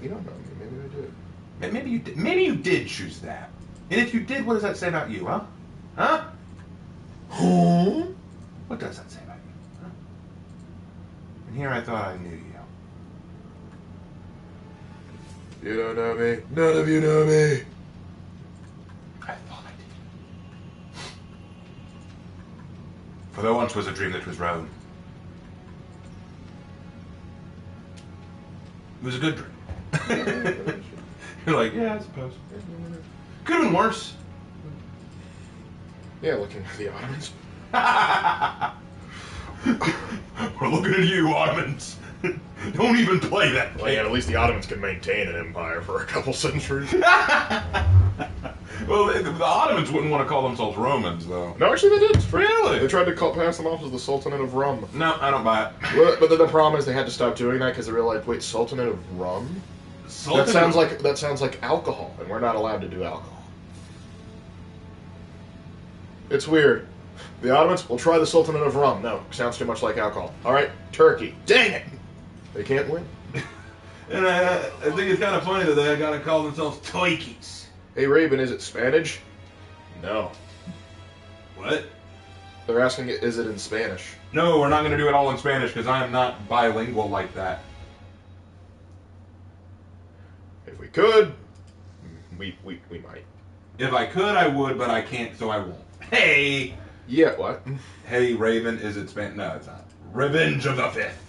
You don't know me. Maybe I did. Maybe you did. Maybe you did choose that. And if you did, what does that say about you, huh? Huh? Huh? What does that say about you? Huh? And here I thought I knew you. You don't know me. None of you know me. I thought I did. For there once was a dream that was Rome. It was a good dream. You're like, yeah, I suppose. Could have been worse. Yeah, looking at the Ottomans. We're looking at you, Ottomans. Don't even play that Well, yeah, at least the Ottomans could maintain an empire for a couple centuries. Well, the Ottomans wouldn't want to call themselves Romans, though. No, actually they did. Really? They tried to pass them off as the Sultanate of Rum. No, I don't buy it. But the problem is they had to stop doing that because they realized, wait, Sultanate of Rum? That sounds like alcohol, and we're not allowed to do alcohol. It's weird. The Ottomans will try the Sultanate of Rum. No, sounds too much like alcohol. All right, Turkey. Dang it! They can't win. And I think it's kind of funny that they got to call themselves Toikis. Hey, Raven, is it Spanish? No. What? They're asking, is it in Spanish? No, we're not going to do it all in Spanish because I am not bilingual like that. If we could, we might. If I could, I would, but I can't, so I won't. Hey! Yeah, what? Hey, Raven, is it Spanish? No, it's not. Revenge of the Fifth.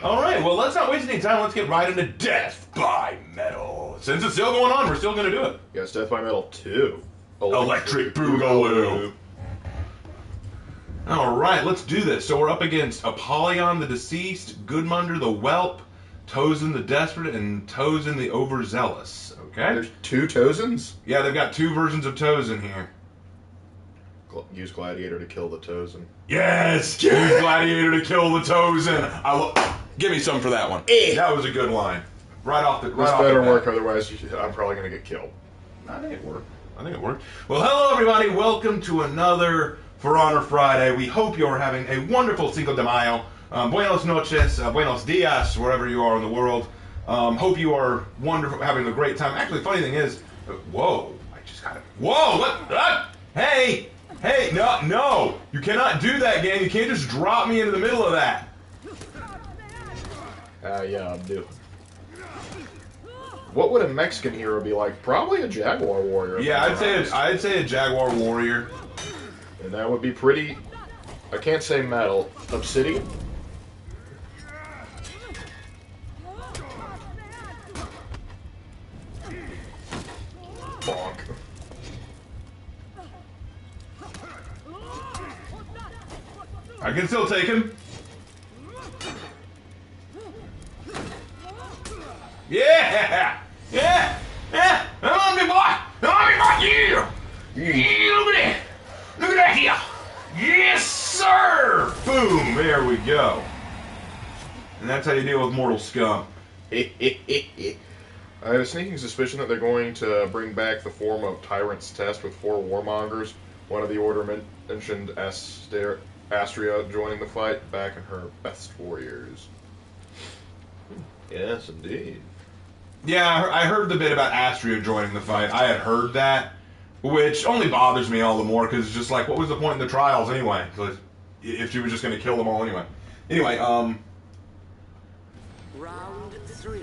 All right, well, let's not waste any time. Let's get right into Death by Metal. Since it's still going on, we're still going to do it. Yes, Death by Metal 2. Electric Boogaloo. All right, let's do this. So we're up against Apollyon the Deceased, Gudmundur the Whelp, Tozin the Desperate, and Tozin the Overzealous. Okay? There's 2 Tozins? Yeah, they've got 2 versions of Tozin here. Use Gladiator to kill the Tozin. Yes! Use Gladiator to kill the Tozin. Give me some for that one. That was a good line. Right off the This better work, otherwise I'm probably going to get killed. I think it worked. Well, hello, everybody. Welcome to another For Honor Friday. We hope you're having a wonderful Cinco de Mayo. Buenos Noches, Buenos Dias, wherever you are in the world. Hope you are wonderful, having a great time. Actually, funny thing is, whoa, I just got it. Whoa, what? Hey, no, you cannot do that, gang. You can't just drop me into the middle of that. Yeah, I'm due. What would a Mexican hero be like? Probably a Jaguar warrior. Yeah, I'd say a Jaguar warrior. And that would be pretty... I can't say metal. Obsidian? Bonk. I can still take him. Yeah! Come on, big boy! Yeah! Look at that here! Yes, sir! Boom! There we go. And that's how you deal with mortal scum. I have a sneaking suspicion that they're going to bring back the form of Tyrant's Test with 4 warmongers. One of the order mentioned Astria joining the fight back in her best warriors. Yes, indeed. Yeah, I heard the bit about Astria joining the fight. I had heard that, which only bothers me all the more because it's just like, what was the point in the trials anyway? If she was just going to kill them all anyway. Anyway, Round 3.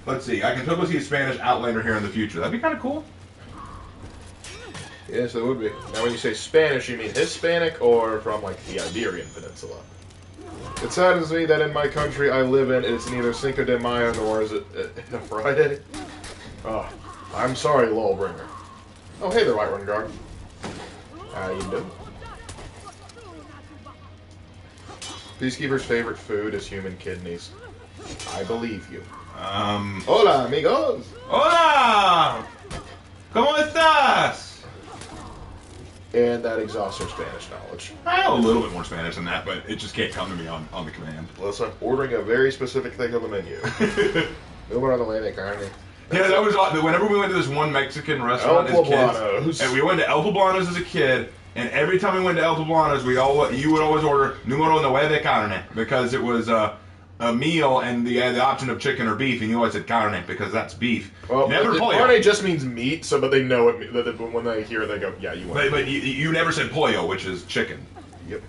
Let's see. I can totally see a Spanish Outlander here in the future. That'd be kind of cool. Yes, it would be. Now, when you say Spanish, you mean Hispanic or from, like, the Iberian Peninsula? It saddens me that in my country I live in, it's neither Cinco de Mayo nor is it a Friday. Oh, I'm sorry, Lullbringer. Oh, hey there, White Run Guard. How you doing? Peacekeeper's favorite food is human kidneys. I believe you. Hola, amigos! Hola! ¿Cómo estás? And that exhausts her Spanish knowledge. I know a little bit more Spanish than that, but it just can't come to me on the command. Unless I'm ordering a very specific thing on the menu. Número de la carne. Yeah, that was whenever we went to this one Mexican restaurant as kids, and we went to El Poblano's as a kid, and every time we went to El Poblano's, you would always order número 9 de carne, because it was a meal and the option of chicken or beef, and you always said carne because that's beef. Well, Never pollo. carne just means meat, so but they know it. That when they hear it, they go, "Yeah, you want." But you never said pollo, which is chicken. Yep.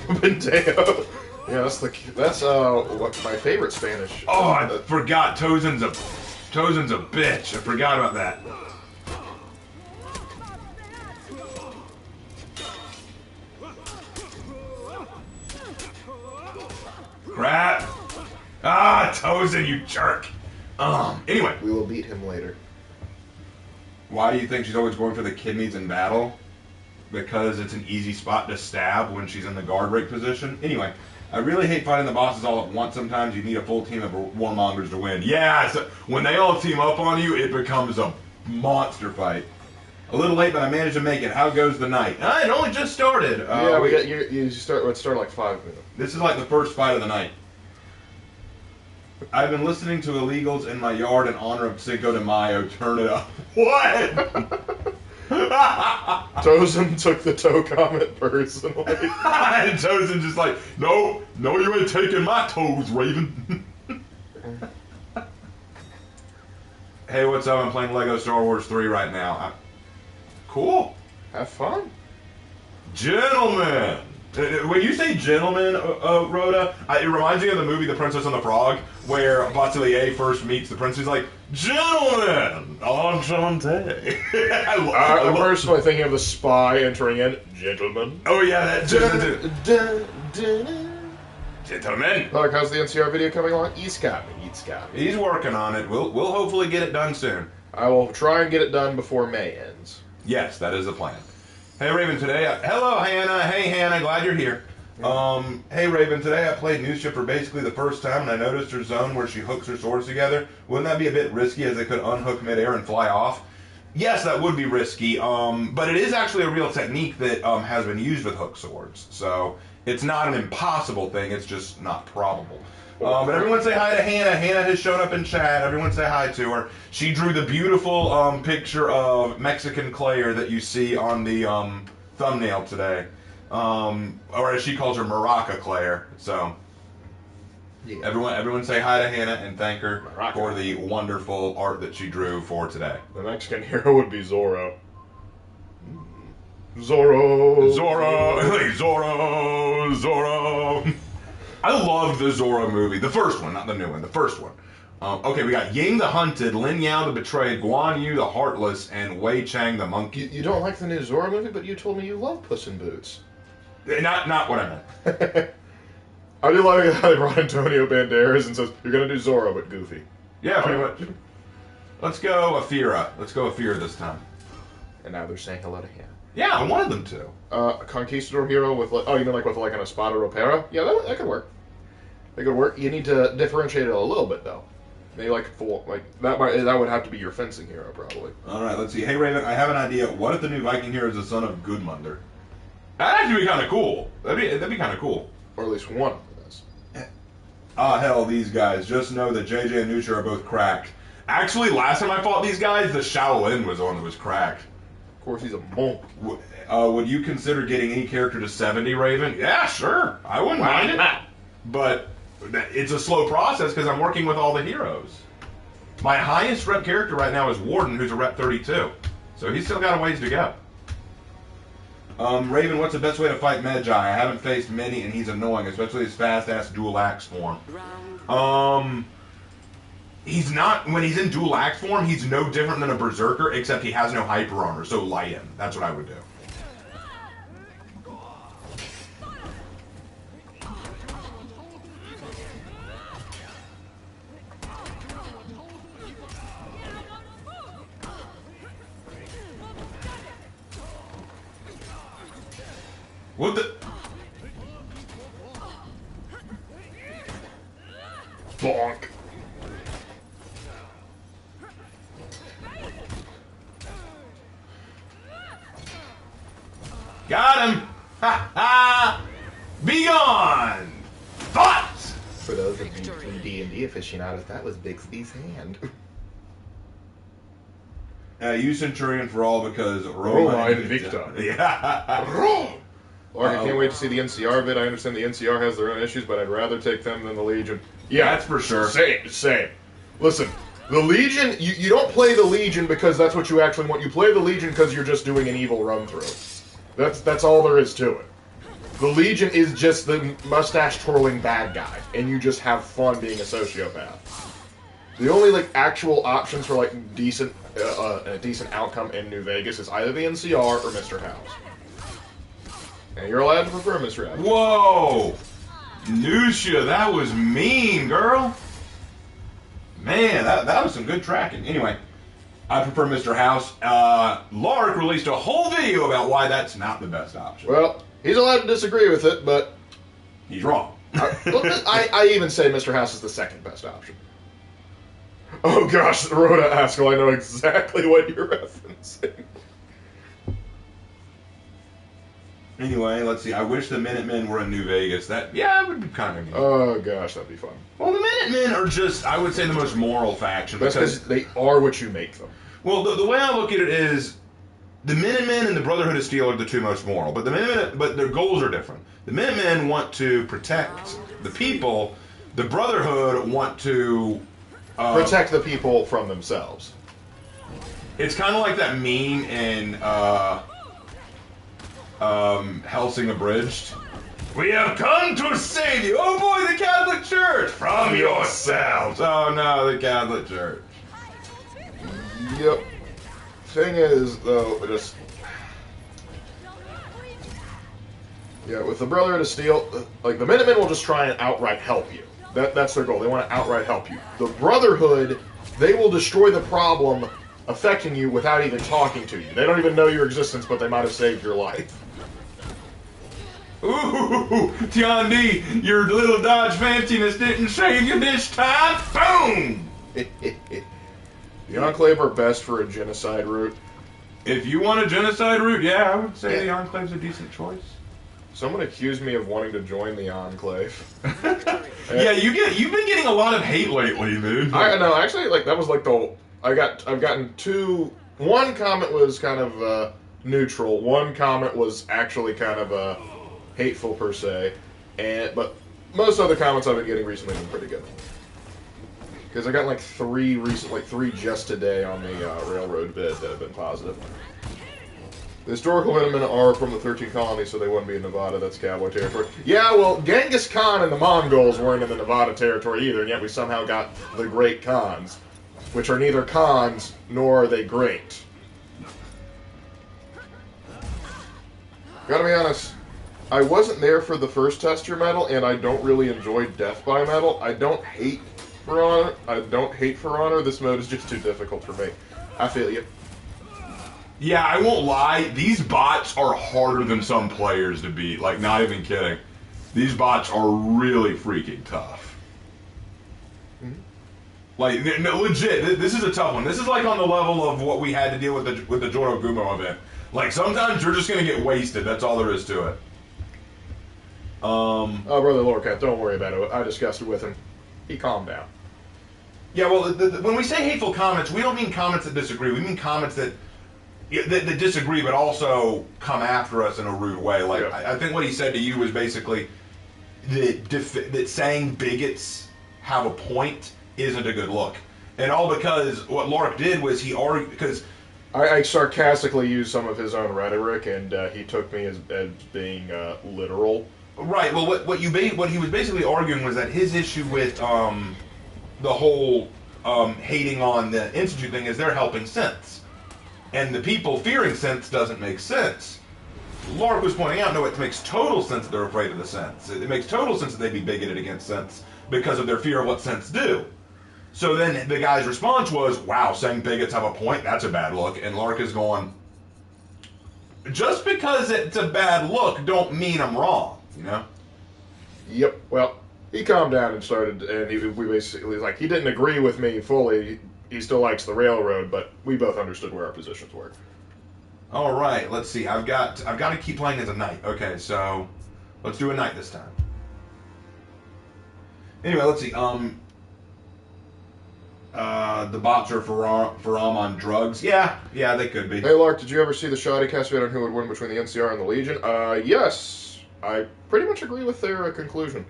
Pendejo. Yeah, that's what my favorite Spanish. Oh, I forgot. Tozin's a bitch. I forgot about that. Crap. Ah, Tozin, you jerk. Anyway. We will beat him later. Why do you think she's always going for the kidneys in battle? Because it's an easy spot to stab when she's in the guard break position. Anyway, I really hate fighting the bosses all at once. Sometimes you need a full team of warmongers to win. Yeah, so when they all team up on you, it becomes a monster fight. A little late, but I managed to make it. How goes the night? It only just started. Yeah, let's start like 5 minutes. This is like the first fight of the night. I've been listening to illegals in my yard in honor of Cinco de Mayo. Turn it up. What? Tozin took the toe comment personally. And Tozin just like, no, you ain't taking my toes, Raven. Hey, what's up? I'm playing Lego Star Wars 3 right now. Cool. Have fun. Gentlemen. When you say gentlemen, Rhoda, it reminds me of the movie The Princess and the Frog, where Batelier first meets the prince. He's like, gentlemen, enchanté. I'm personally thinking of the spy entering in, gentlemen. Oh yeah, that gentlemen. Look, how's the NCR video coming along? He's got me. He's working on it. We'll hopefully get it done soon. I will try and get it done before May ends. Yes, that is the plan. Hey Raven, today, hello Hannah, hey Hannah, glad you're here. Hey Raven, today I played New Ship for basically the first time and I noticed her zone where she hooks her swords together. Wouldn't that be a bit risky as they could unhook midair and fly off? Yes, that would be risky, but it is actually a real technique that has been used with hook swords. So it's not an impossible thing, it's just not probable. But everyone say hi to Hannah. Hannah has shown up in chat. Everyone say hi to her. She drew the beautiful picture of Mexican Claire that you see on the thumbnail today. Or as she calls her, Maraca Claire. So yeah. Everyone say hi to Hannah and thank her for the wonderful art that she drew for today. The Mexican hero would be Zorro. Zorro. I loved the Zorro movie. The first one, not the new one. The first one. Okay, we got Ying the Hunted, Lin Yao the Betrayed, Guan Yu the Heartless, and Wei Chang the Monkey. You don't like the new Zorro movie, but you told me you love Puss in Boots. Not what I meant. I do like how they brought Antonio Banderas and says, you're going to do Zorro, but goofy. Yeah, pretty much. Let's go Afira. Let's go Afira this time. And now they're saying hello to him. Yeah, I wanted them to. A conquistador hero with, like, you mean like with like an espada ropera? Yeah, that could work. That could work. You need to differentiate it a little bit though. Maybe like full, like that would have to be your fencing hero probably. All right, let's see. Hey Raven, I have an idea. What if the new Viking hero is the son of Gudmundur? That'd actually be kind of cool. That'd be kind of cool. Or at least one of us. Hell, these guys. Just know that JJ and Nusha are both cracked. Actually, last time I fought these guys, the Shaolin was the one that was cracked. Of course, he's a monk. Would you consider getting any character to 70, Raven? Yeah, sure. I wouldn't mind it. But it's a slow process because I'm working with all the heroes. My highest rep character right now is Warden, who's a rep 32. So he's still got a ways to go. Raven, what's the best way to fight Medjai? I haven't faced many, and he's annoying, especially his fast-ass dual axe form. He's not, when he's in dual axe form, he's no different than a berserker, except he has no hyper armor, so light him. That's what I would do. What the? Bonk. Got him! Ha ha! Be gone! Thoughts! For those of you D&D aficionados, that was Bixby's hand. Use Centurion for all because Roma Invicta. Yeah. Lark, I can't wait to see the NCR vid. I understand the NCR has their own issues, but I'd rather take them than the Legion. Yeah, that's for sure. Same. Listen, the Legion, you don't play the Legion because that's what you actually want. You play the Legion because you're just doing an evil run-through. That's all there is to it. The Legion is just the mustache-twirling bad guy, and you just have fun being a sociopath. The only like actual options for like decent a decent outcome in New Vegas is either the NCR or Mr. House. And you're allowed to prefer Mr. House. Whoa! Nusha, that was mean, girl. Man, that was some good tracking. Anyway, I prefer Mr. House. Lark released a whole video about why that's not the best option. Well, he's allowed to disagree with it, but he's wrong. I even say Mr. House is the second best option. Oh gosh, Rhoda Haskell, I know exactly what you're referencing. Anyway, let's see. I wish the Minutemen were in New Vegas. That would be kind of neat. Oh gosh, that'd be fun. Well, the Minutemen are just, I would say, the most moral faction. That's because they are what you make them. Well, the way I look at it is, the Minutemen and the Brotherhood of Steel are the two most moral, but their goals are different. The Minutemen want to protect the people. The Brotherhood want to protect the people from themselves. It's kind of like that meme in Helsing Abridged. We have come to save you. Oh boy, the Catholic Church from yourselves. Oh no, the Catholic Church. Yep. Thing is, though, with the Brotherhood of Steel, like the Minutemen will just try and outright help you. That's their goal. They want to outright help you. The Brotherhood, they will destroy the problem affecting you without even talking to you. They don't even know your existence, but they might have saved your life. Ooh, Tian D, your little Dodge fanciness didn't save you this time. Boom! The Enclave are best for a genocide route. If you want a genocide route, yeah, I would say the Enclave's a decent choice. Someone accused me of wanting to join the Enclave. Yeah, you've been getting a lot of hate lately, dude. I know, actually, like that was like I've gotten two. One comment was kind of neutral. One comment was actually kind of hateful per se, but most other comments I've been getting recently have been pretty good. Because I got like three just today on the railroad bid that have been positive. The historical Minutemen are from the 13 colonies, so they wouldn't be in Nevada. That's cowboy territory. Yeah, well, Genghis Khan and the Mongols weren't in the Nevada territory either, and yet we somehow got the Great Khans, which are neither Khans nor are they great. Gotta be honest, I wasn't there for the first Tester medal, and I don't really enjoy Death by Medal. I don't hate For Honor. This mode is just too difficult for me. I feel you. Yeah, I won't lie. These bots are harder than some players to beat. Like, not even kidding. These bots are really freaking tough. Mm-hmm. Like, no, legit. This is a tough one. This is like on the level of what we had to deal with the Joro Gumo event. Like, sometimes you're just gonna get wasted. That's all there is to it. Oh, Brother Lorcat, don't worry about it. I discussed it with him. He calmed down. Yeah, well, when we say hateful comments, we don't mean comments that disagree. We mean comments that disagree, but also come after us in a rude way. Like, yeah. I think what he said to you was basically that saying bigots have a point isn't a good look. And all because what Lark did was he argued, because I sarcastically used some of his own rhetoric, and he took me as being literal. Right. Well, what he was basically arguing was that his issue with the whole hating on the Institute thing is they're helping synths. And the people fearing synths doesn't make sense. Lark was pointing out, no, it makes total sense that they're afraid of the synths. It makes total sense that they'd be bigoted against synths because of their fear of what synths do. So then the guy's response was, wow, saying bigots have a point, that's a bad look. And Lark is going, just because it's a bad look don't mean I'm wrong, you know? Yep, well, he calmed down and started, and we basically, like, he didn't agree with me fully. He still likes the railroad, but we both understood where our positions were. All right, let's see. I've got to keep playing as a knight. Okay, so let's do a knight this time. Anyway, let's see. the bots are for on drugs. Yeah, they could be. Hey, Lark, did you ever see the shoddy cast we had on who would win between the NCR and the Legion? Yes. I pretty much agree with their conclusion.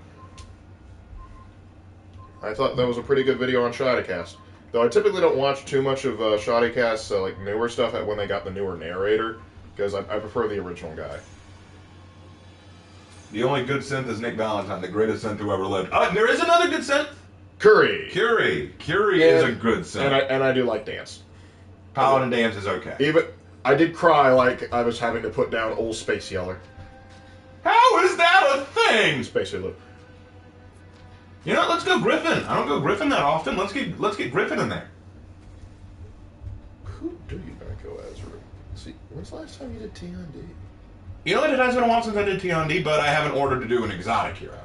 I thought that was a pretty good video on Shoddycast. Though I typically don't watch too much of Shoddycast's like newer stuff when they got the newer narrator, because I prefer the original guy. The only good synth is Nick Valentine, the greatest synth who ever lived. There is another good synth. Curie is a good synth. And I do like dance. Paladin dance is okay. Even I did cry like I was having to put down Old Space Yeller. How is that a thing? Space Yeller. You know, let's go Griffin. I don't go Griffin that often. Let's get Griffin in there. Who do you not go as? See, when's the last time you did TND? You know, it has been a while since I did TND, but I haven't ordered to do an exotic hero.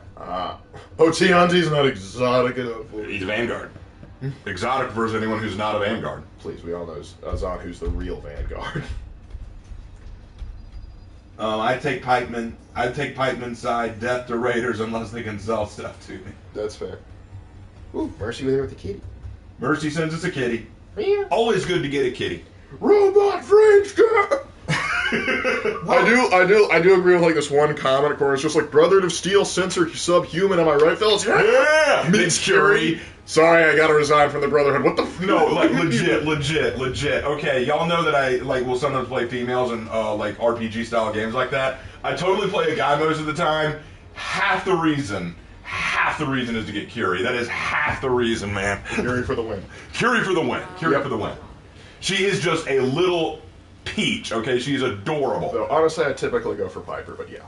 TND's not exotic enough. He's a Vanguard. Exotic versus anyone who's not a Vanguard. Please, we all know Azan who's the real Vanguard. I'd take Pikeman's side, death to Raiders unless they can sell stuff to me. That's fair. Ooh, Mercy with her with the kitty. Mercy sends us a kitty. Yeah. Always good to get a kitty. Robot Fringster! I do agree with like this one comment where it's just like Brotherhood of Steel, censor subhuman, am I right, fellas? Yeah! Meets Curie. Sorry, I gotta resign from the Brotherhood. What the f? No, like legit. Okay, y'all know that I like will sometimes play females in like RPG style games like that. I totally play a guy most of the time. Half the reason is to get Curie. That is half the reason, man. Curie for the win. Curie for the win. Curie for the win. She is just a little peach, okay? She's adorable. So, honestly, I typically go for Piper, but yeah.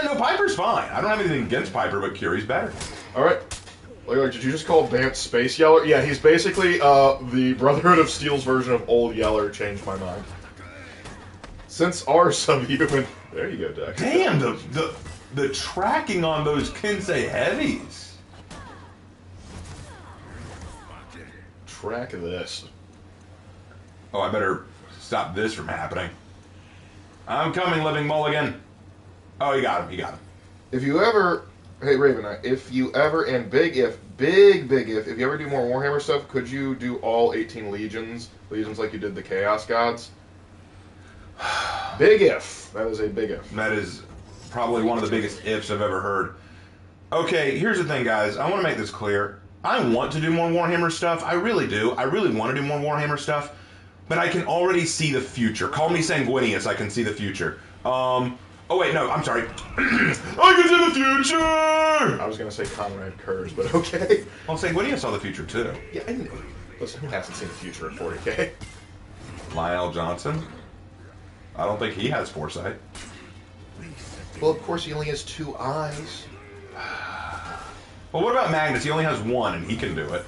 No, Piper's fine. I don't have anything against Piper, but Curie's better. Alright. Like, did you just call Vance Space Yeller? Yeah, he's basically the Brotherhood of Steel's version of Old Yeller. Changed my mind. Since our subhuman... There you go, Dex. Damn, the tracking on those Kinsei heavies. Track this. Oh, I better stop this from happening. I'm coming, Living Mulligan. Oh, he got him. If you ever... Hey, Raven, if you ever, and big if you ever do more Warhammer stuff, could you do all 18 legions like you did the Chaos Gods? Big if. That is a big if. That is probably one of the biggest ifs I've ever heard. Okay, here's the thing, guys. I want to make this clear. I want to do more Warhammer stuff. I really do. I really want to do more Warhammer stuff. But I can already see the future. Call me sanguineous, I can see the future. Oh wait, no, I'm sorry. I can see the future! I was going to say Conrad Kurz, but okay. Well, sanguineous saw the future too. Yeah, I know. Listen, who hasn't seen the future at 40K? Lionel Johnson? I don't think he has foresight. Well, of course he only has 2 eyes. Well, what about Magnus? He only has 1 and he can do it.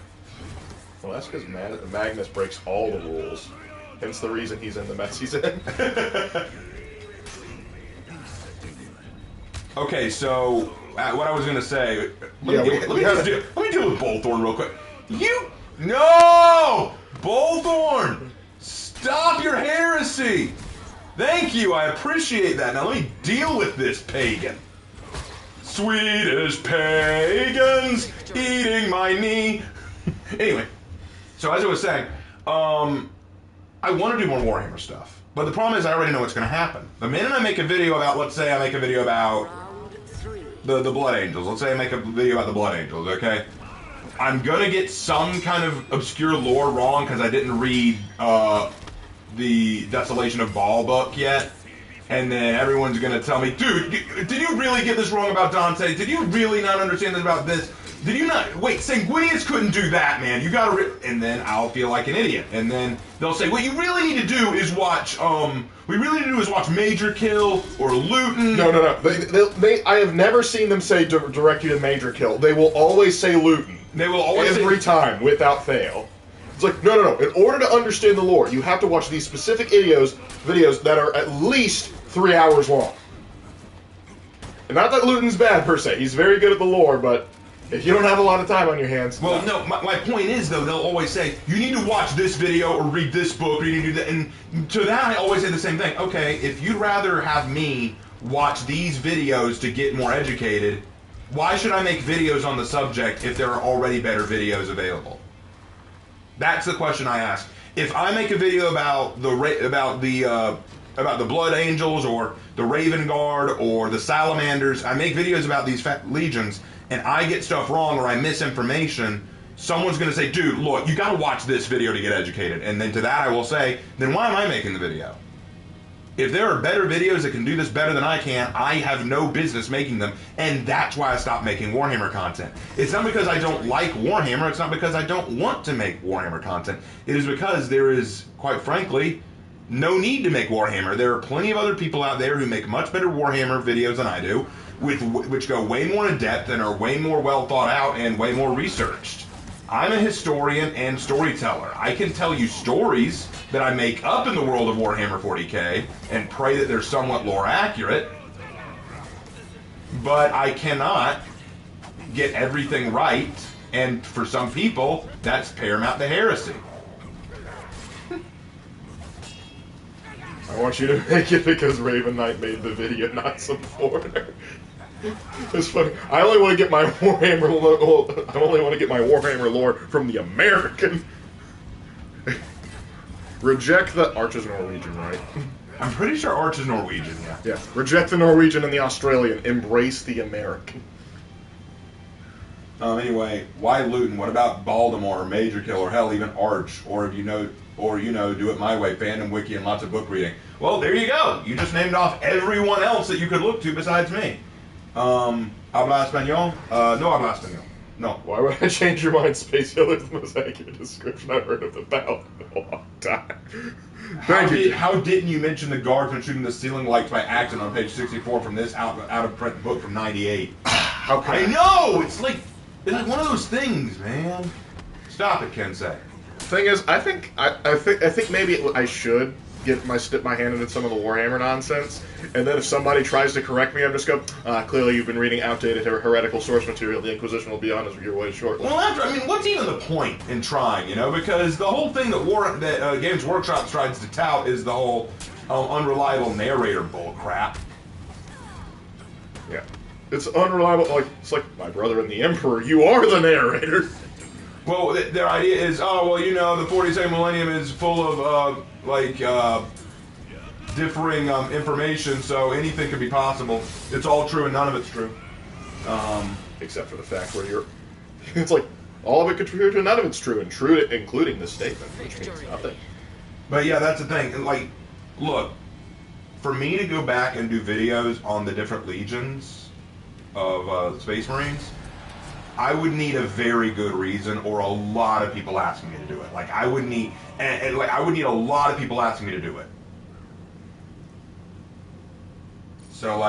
Well, that's because Magnus breaks all the rules. Hence the reason he's in the mess he's in. Okay, so what I was gonna say. Let me deal with Bullthorn real quick. No, Bullthorn, stop your heresy. Thank you, I appreciate that. Now let me deal with this pagan. Swedish pagans eating my knee. Anyway, so as I was saying, I want to do more Warhammer stuff. But the problem is I already know what's going to happen. The minute I make a video about, let's say I make a video about the Blood Angels. Let's say I make a video about the Blood Angels, okay? I'm going to get some kind of obscure lore wrong because I didn't read the Desolation of Baal book yet. And then everyone's going to tell me, dude, did you really get this wrong about Dante? Did you really not understand this about this? Did you not? Wait, Sanguinius couldn't do that, man. You gotta. And then I'll feel like an idiot. And then they'll say, what you really need to do is watch. Watch Major Kill or Luton. No. I have never seen them say direct you to Major Kill. They will always say Luton. They will always every time without fail. It's like no. In order to understand the lore, you have to watch these specific videos that are at least 3 hours long. And not that Luton's bad per se. He's very good at the lore, but. If you don't have a lot of time on your hands... Well, no, my point is, though, they'll always say, you need to watch this video or read this book or you need to do that. And to that, I always say the same thing. Okay, if you'd rather have me watch these videos to get more educated, why should I make videos on the subject if there are already better videos available? That's the question I ask. If I make a video about the Blood Angels or the Raven Guard or the Salamanders, I make videos about these legions, and I get stuff wrong or I miss information, someone's going to say, dude, look, you got to watch this video to get educated. And then to that I will say, then why am I making the video? If there are better videos that can do this better than I can, I have no business making them, and that's why I stopped making Warhammer content. It's not because I don't like Warhammer, it's not because I don't want to make Warhammer content. It is because there is, quite frankly, no need to make Warhammer. There are plenty of other people out there who make much better Warhammer videos than I do, which go way more in depth and are way more well thought out and way more researched. I'm a historian and storyteller. I can tell you stories that I make up in the world of Warhammer 40k and pray that they're somewhat lore accurate, but I cannot get everything right, and for some people, that's paramount to heresy. I want you to make it because Raven Knight made the video, not some foreigner. It's funny. I only want to get my Warhammer lore from the American. Reject the Arch is Norwegian, right? I'm pretty sure Arch is Norwegian, yeah. Yeah. Reject the Norwegian and the Australian. Embrace the American. Anyway, why Luton? What about Baltimore, Major Kill, or hell, even Arch? Or if you know, do it my way, fandom wiki and lots of book reading. Well, there you go. You just named off everyone else that you could look to besides me. Habla español? No habla español. No. Why would I change your mind? Space Yellow is the most accurate description I've heard of the battle in a long time. How didn't you mention the guardsmen shooting the ceiling lights by accident on page 64 from this out of print book from '98? How can I know! It's like one of those things, man. Stop it, Kensei. Thing is, I think maybe I should dip my hand into some of the Warhammer nonsense, and then if somebody tries to correct me, I'm just go, clearly you've been reading outdated heretical source material. The Inquisition will be on your way shortly. Well, what's even the point in trying, because the whole thing that Games Workshop tries to tout is the whole unreliable narrator bull crap. Yeah. It's unreliable, it's like, my brother and the Emperor, you are the narrator! Well, their idea is, the 42nd millennium is full of, differing information, so anything could be possible. It's all true and none of it's true. Except for the fact where it's like, all of it could be true and none of it's true, and true including this statement, which means nothing. But yeah, that's the thing. And look, for me to go back and do videos on the different legions of Space Marines, I would need a very good reason, or a lot of people asking me to do it. I would need, I would need a lot of people asking me to do it. So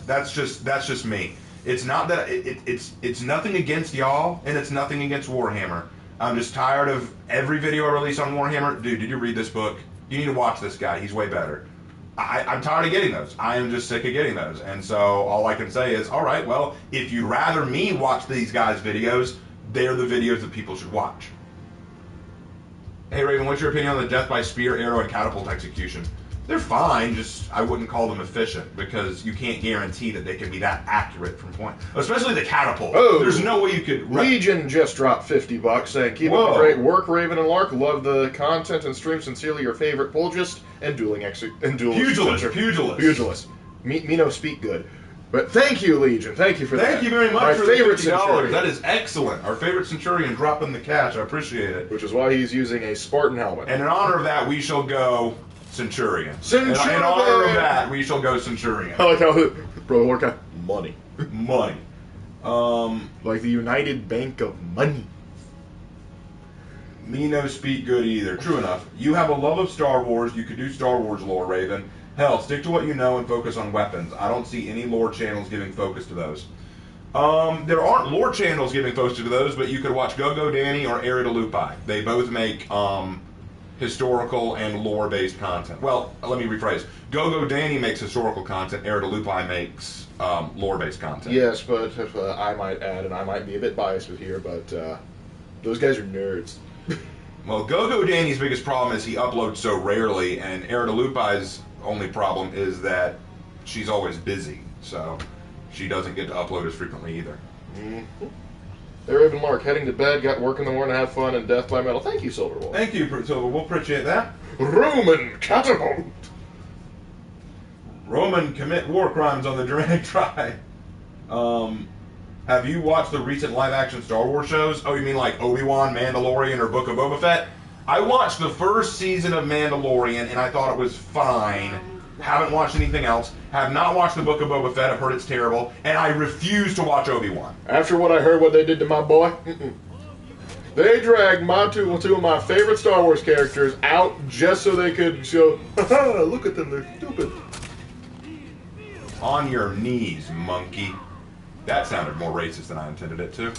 that's just me. It's not that it's nothing against y'all, and it's nothing against Warhammer. I'm just tired of every video I release on Warhammer. Dude, did you read this book? You need to watch this guy. He's way better. I'm tired of getting those. I am just sick of getting those. And so all I can say is, all right, well, if you'd rather me watch these guys' videos, they're the videos that people should watch. Hey, Raven, what's your opinion on the death by spear, arrow, and catapult execution? They're fine, just I wouldn't call them efficient, because you can't guarantee that they can be that accurate from point. Especially the catapult. Oh, there's no way you could... Legion just dropped $50 saying, keep up the great work, Raven and Lark. Love the content and stream. Sincerely, your favorite Pulgist and duelist. Pugilist. Me no speak good. But thank you, Legion. Thank you for that. Thank you very much for the $50. That is excellent. Our favorite Centurion dropping the cash. I appreciate it. Which is why he's using a Spartan helmet. And in honor of that, we shall go... Centurion. In honor of that, we shall go Centurion. I like how Brother Lorca, money. Money. Like the United Bank of Money. Me no speak good either. True enough. You have a love of Star Wars. You could do Star Wars lore, Raven. Hell, stick to what you know and focus on weapons. I don't see any lore channels giving focus to those. There aren't lore channels giving focus to those, but you could watch Go-Go Danny or Era de Lupi. They both make, historical and lore-based content. Well, let me rephrase. Go-Go Danny makes historical content. Era de Lupi makes lore-based content. Yes, but if I might add, and I might be a bit biased with here, but those guys are nerds. Well, Go-Go Danny's biggest problem is he uploads so rarely, and Era de Lupi's only problem is that she's always busy, so she doesn't get to upload as frequently either. Mm-hmm. Hey, Raven Lark, heading to bed, got work in the morning, have fun, and death by metal. Thank you, Silver Wolf. Thank you, Silver. We'll appreciate that. Roman catapult. Roman commit war crimes on the Germanic tribe. Have you watched the recent live-action Star Wars shows? Oh, you mean like Obi-Wan, Mandalorian, or Book of Boba Fett? I watched the first season of Mandalorian, and I thought it was fine. Haven't watched anything else. Have not watched the Book of Boba Fett. I've heard it's terrible. And I refuse to watch Obi-Wan. After what I heard what they did to my boy, they dragged two of my favorite Star Wars characters out just so they could show, look at them, they're stupid. On your knees, monkey. That sounded more racist than I intended it to.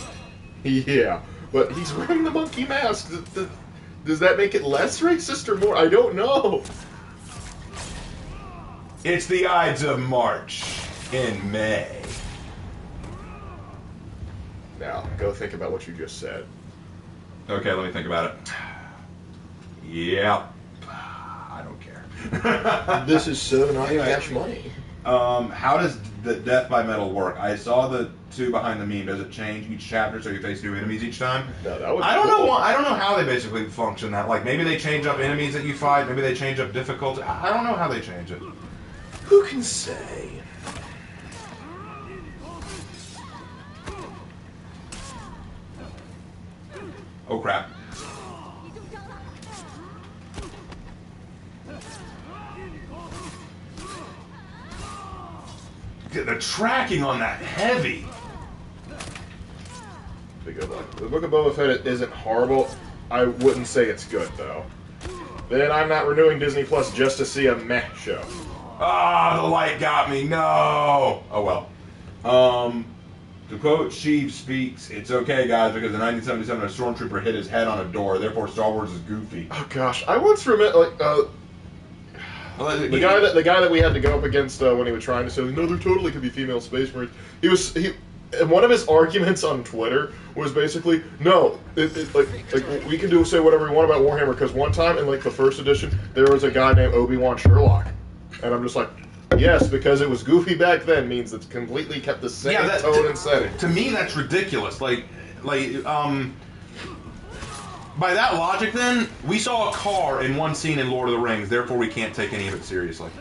Yeah, but he's wearing the monkey mask. Does that make it less racist or more? I don't know. It's the Ides of March in May. Now, go think about what you just said. Okay, let me think about it. Yep. I don't care. This is so not cash money. How does the death by metal work? I saw the 2 behind the meme. Does it change each chapter so you face new enemies each time? No, that would I don't know. I don't know how they basically function that. Like maybe they change up enemies that you fight. Maybe they change up difficulty. I don't know how they change it. Who can say? Oh crap. The tracking on that heavy. Be good luck. The Book of Boba Fett isn't horrible. I wouldn't say it's good, though. Then I'm not renewing Disney Plus just to see a meh show. Ah, the light got me. No. Oh well. To quote Sheev speaks, "It's okay, guys, because in 1977 a stormtrooper hit his head on a door. Therefore, Star Wars is goofy." Oh gosh, I once remember the guy that we had to go up against when he was trying to say no, there totally could be female space marines. One of his arguments on Twitter was basically no, like we can say whatever we want about Warhammer because one time in like the first edition there was a guy named Obi-Wan Sherlock, and I'm just like. Yes, because it was goofy back then means it's completely kept the same tone and setting. To me, that's ridiculous. By that logic, then we saw a car in one scene in Lord of the Rings. Therefore, we can't take any of it seriously.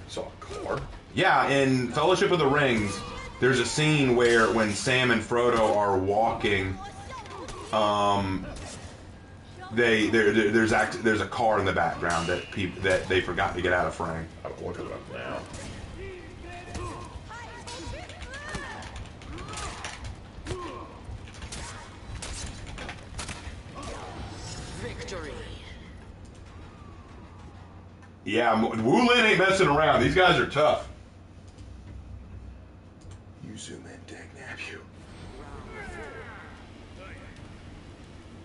Saw a car? Yeah, in Fellowship of the Rings, there's a scene where when Sam and Frodo are walking, there's a car in the background that they forgot to get out of frame. I'm looking it up now. Victory. Yeah, Wulin ain't messing around. These guys are tough. You zoom in, dagnab you.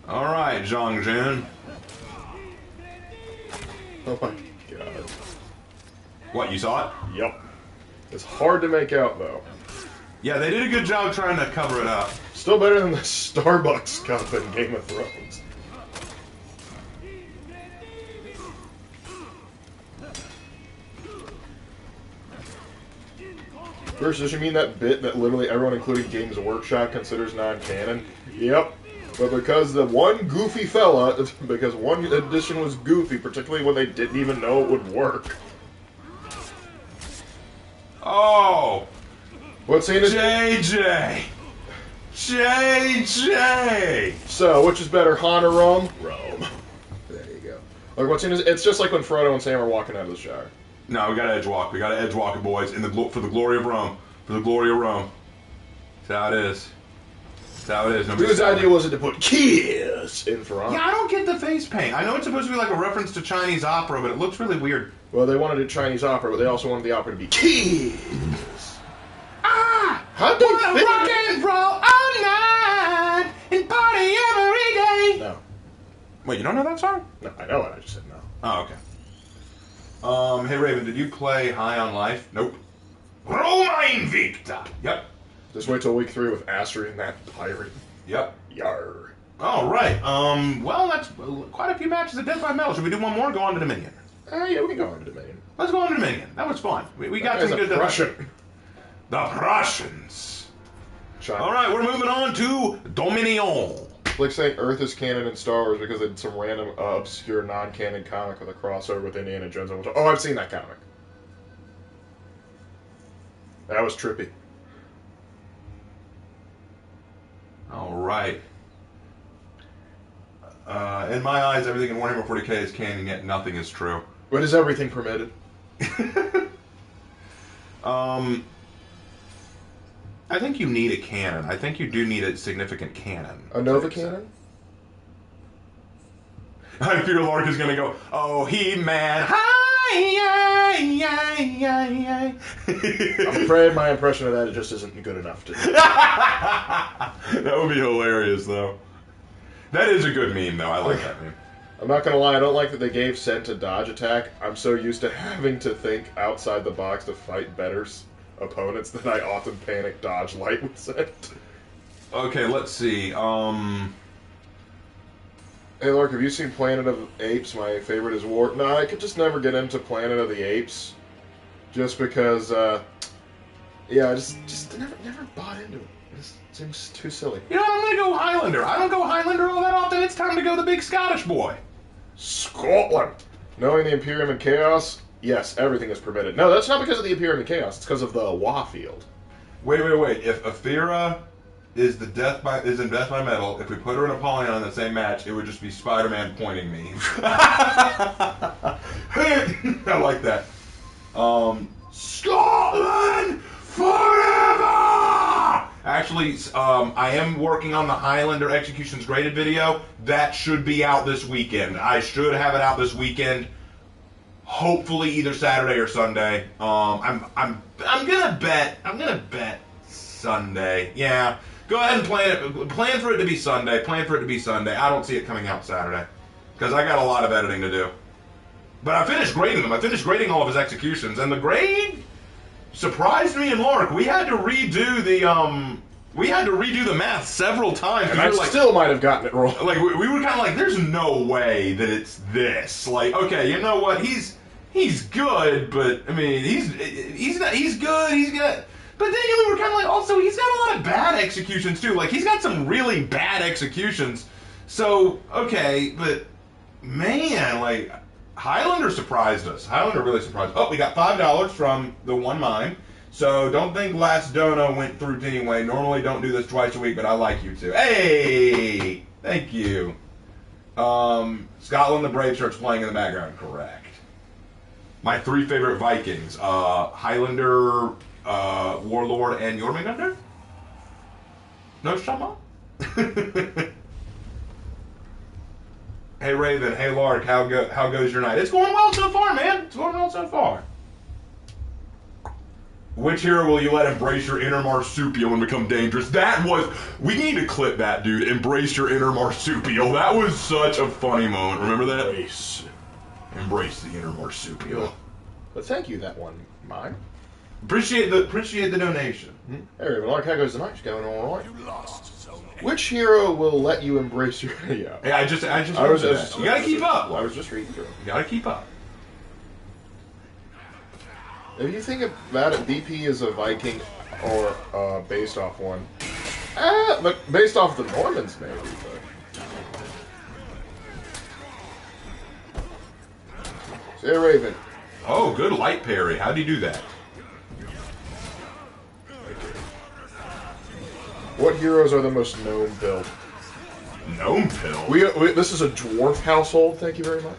All right, Zhang Jun. Oh my god. What, you saw it? Yep. It's hard to make out, though. Yeah, they did a good job trying to cover it up. Still better than the Starbucks cup in Game of Thrones. First, does you mean that bit that literally everyone, including Games Workshop, considers non-canon? Yep. But because the one goofy fella, because one edition was goofy, particularly when they didn't even know it would work. Oh! What scene is JJ! JJ! So, which is better, Han or Rome? Rome. There you go. Like, what scene is it's just like when Frodo and Sam are walking out of the shower. No, we gotta edge walk. We gotta edge walk it, boys. For the glory of Rome. For the glory of Rome. That's how it is. That's how it is. Whose idea was it to put Kiss in front? Yeah, I don't get the face paint. I know it's supposed to be like a reference to Chinese opera, but it looks really weird. Well, they wanted a Chinese opera, but they also wanted the opera to be Kiss. Ah! How'd they wanna rock and roll all night and party every day. No. Wait, you don't know that song? No, I know it. I just said no. Oh, okay. Hey Raven, did you play High on Life? Nope. Roma Invicta. Yep. Just wait till week 3 with Aster and that pirate. Yep. Yarr. All right. Well, that's quite a few matches of Death by Metal. Should we do one more? Go on to Dominion. Yeah, we can go on to Dominion. Let's go on to Dominion. That was fun. We got some good. Prussian. The Prussians. China. All right, we're moving on to Dominion. Like saying Earth is canon in Star Wars because it's some random obscure non-canon comic with a crossover with Indiana Jones. Oh, I've seen that comic. That was trippy. All right. In my eyes, everything in Warhammer 40k is canon, yet nothing is true. But is everything permitted? I think you need a canon. I think you do need a significant canon. A Nova cannon? I fear Lark is going to go, oh, He-Man, hi. I'm afraid my impression of that just isn't good enough to do. That would be hilarious, though. That is a good meme, though. I like that meme. I'm not gonna lie, I don't like that they gave Sent a dodge attack. I'm so used to having to think outside the box to fight better opponents that I often panic dodge light with Sent. Okay, let's see. Hey Lark, have you seen Planet of Apes? My favorite is War. No, I could just never get into Planet of the Apes. Just because, yeah, I just never bought into it. It just seems too silly. You know what, I'm gonna go Highlander. I don't go Highlander all that often. It's time to go the big Scottish boy. Scotland! Knowing the Imperium and Chaos, yes, everything is permitted. No, that's not because of the Imperium and Chaos. It's because of the Wa field. Wait. If Athera is in Death by Metal, if we put her in Apollyon in the same match, it would just be Spider-Man pointing me. I like that. Scotland forever! Actually, I am working on the Highlander Executions Graded video. That should be out this weekend. I should have it out this weekend. Hopefully either Saturday or Sunday. I'm gonna bet Sunday. Yeah. Go ahead and plan for it to be Sunday. Plan for it to be Sunday. I don't see it coming out Saturday. Because I got a lot of editing to do. But I finished grading them. I finished grading all of his executions, and the grade surprised me and Lark. We had to redo the math several times. And I still might have gotten it wrong. Like we were kind of like, there's no way that it's this. Like, okay, you know what? He's good, but I mean, he's good. He's got. But then we were kind of like, also, he's got a lot of bad executions too. Like, he's got some really bad executions. So okay, but man, like. Highlander surprised us. Highlander really surprised us. Oh, we got $5 from the one mine. So don't think last dono went through anyway. Normally don't do this twice a week, but I like you too. Hey! Thank you. Scotland the Brave starts playing in the background. Correct. My three favorite Vikings. Highlander, Warlord, and Jormungandr? No Shama? Hey Raven, hey Lark, how goes your night? It's going well so far, man. It's going well so far. Which hero will you let embrace your inner marsupial and become dangerous? We need to clip that, dude. Embrace your inner marsupial. That was such a funny moment. Remember that? Embrace the inner marsupial. But thank you, that one mine. Appreciate the donation. Hey Raven, Lark, how goes the night? Going all right? You lost. Which hero will let you embrace your... Yeah. Hey, I just you gotta keep up. I was just reading through. You gotta keep up. If you think about it, BP is a Viking or based off one. But based off the Normans, maybe. But. Say Raven. Oh, good light parry. How do you do that? What heroes are the most gnome build? Gnome build? This is a dwarf household, thank you very much.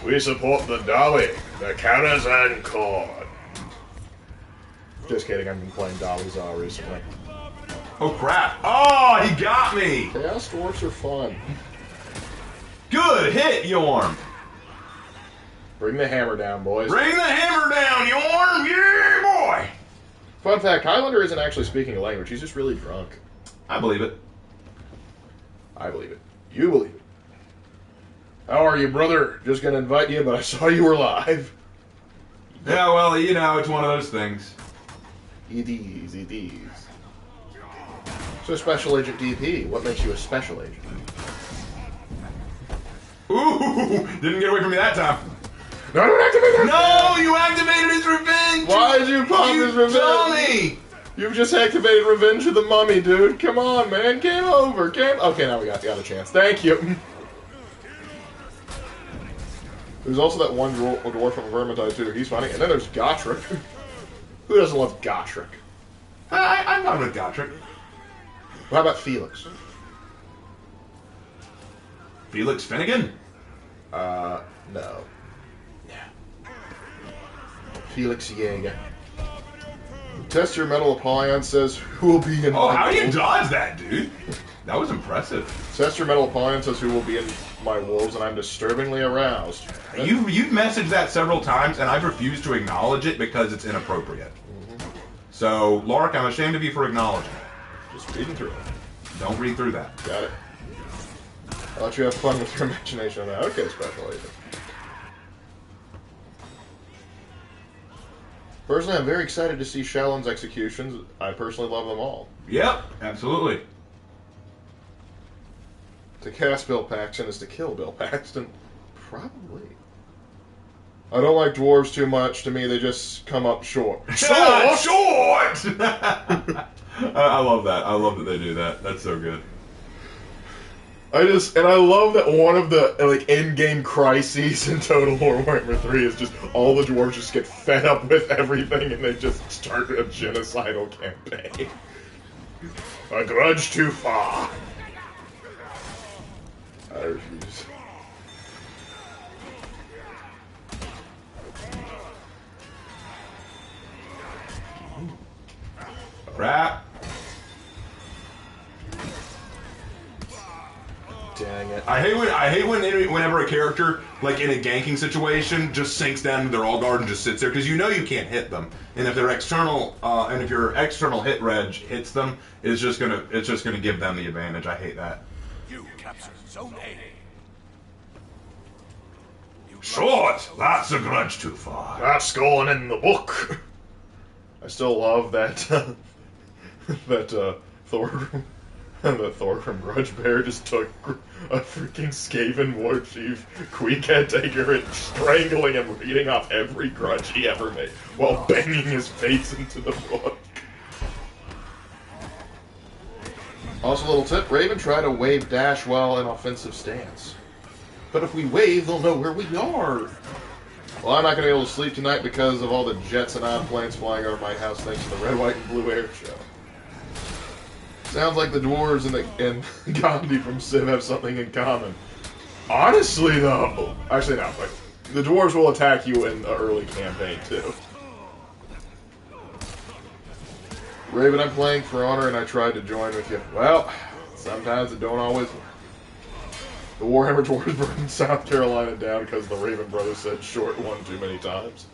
We support the Dolly, the counters and cord. Just kidding, I've been playing Dolly's recently. Oh crap. Oh, he got me! Chaos dwarfs are fun. Good hit, Yorm! Bring the hammer down, boys. Bring the hammer down, Yorm! Yeah, boy! Fun fact, Highlander isn't actually speaking a language, he's just really drunk. I believe it. I believe it. You believe it. How are you, brother? Just gonna invite you, but I saw you were live. Yeah, well, you know, it's one of those things. EDs. So Special Agent DP, what makes you a Special Agent? Ooh! Didn't get away from me that time. No, don't activate that! No, you activated his revenge! Why did you pop his revenge? Dummy! You've just activated Revenge of the Mummy, dude. Come on, man. Game over. Okay, now we got a chance. Thank you. There's also that one dwarf from Vermintide, too. He's funny. And then there's Gotrek. Who doesn't love Gotrek? I'm fine with Gotrek. How about Felix? Felix Finnegan? No. Felix Jaeger. Test your metal Apollyon says, who will be in Oh, my how do you wolves? dodge that, dude? That was impressive. Test your metal Apollyon says, who will be in my wolves, and I'm disturbingly aroused. You've messaged that several times, and I've refused to acknowledge it because it's inappropriate. So, Lark, I'm ashamed of you for acknowledging it. Just reading through it. Don't read through that. Got it. I'll let you have fun with your imagination on that. Okay, Special Agent. Personally, I'm very excited to see Shallon's executions. I personally love them all. Yep, absolutely. To cast Bill Paxton is to kill Bill Paxton. Probably. I don't like dwarves too much. To me, they just come up short. Short! I love that. I love that they do that. That's so good. I love that one of the end-game crises in Total War Warhammer 3 is just all the dwarves just get fed up with everything and they just start a genocidal campaign. A grudge too far. I refuse. Crap. Dang it. I hate whenever a character, like in a ganking situation, just sinks down to their all guard and just sits there because you know you can't hit them. And if their external, and if your external hit reg hits them, it's just gonna give them the advantage. I hate that. You captured Zone A. Short. That's a grudge too far. That's going in the book. I still love that Thor from Grudge Bear just took a freaking Skaven war chief, Queen Caretaker, and strangling him, reading off every grudge he ever made, while banging his face into the book. Also, a little tip, Raven, try to wave dash while in offensive stance. But if we wave, they'll know where we are. Well, I'm not going to be able to sleep tonight because of all the jets and odd planes flying over my house thanks to the red, white, and blue air show. Sounds like the dwarves and Gandhi from Civ have something in common. Honestly, though, actually no, but the dwarves will attack you in the early campaign too. Raven, I'm playing For Honor and I tried to join with you. Well, sometimes it don't always work. The Warhammer Dwarves burned South Carolina down because the Raven brothers said short one too many times.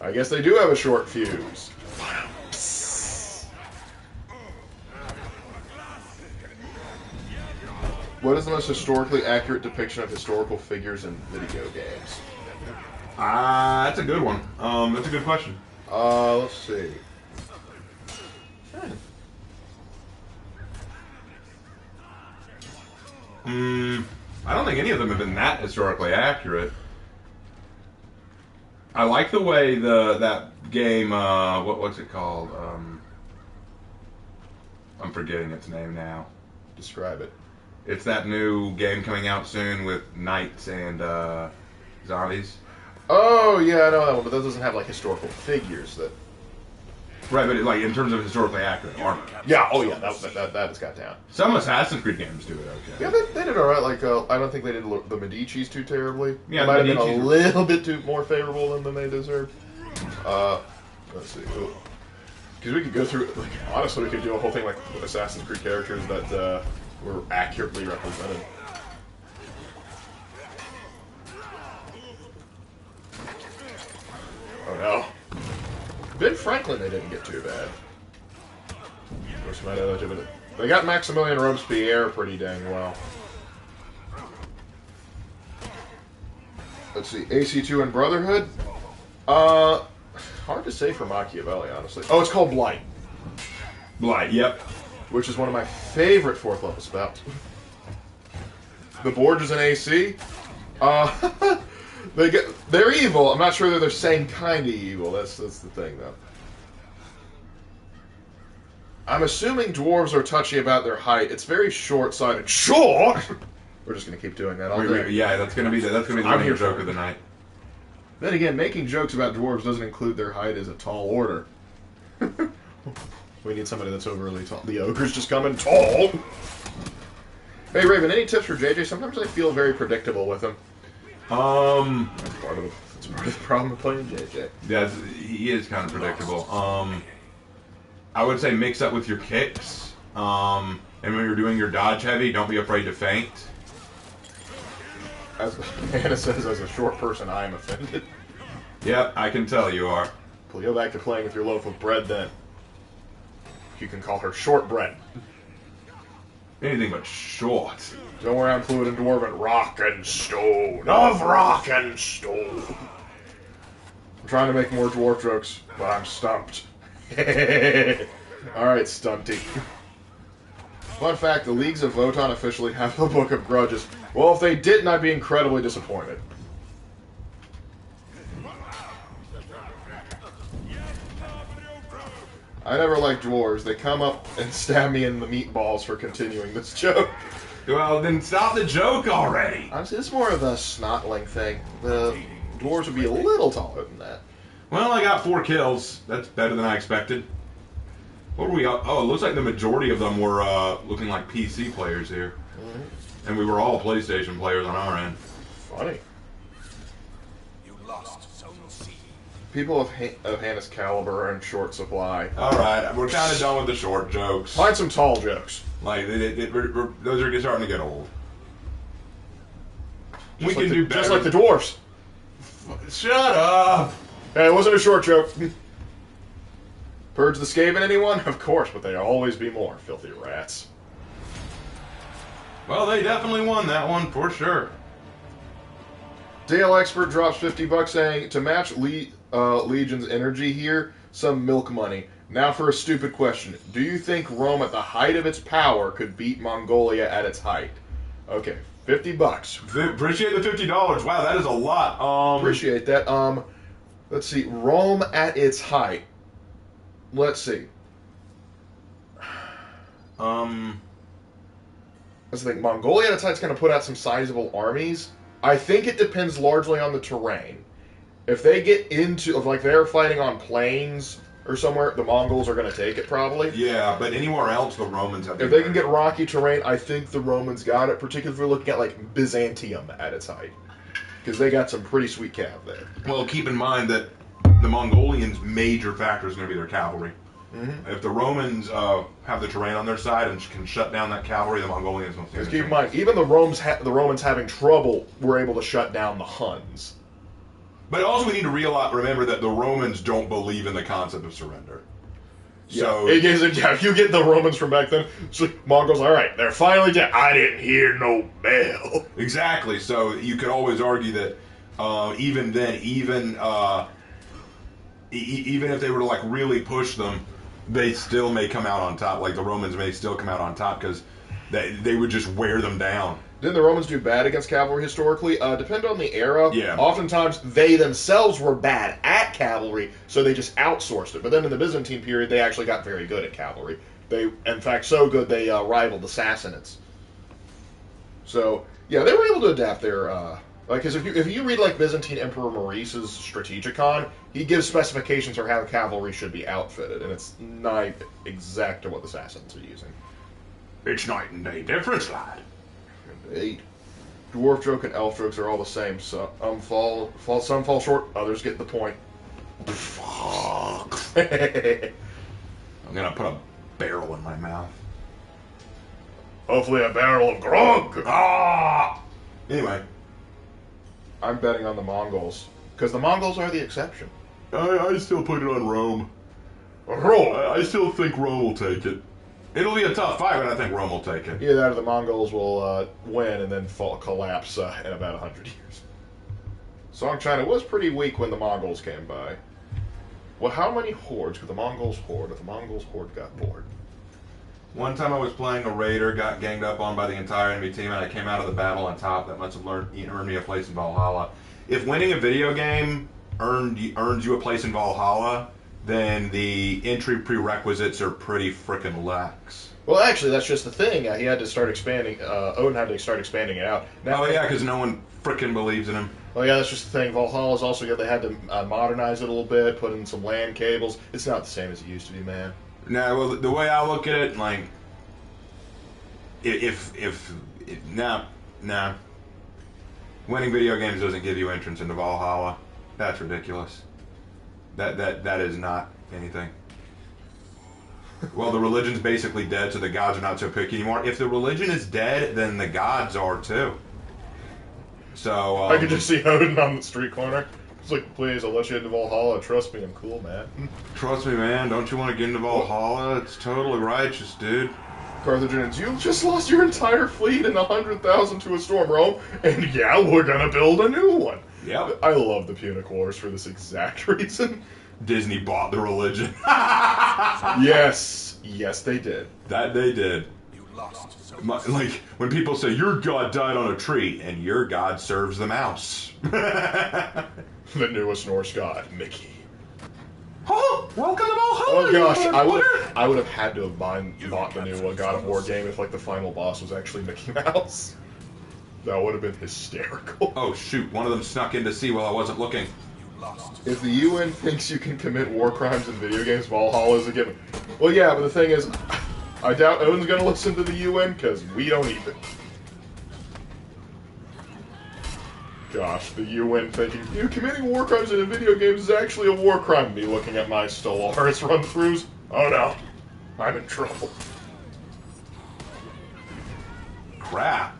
I guess they do have a short fuse. What is the most historically accurate depiction of historical figures in video games? That's a good one. That's a good question. Let's see. I don't think any of them have been that historically accurate. I like the way that game. What's it called? I'm forgetting its name now. Describe it. It's that new game coming out soon with knights and zombies. Oh yeah, I know that one, but that doesn't have like historical figures that. Right, but like in terms of historically accurate armor. Yeah. Oh yeah, that has got down. Some Assassin's Creed games do it okay. Yeah, they did alright. Like I don't think they did the Medici's too terribly. Yeah, it might have been a Medici's little bit too more favorable than they deserved. Let's see. Because we could go through. Like, honestly, we could do a whole thing like with Assassin's Creed characters that were accurately represented. Oh no. Ben Franklin, they didn't get too bad. Of course, might have to, but they got Maximilian Robespierre pretty dang well. Let's see, AC2 and Brotherhood. Hard to say for Machiavelli, honestly. Oh, it's called Blight. Blight, yep. Which is one of my favorite 4th level spells. The Borg is an AC. They're evil. I'm not sure they're the same kind of evil. That's the thing, though. I'm assuming dwarves are touchy about their height. It's very short-sighted. Short? We're just gonna keep doing that all day. Yeah, that's gonna be the running joke of the night. Then again, making jokes about dwarves doesn't include their height as a tall order. We need somebody that's overly tall. The ogre's just coming tall. Hey Raven, any tips for JJ? Sometimes I feel very predictable with him. That's part of the problem of playing JJ. Yeah, he is kind of predictable. I would say mix up with your kicks. And when you're doing your dodge heavy, don't be afraid to feint. As Hannah says, as a short person, I am offended. Yep, I can tell you are. We'll go back to playing with your loaf of bread then. You can call her short bread. Anything but short. Don't worry, I'm fluent in Dwarven. Rock and stone. Of rock and stone. I'm trying to make more dwarf jokes, but I'm stumped. Alright, Stunty. Fun fact, the Leagues of Votan officially have the Book of Grudges. Well, if they didn't, I'd be incredibly disappointed. I never liked dwarves. They come up and stab me in the meatballs for continuing this joke. Well, then stop the joke already. Honestly, it's more of a snotling thing. The dwarves would be a little taller than that. Well, I got 4 kills. That's better than I expected. What were we up? Oh, it looks like the majority of them were looking like PC players here. Mm-hmm. And we were all PlayStation players on our end. Funny. You lost Zone C. People of Hannah's caliber are in short supply. Alright, we're kind of done with the short jokes. Find some tall jokes. Like, those are starting to get old. We can do better. Just like the dwarves. Shut up! Hey, it wasn't a short joke. Purge the Skaven, anyone? Of course, but there'll always be more, filthy rats. Well, they definitely won that one, for sure. Dale Expert drops $50 saying, to match Legion's energy here, some milk money. Now for a stupid question. Do you think Rome at the height of its power could beat Mongolia at its height? Okay, $50. Appreciate the $50. Wow, that is a lot. Appreciate that. Let's see. Rome at its height. Let's see. Let's think. Mongolia at its height is going to put out some sizable armies. I think it depends largely on the terrain. If they get into, like they're fighting on plains or somewhere, the Mongols are going to take it probably. Yeah, but anywhere else, the Romans have. If they can get rocky terrain, I think the Romans got it. Particularly if we're looking at like Byzantium at its height, because they got some pretty sweet cav there. Well, keep in mind that the Mongolians' major factor is going to be their cavalry. Mm-hmm. If the Romans have the terrain on their side and can shut down that cavalry, the Mongolians don't. Because keep in mind, even the Romans having trouble were able to shut down the Huns. But also, we need to remember that the Romans don't believe in the concept of surrender. Yeah. So if you get the Romans from back then, it's like, Mongols, all right, they're finally dead. I didn't hear no bell. Exactly. So you could always argue that even then, even if they were to like really push them, they still may come out on top. Like the Romans may still come out on top because they would just wear them down. Didn't the Romans do bad against cavalry historically? Depending on the era, yeah. Oftentimes they themselves were bad at cavalry, so they just outsourced it. But then in the Byzantine period, they actually got very good at cavalry. They, in fact, so good they rivaled the Sassanids. So yeah, they were able to adapt their. Because if you read like Byzantine Emperor Maurice's Strategicon, he gives specifications for how cavalry should be outfitted, and it's not exactly what the Sassanids are using. It's night and day difference, lad. Indeed. Dwarf joke and elf jokes are all the same. So some fall short, others get the point. Fuck. I'm gonna put a barrel in my mouth. Hopefully a barrel of grog. Ah. Anyway. I'm betting on the Mongols. Because the Mongols are the exception. I still put it on Rome. Rome? I still think Rome will take it. It'll be a tough fight, but I think Rome will take it. Either that or the Mongols will win and then collapse in about 100 years. Song China was pretty weak when the Mongols came by. Well, how many hordes could the Mongols hoard if the Mongols horde got bored? One time I was playing a raider, got ganged up on by the entire enemy team, and I came out of the battle on top. That must have earned me a place in Valhalla. If winning a video game earns you a place in Valhalla, then the entry prerequisites are pretty frickin' lax. Well, actually, that's just the thing. He had to start expanding. Odin had to start expanding it out. Now, Oh yeah, because no one frickin' believes in him. Well, yeah, that's just the thing. Valhalla's also good. They had to modernize it a little bit, put in some LAN cables. It's not the same as it used to be, man. Now, well, the way I look at it, like, nah, winning video games doesn't give you entrance into Valhalla. That's ridiculous. That is not anything. Well, the religion's basically dead, so the gods are not so picky anymore. If the religion is dead, then the gods are too. So I could just see Odin on the street corner. It's like, please, I'll let you into Valhalla. Trust me, I'm cool, man. Trust me, man. Don't you want to get into Valhalla? It's totally righteous, dude. Carthaginians, you just lost your entire fleet and 100,000 to a storm, Rome, and yeah, we're gonna build a new one. Yep. I love the Punic Wars for this exact reason. Disney bought the religion. Yes, they did. That they did. You lost so Like, when people say, your god died on a tree, and your god serves the mouse. The newest Norse god, Mickey. Oh, welcome to Valhalla. Oh gosh, you I would have had to have bought the new God of War game if like the final boss was actually Mickey Mouse. That would have been hysterical. Oh shoot, one of them snuck in to see while I wasn't looking. you lost. If the UN thinks you can commit war crimes in video games, Valhalla is a given. Well, yeah, but the thing is, I doubt Odin's gonna listen to the UN because we don't even. Gosh, the UN thinking, committing war crimes in a video game is actually a war crime. Me looking at my Stellaris run-throughs. Oh no, I'm in trouble. Crap.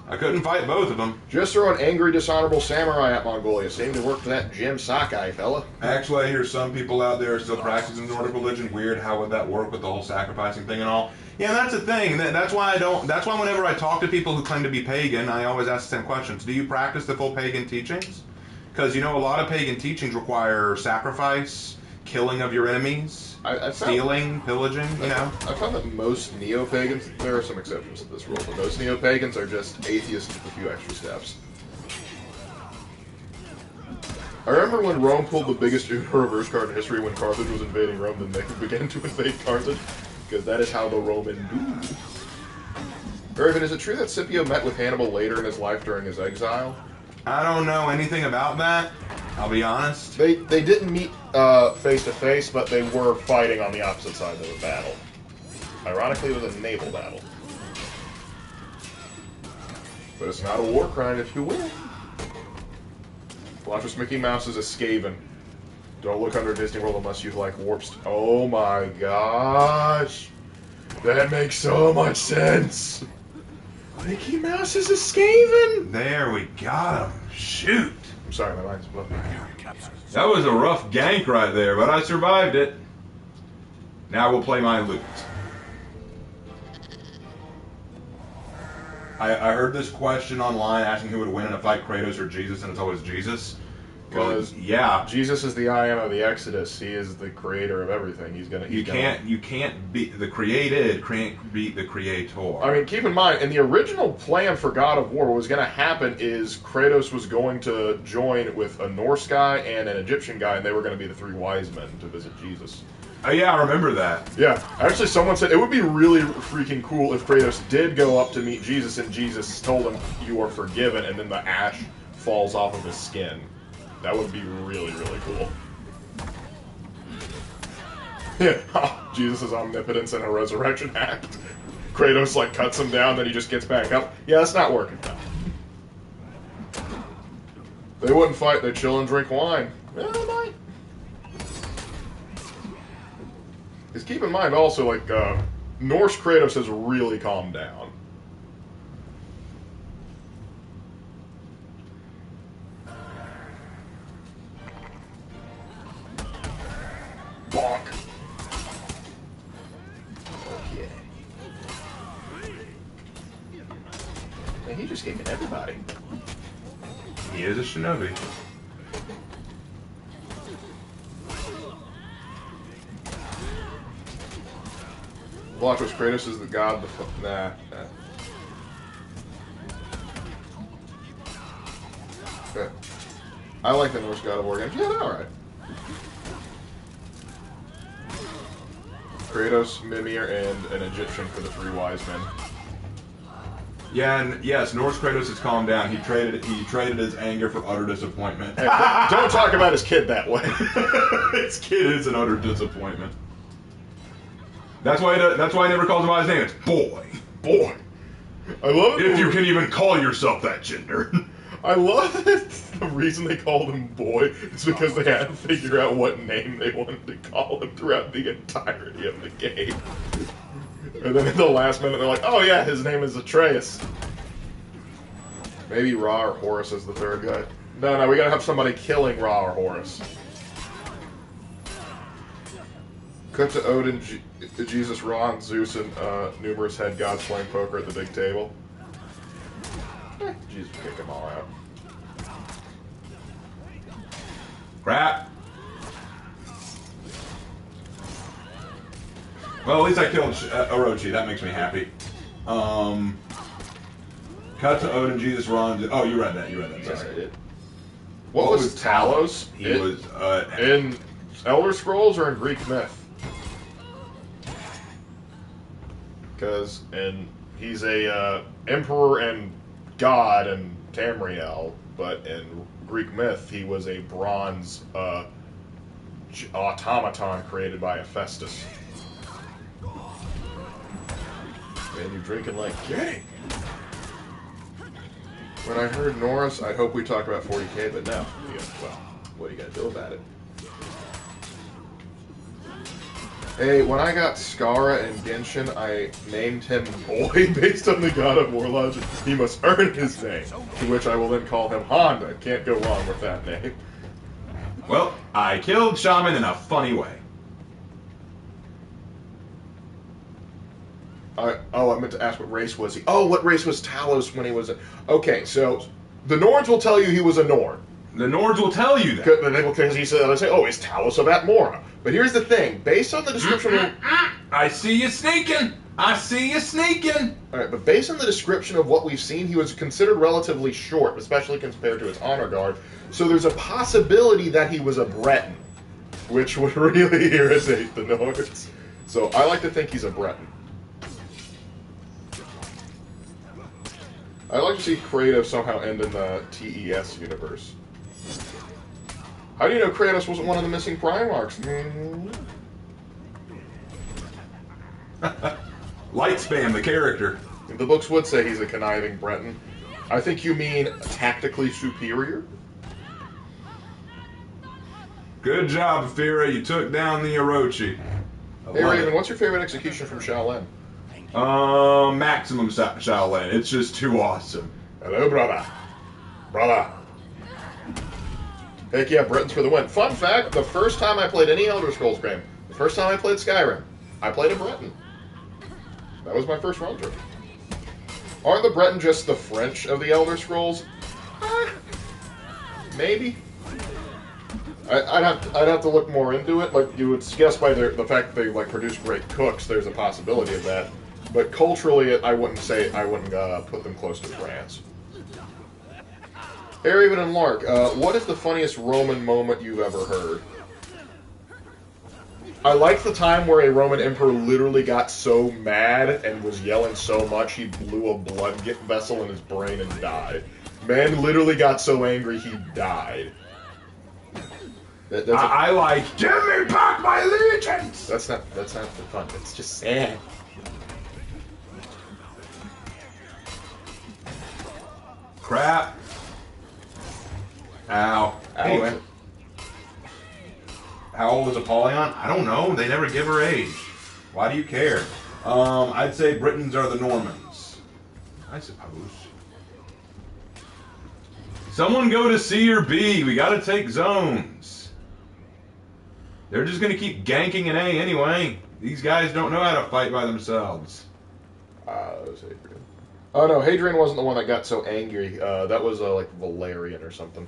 I couldn't fight both of them. Just throw an angry, dishonorable samurai at Mongolia. Seemed to work for that Jim Sakai fella. Actually, I hear some people out there are still practicing Nordic religion. Weird, how would that work with the whole sacrificing thing and all? Yeah, that's the thing. That's why that's why whenever I talk to people who claim to be pagan, I always ask the same questions. Do you practice the full pagan teachings? Because, a lot of pagan teachings require sacrifice, killing of your enemies, stealing, pillaging, I found that most neo-pagans, there are some exceptions to this rule, but most neo-pagans are just atheists with a few extra steps. I remember when Rome pulled the biggest reverse card in history when Carthage was invading Rome, then they began to invade Carthage, because that is how the Roman do. Irvin, is it true that Scipio met with Hannibal later in his life during his exile? I don't know anything about that, I'll be honest. They didn't meet face to face, but they were fighting on the opposite side of the battle. Ironically, it was a naval battle. But it's not a war crime if you win. Watch this, Mickey Mouse is a Skaven. Don't look under Disney World unless you like warps. Oh my gosh. That makes so much sense. Mickey Mouse is a Skaven! There, we got him. Shoot. I'm sorry, my mind's blown. That was a rough gank right there, but I survived it. Now we'll play my loot. I heard this question online asking who would win in a fight, Kratos or Jesus, and it's always Jesus. Because yeah, Jesus is the I am of the Exodus. He is the creator of everything. You can't beat the created. Can't beat the creator. I mean, keep in mind, in the original plan for God of War, what was going to happen is Kratos was going to join with a Norse guy and an Egyptian guy, and they were going to be the three wise men to visit Jesus. Oh yeah, I remember that. Yeah, actually, someone said it would be really freaking cool if Kratos did go up to meet Jesus, and Jesus told him, "You are forgiven," and then the ash falls off of his skin. That would be really, really cool. Yeah, Jesus' omnipotence and a resurrection act. Kratos, cuts him down, then he just gets back up. Yeah, that's not working now. They wouldn't fight, they'd chill and drink wine. Yeah, they might. Because keep in mind also, Norse Kratos has really calmed down. Bonk. Okay. Man, he's just kicking everybody. He is a shinobi. Watch us, Kratos is the god. Nah. Okay. I like the Norse God of War games. Yeah, they're alright. Kratos, Mimir, and an Egyptian for the three wise men. Yeah, and yes, Norse Kratos has calmed down. He traded his anger for utter disappointment. Hey, don't talk about his kid that way. His kid is an utter disappointment. That's why he never calls him by his name. It's boy. Boy. I love it. If you can even call yourself that gender. I love it. The reason they called him Boy is because they had to figure out what name they wanted to call him throughout the entirety of the game. And then at the last minute, they're like, oh yeah, his name is Atreus. Maybe Ra or Horus is the third guy. No, we gotta have somebody killing Ra or Horus. Cut to Odin, Jesus, Ra, and Zeus, and numerous head gods playing poker at the big table. Jesus kicked them all out. Crap. Well, at least I killed Orochi. That makes me happy. Cut to Odin, Jesus, Ron. Oh, you read that. Yes, Sorry. I did. What was Talos? He was in Elder Scrolls or in Greek myth? Because he's a emperor and god in Tamriel, but in Greek myth he was a bronze automaton created by Hephaestus. Man, you're drinking like gang. When I heard Norris, I hope we talked about 40k, but no. Yeah, well, what are you gonna do about it? Hey, when I got Skara and Genshin, I named him Boy based on the God of War logic. He must earn his name, to which I will then call him Honda. Can't go wrong with that name. Well, I killed Shaman in a funny way. I meant to ask what race was he. Oh, what race was Talos when he was a... Okay, so the Nords will tell you he was a Nord. The Nords will tell you that. Because he said, they say, oh, is Talos of Atmora. But here's the thing. Based on the description of... I see you sneaking. Alright, but based on the description of what we've seen, he was considered relatively short, especially compared to his honor guard. So there's a possibility that he was a Breton, which would really irritate the Nords. So I like to think he's a Breton. I'd like to see Kratos somehow end in the TES universe. How do you know Kratos wasn't one of the missing Primarchs? Lightspan, the character. The books would say he's a conniving Breton. I think you mean tactically superior? Good job, Fira. You took down the Orochi. Hey Raven, what's your favorite execution from Shaolin? Maximum Shaolin. It's just too awesome. Hello, brother. Heck yeah, Britons for the win. Fun fact, the first time I played any Elder Scrolls game, the first time I played Skyrim, I played a Breton. That was my first run through. Aren't the Breton just the French of the Elder Scrolls? Maybe. I'd have to look more into it. Like you would guess by the fact that they like produce great cooks, there's a possibility of that. But culturally, I wouldn't put them close to France. Hey, Raven and Lark, what is the funniest Roman moment you've ever heard? I like the time where a Roman emperor literally got so mad and was yelling so much he blew a blood vessel in his brain and died. Man literally got so angry he died. I like, give me back my allegiance! That's not the fun. It's just sad. Crap. Ow. Anyway. How old is Apollyon? I don't know. They never give her age. Why do you care? I'd say Britons are the Normans. I suppose. Someone go to C or B. We gotta take zones. They're just gonna keep ganking an A anyway. These guys don't know how to fight by themselves. That was Hadrian. Oh no, Hadrian wasn't the one that got so angry. That was like Valerian or something.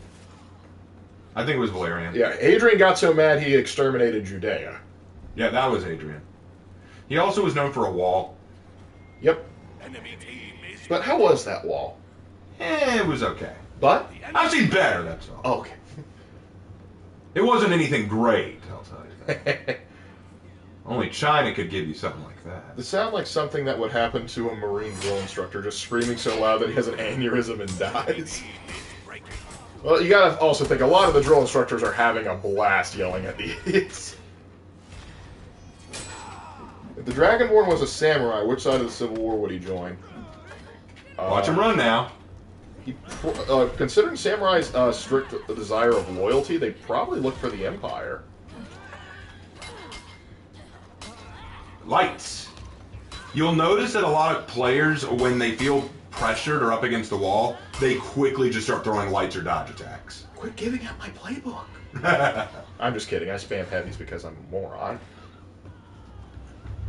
I think it was Valerian. Yeah, Hadrian got so mad he exterminated Judea. Yeah, that was Hadrian. He also was known for a wall. Yep. But how was that wall? It was okay. But? I've seen better, that's all. Oh, okay. It wasn't anything great, I'll tell you that. Only China could give you something like that. This sounds like something that would happen to a Marine drill instructor, just screaming so loud that he has an aneurysm and dies. Well, you gotta also think, a lot of the drill instructors are having a blast yelling at the idiots. If the Dragonborn was a samurai, which side of the Civil War would he join? Watch him run now. Considering samurai's strict desire of loyalty, they probably look for the Empire. Lights. You'll notice that a lot of players, when they feel pressured or up against the wall, they quickly just start throwing lights or dodge attacks. Quit giving out my playbook. I'm just kidding. I spam heavies because I'm a moron.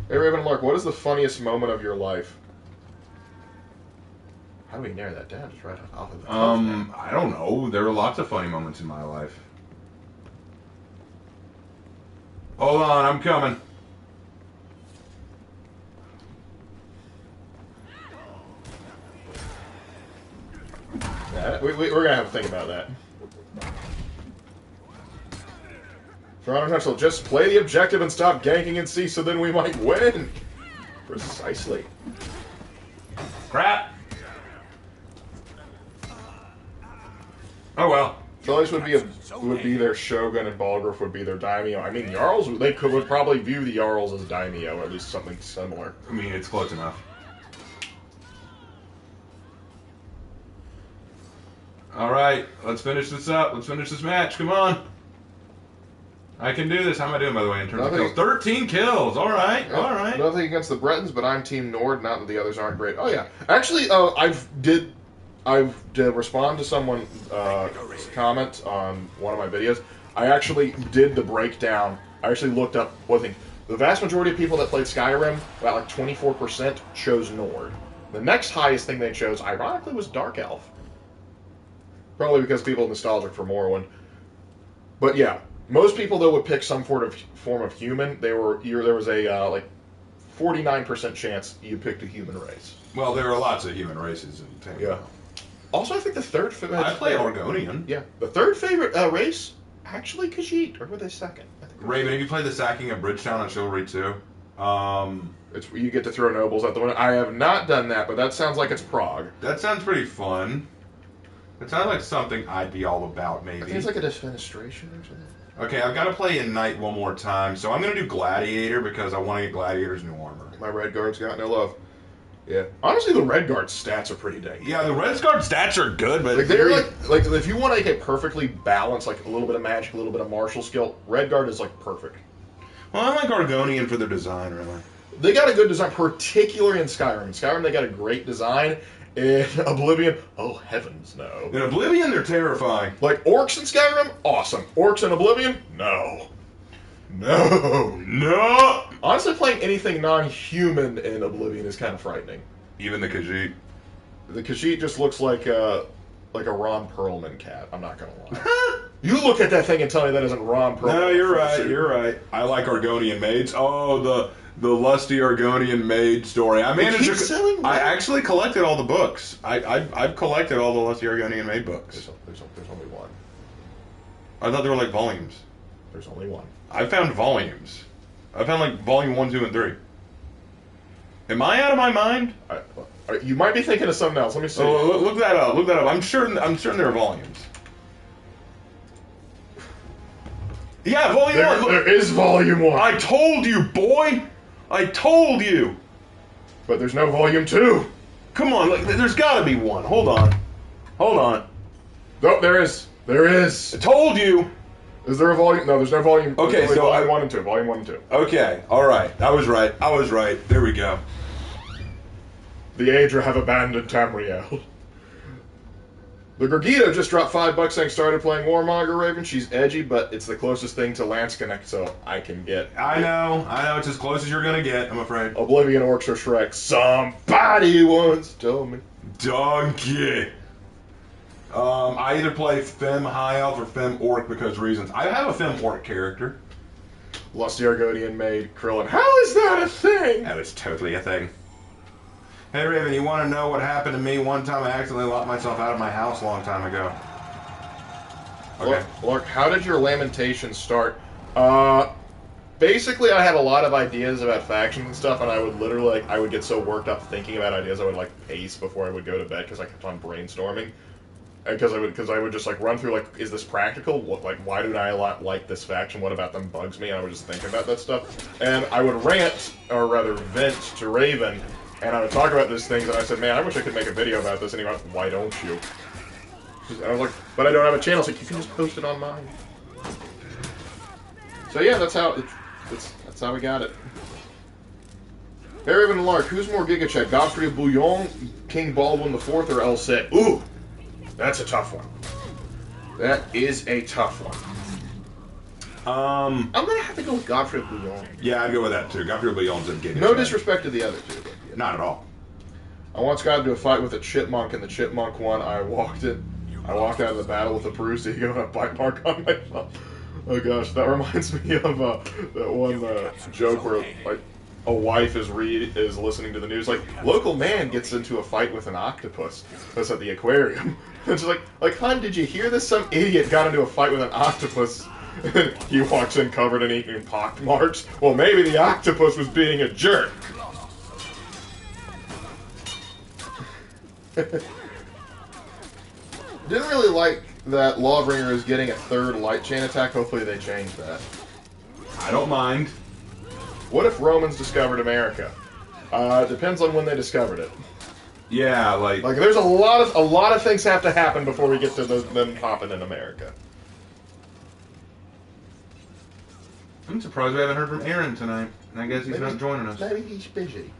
Hey, Raven and Lark, what is the funniest moment of your life? How do we narrow that down? Just right off of the cuff, I don't know. There are lots of funny moments in my life. Hold on, I'm coming. Yeah, we're going to have to think about that. For Honor Central, just play the objective and stop ganking in C so then we might win. Precisely. Crap. Oh well. Phillies would be their Shogun and Balgruuf would be their daimyo. I mean, Jarls, would probably view the Jarls as daimyo, or at least something similar. I mean, it's close enough. All right, let's finish this up. Let's finish this match. Come on. I can do this. How am I doing, by the way, in terms of kills? 13 kills. All right, all right. Nothing against the Bretons, but I'm Team Nord. Not that the others aren't great. Oh yeah, actually, I did respond to someone's comment on one of my videos. I actually did the breakdown. I actually looked up one thing. The vast majority of people that played Skyrim, about like 24%, chose Nord. The next highest thing they chose, ironically, was Dark Elf. Probably because people are nostalgic for Morrowind. But yeah, most people though would pick some form of human. There was a like 49% chance you picked a human race. Well, there are lots of human races in Tango. Yeah. Also, I think the third favorite. I play Argonian. Yeah, the third favorite race actually Khajiit, or were they second? I think Raven, have you played the sacking of Bridgetown on Chivalry 2? It's you get to throw nobles at the window. I have not done that, but that sounds like it's Prague. That sounds pretty fun. It sounds like something I'd be all about, maybe. I think it's like a defenestration or something. Okay, I've got to play in Knight one more time, so I'm going to do Gladiator because I want to get Gladiator's new armor. My Red Guard's got no love. Yeah, honestly, the Red Guard stats are pretty dang. Yeah, the Red Guard stats are good, but like they're like if you want to get perfectly balanced, like a little bit of magic, a little bit of martial skill, Red Guard is like perfect. Well, I like Argonian for their design, really. They got a good design, particularly in Skyrim. In Skyrim, they got a great design. In Oblivion, oh heavens, no. In Oblivion, they're terrifying. Like orcs in Skyrim, awesome. Orcs in Oblivion, no. No. Honestly, playing anything non-human in Oblivion is kind of frightening. Even the Khajiit. The Khajiit just looks like a Ron Perlman cat. I'm not gonna lie. You look at that thing and tell me that isn't Ron Perlman. No, you're right. You're right. I like Argonian maids. Oh, the lusty Argonian maid story. I managed to. Selling I actually collected all the books. I've collected all the lusty Argonian maid books. There's only one. I thought they were like volumes. There's only one. I found volumes. I found like volume 1, 2, and 3. Am I out of my mind? You might be thinking of something else. Let me see. Oh, look that up. Look that up. I'm sure there are volumes. Yeah, volume 1. There is volume 1. I told you, boy. I told you. But there's no volume 2. Come on, there's got to be one. Hold on. Nope, there is. There is. I told you. Is there a volume? No, there's no volume. Okay, so volume 1 and 2. Volume 1 and 2. Okay, all right. I was right. There we go. The Aedra have abandoned Tamriel. The Gorgito just dropped $5 saying started playing Warmonger Raven. She's edgy, but it's the closest thing to Lance Connect, so I can get. I know. It's as close as you're gonna get. I'm afraid. Oblivion Orcs or Shrek. Somebody once told me. Donkey. I either play Fem High Elf or Fem Orc because reasons. I have a Fem Orc character. Lusty Argonian maid Krillin. How is that a thing? That is totally a thing. Hey Raven, you want to know what happened to me one time? I accidentally locked myself out of my house a long time ago. Okay. Lark, how did your Lamentations start? basically, I had a lot of ideas about factions and stuff, and I would literally, like, I would get so worked up thinking about ideas, I would, like, pace before I would go to bed, because I kept on brainstorming. Because I would just, like, run through, like, is this practical? What, like, why do I like this faction? What about them bugs me? And I would just think about that stuff. And I would rant, or rather vent, to Raven, and I would talk about these things, and I said, man, I wish I could make a video about this, and he went, why don't you? And I was like, but I don't have a channel, so you can just post it on mine. So yeah, that's how we got it. Hey, Raven and Lark, who's more Giga Chat? Godfrey of Bouillon, King Baldwin IV, or El Cid? Ooh, that's a tough one. That is a tough one. I'm gonna have to go with Godfrey of Bouillon. Yeah, I'd go with that too. Godfrey of Bouillon's a Giga No Chat. disrespect to the other two. But yeah. Not at all. I once got into a fight with a chipmunk, and the chipmunk won. I walked out of the battle with a bruised ego and a bite mark on my thumb. Oh gosh, that reminds me of that one joke where like a wife is listening to the news, like local man gets into a fight with an octopus that's at the aquarium. And she's like, hon, did you hear this? Some idiot got into a fight with an octopus. He walks in covered in ink and pock marks. Well, maybe the octopus was being a jerk. Didn't really like that Lawbringer is getting a third light chain attack. Hopefully they change that. I don't mind. What if Romans discovered America? Depends on when they discovered it. Yeah, like there's a lot of things have to happen before we get to them popping in America. I'm surprised we haven't heard from Aaron tonight. I guess he's not joining us. Maybe he's busy.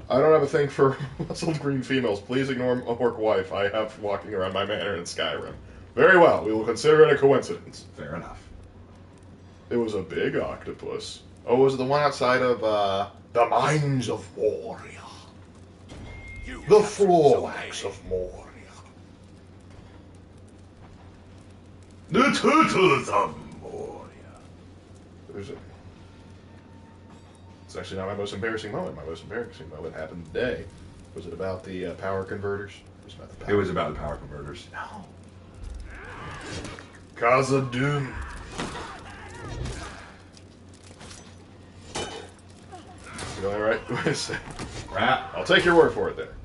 I don't have a thing for muscled green females. Please ignore orc wife I have walking around my manor in Skyrim. Very well. We will consider it a coincidence. Fair enough. It was a big octopus. Oh, was it the one outside of the Mines of Moria? The Floorwax of Moria. The Turtles of Moria. There's a... It's actually not my most embarrassing moment. My most embarrassing moment happened today. Was it about the power converters? It was about the power converters. No. Casa Doom. You all right? Wait a second. Crap. I'll take your word for it there.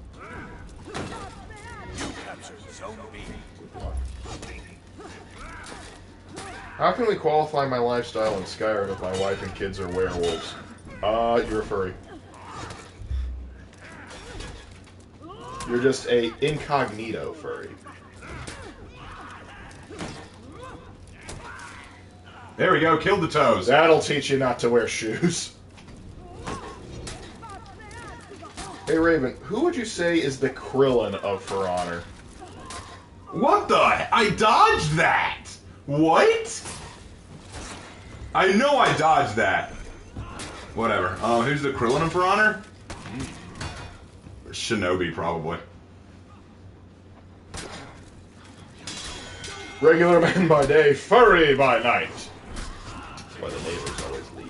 How can we qualify my lifestyle in Skyrim if my wife and kids are werewolves? You're a furry. You're just a incognito furry. There we go, killed the toes. That'll teach you not to wear shoes. Hey Raven, who would you say is the Krillin of For Honor? What the? I dodged that! What? I know I dodged that. Whatever. Who's the Krillin of For Honor? Shinobi, probably. Regular man by day, furry by night. That's why the neighbors always leave.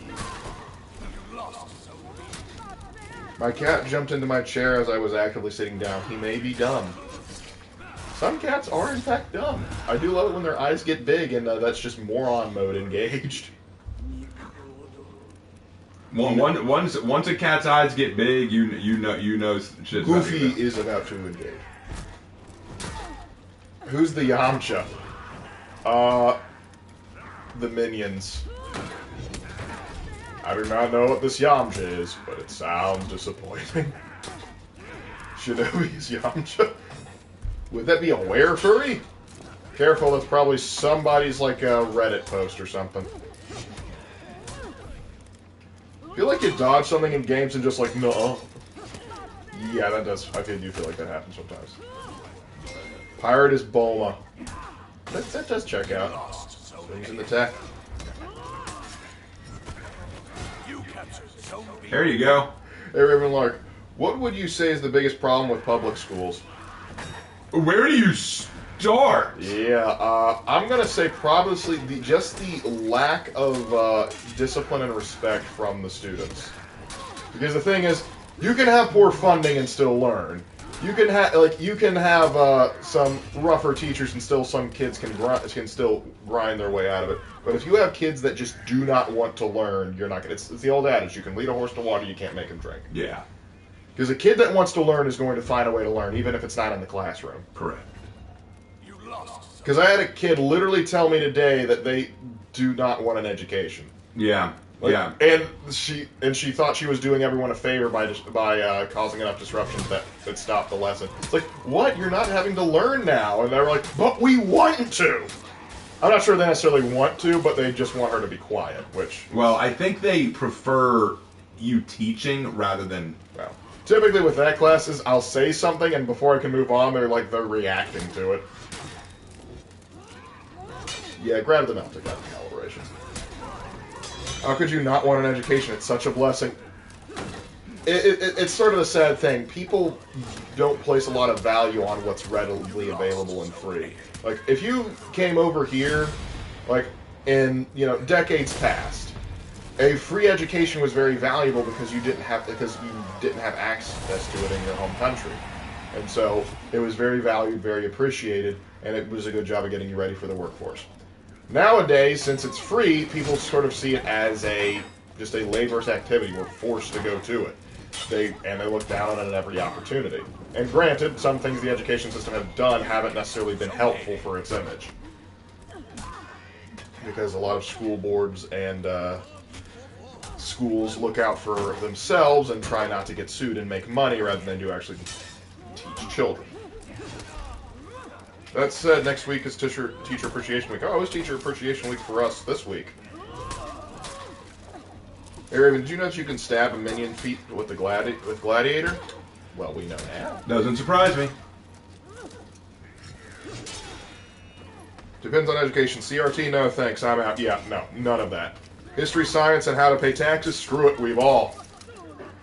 My cat jumped into my chair as I was actively sitting down. He may be dumb. Some cats are, in fact, dumb. I do love it when their eyes get big, and that's just moron mode engaged. Once a cat's eyes get big, you know shit's Goofy is about to engage. Who's the Yamcha? The Minions. I do not know what this Yamcha is, but it sounds disappointing. Shinobi's Yamcha. Would that be a were-furry? Careful, that's probably somebody's, like, a Reddit post or something. I feel like you dodge something in games and just like, no. Yeah, that does. I do feel like that happens sometimes. Pirate is Bulma. That does check out. Swings in the tech. There you go. Hey, Raven Lark, what would you say is the biggest problem with public schools? Where do you start? Yeah, I'm gonna say probably just the lack of discipline and respect from the students. Because the thing is, you can have poor funding and still learn. You can have some rougher teachers and still some kids can still grind their way out of it. But if you have kids that just do not want to learn, you're not gonna. It's the old adage: you can lead a horse to water, you can't make him drink. Yeah. Because a kid that wants to learn is going to find a way to learn, even if it's not in the classroom. Correct. You lost. Because I had a kid literally tell me today that they do not want an education. Yeah. Like, yeah. And she thought she was doing everyone a favor by causing enough disruptions that stopped the lesson. It's like, what? You're not having to learn now. And they were like, but we want to. I'm not sure they necessarily want to, but they just want her to be quiet, which... Well, I think they prefer you teaching rather than... Well, typically with that classes, I'll say something, and before I can move on, they're reacting to it. Yeah, grab the mount, got the calibration. How could you not want an education? It's such a blessing. It's sort of a sad thing. People don't place a lot of value on what's readily available and free. Like, if you came over here, like, in, decades past, a free education was very valuable because you didn't have access to it in your home country. And so, it was very valued, very appreciated, and it was a good job of getting you ready for the workforce. Nowadays, since it's free, people sort of see it as just a laborious activity. We're forced to go to it. They look down on it at every opportunity. And granted, some things the education system have done haven't necessarily been helpful for its image. Because a lot of school boards and schools look out for themselves and try not to get sued and make money rather than do actually teach children. That said, next week is Teacher Appreciation Week. Oh, it was Teacher Appreciation Week for us this week. Hey, Raven, did you know that you can stab a minion feet with Gladiator? Well, we know now. Doesn't surprise me. Depends on education. CRT, no thanks. I'm out. Yeah, no, none of that. History, science, and how to pay taxes, screw it, we've all.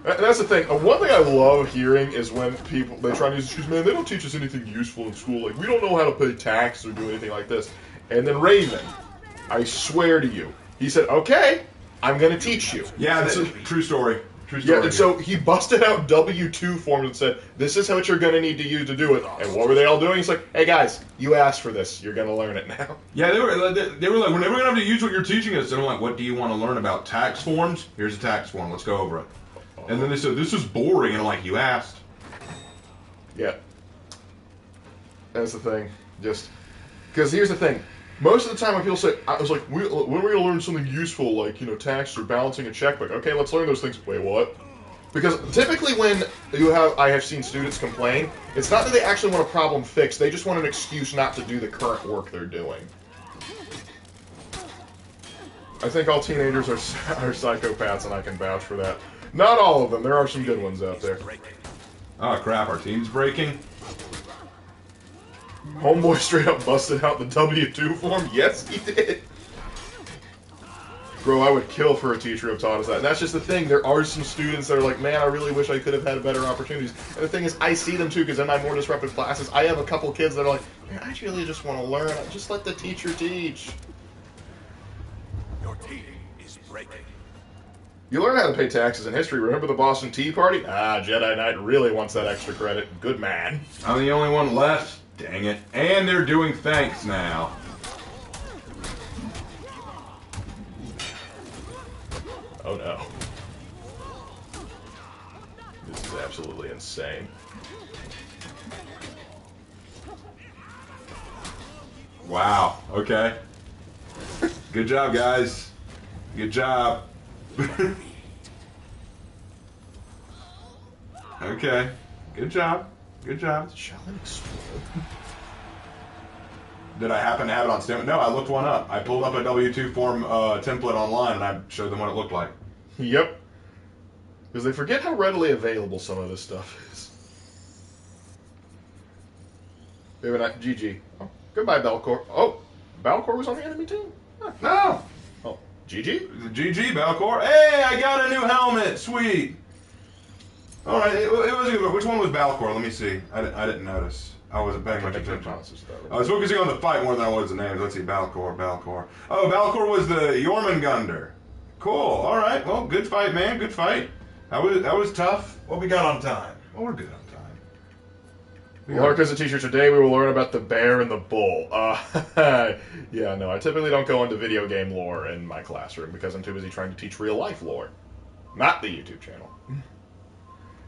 That's the thing. One thing I love hearing is when people, they try to use excuse, man, they don't teach us anything useful in school. Like, we don't know how to pay taxes or do anything like this. And then Raven, I swear to you, he said, okay, I'm going to teach you. Yeah, that's a true story. True story. Yeah, and so he busted out W-2 forms and said, this is what you're going to need to use to do it. And what were they all doing? He's like, hey guys, you asked for this. You're going to learn it now. Yeah, they were like, we're never going to have to use what you're teaching us. And I'm like, what do you want to learn about? Tax forms? Here's a tax form. Let's go over it. And then they said, this is boring. And I'm like, you asked. Yeah. That's the thing. Just, because here's the thing. Most of the time when people say, I was like, when are we going to learn something useful, like, tax or balancing a checkbook? Okay, let's learn those things. Wait, what? Because typically when I have seen students complain, it's not that they actually want a problem fixed, they just want an excuse not to do the current work they're doing. I think all teenagers are psychopaths, and I can vouch for that. Not all of them. There are some good ones out there. Oh, crap. Our team's breaking. Homeboy straight up busted out the W-2 form? Yes, he did. Bro, I would kill for a teacher who have taught us that. And that's just the thing. There are some students that are like, man, I really wish I could have had better opportunities. And the thing is, I see them too, because in my more disruptive classes, I have a couple kids that are like, man, I really just want to learn. Just let the teacher teach. Your team is breaking. You learn how to pay taxes in history. Remember the Boston Tea Party? Ah, Jedi Knight really wants that extra credit. Good man. I'm the only one left. Dang it. And they're doing thanks now. Oh no. This is absolutely insane. Wow. Okay. Good job, guys. Good job. Okay. Good job. Good job. Shall I explode? Did I happen to have it on stamp? No, I looked one up. I pulled up a W-2 form template online, and I showed them what it looked like. Yep. Because they forget how readily available some of this stuff is. Maybe not. GG. Oh, goodbye, Belcor. Oh, Balcor was on the enemy team? Huh. No. Oh, GG? GG, Balcor. Hey, I got a new helmet. Sweet. All right, it was a good one. Which one was Balcor? Let me see. I didn't notice. I wasn't paying much attention. I was focusing on the fight more than I was the names. Let's see, Balcor. Oh, Balcor was the Jormungandr. Cool. All right. Well, good fight, man. Good fight. That was tough. What we got on time? Well, we're good on time. Lark is a teacher. Today we will learn about the bear and the bull. Yeah, no, I typically don't go into video game lore in my classroom because I'm too busy trying to teach real life lore. Not the YouTube channel.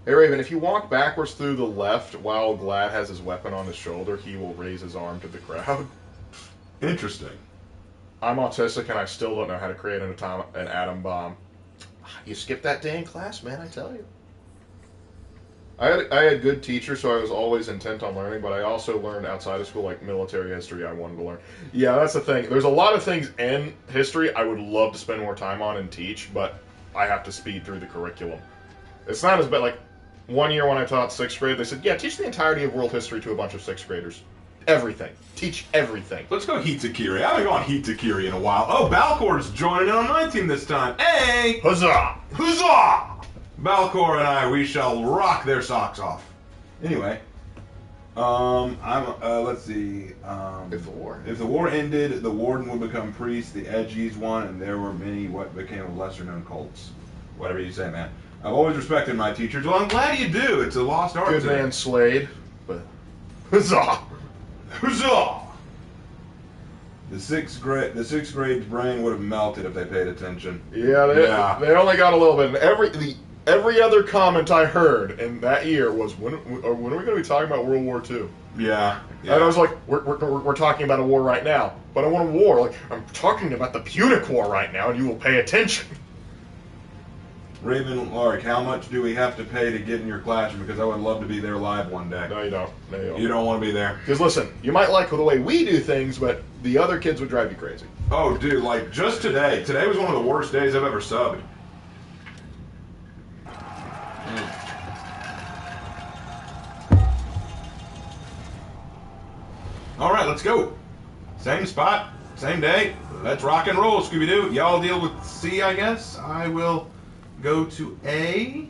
Hey Raven, if you walk backwards through the left while Glad has his weapon on his shoulder, he will raise his arm to the crowd. Interesting. I'm autistic and I still don't know how to create an atom bomb. You skipped that day in class, man, I tell you. I had good teachers, so I was always intent on learning, but I also learned outside of school, like military history, I wanted to learn. Yeah, that's the thing. There's a lot of things in history I would love to spend more time on and teach, but I have to speed through the curriculum. It's not as bad, like, one year when I taught 6th grade, they said, yeah, teach the entirety of world history to a bunch of 6th graders. Everything. Teach everything. Let's go Hitakiri. I haven't gone Hitakiri in a while. Oh, Balcor's joining in on my team this time. Hey! Huzzah! Huzzah! Balcor and I, we shall rock their socks off. Anyway, let's see. If the war ended, the warden would become priest, the edgies won, and there were many what became of lesser-known cults. Whatever you say, man. I've always respected my teachers. Well, I'm glad you do. It's a lost art. Good man Slade, but huzzah! Huzzah! The sixth grade's brain would have melted if they paid attention. Yeah, they only got a little bit. And every other comment I heard in that year was, when are we going to be talking about World War II? Yeah. And I was like, we're talking about a war right now. But I want a war. Like, I'm talking about the Punic War right now, and you will pay attention. Raven Lark, how much do we have to pay to get in your classroom? Because I would love to be there live one day. No, you don't. No, you don't. You don't want to be there. Because listen, you might like the way we do things, but the other kids would drive you crazy. Oh, dude, like, just today. Today was one of the worst days I've ever subbed. All right, let's go. Same spot, same day. Let's rock and roll, Scooby-Doo. Y'all deal with C, I guess. I will go to A.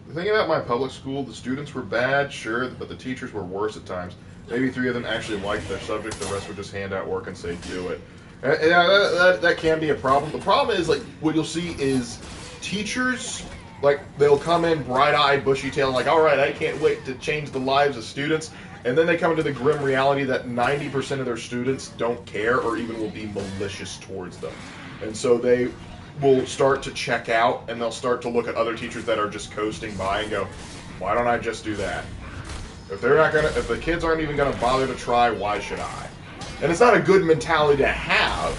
The thing about my public school, the students were bad, sure, but the teachers were worse at times. Maybe 3 of them actually liked their subject, the rest would just hand out work and say, do it. And that can be a problem. The problem is, like, what you'll see is teachers, like, they'll come in bright-eyed, bushy-tailed, like, all right, I can't wait to change the lives of students. And then they come into the grim reality that 90% of their students don't care or even will be malicious towards them. And so they will start to check out, and they'll start to look at other teachers that are just coasting by and go, why don't I just do that? If the kids aren't even gonna bother to try, why should I? And it's not a good mentality to have,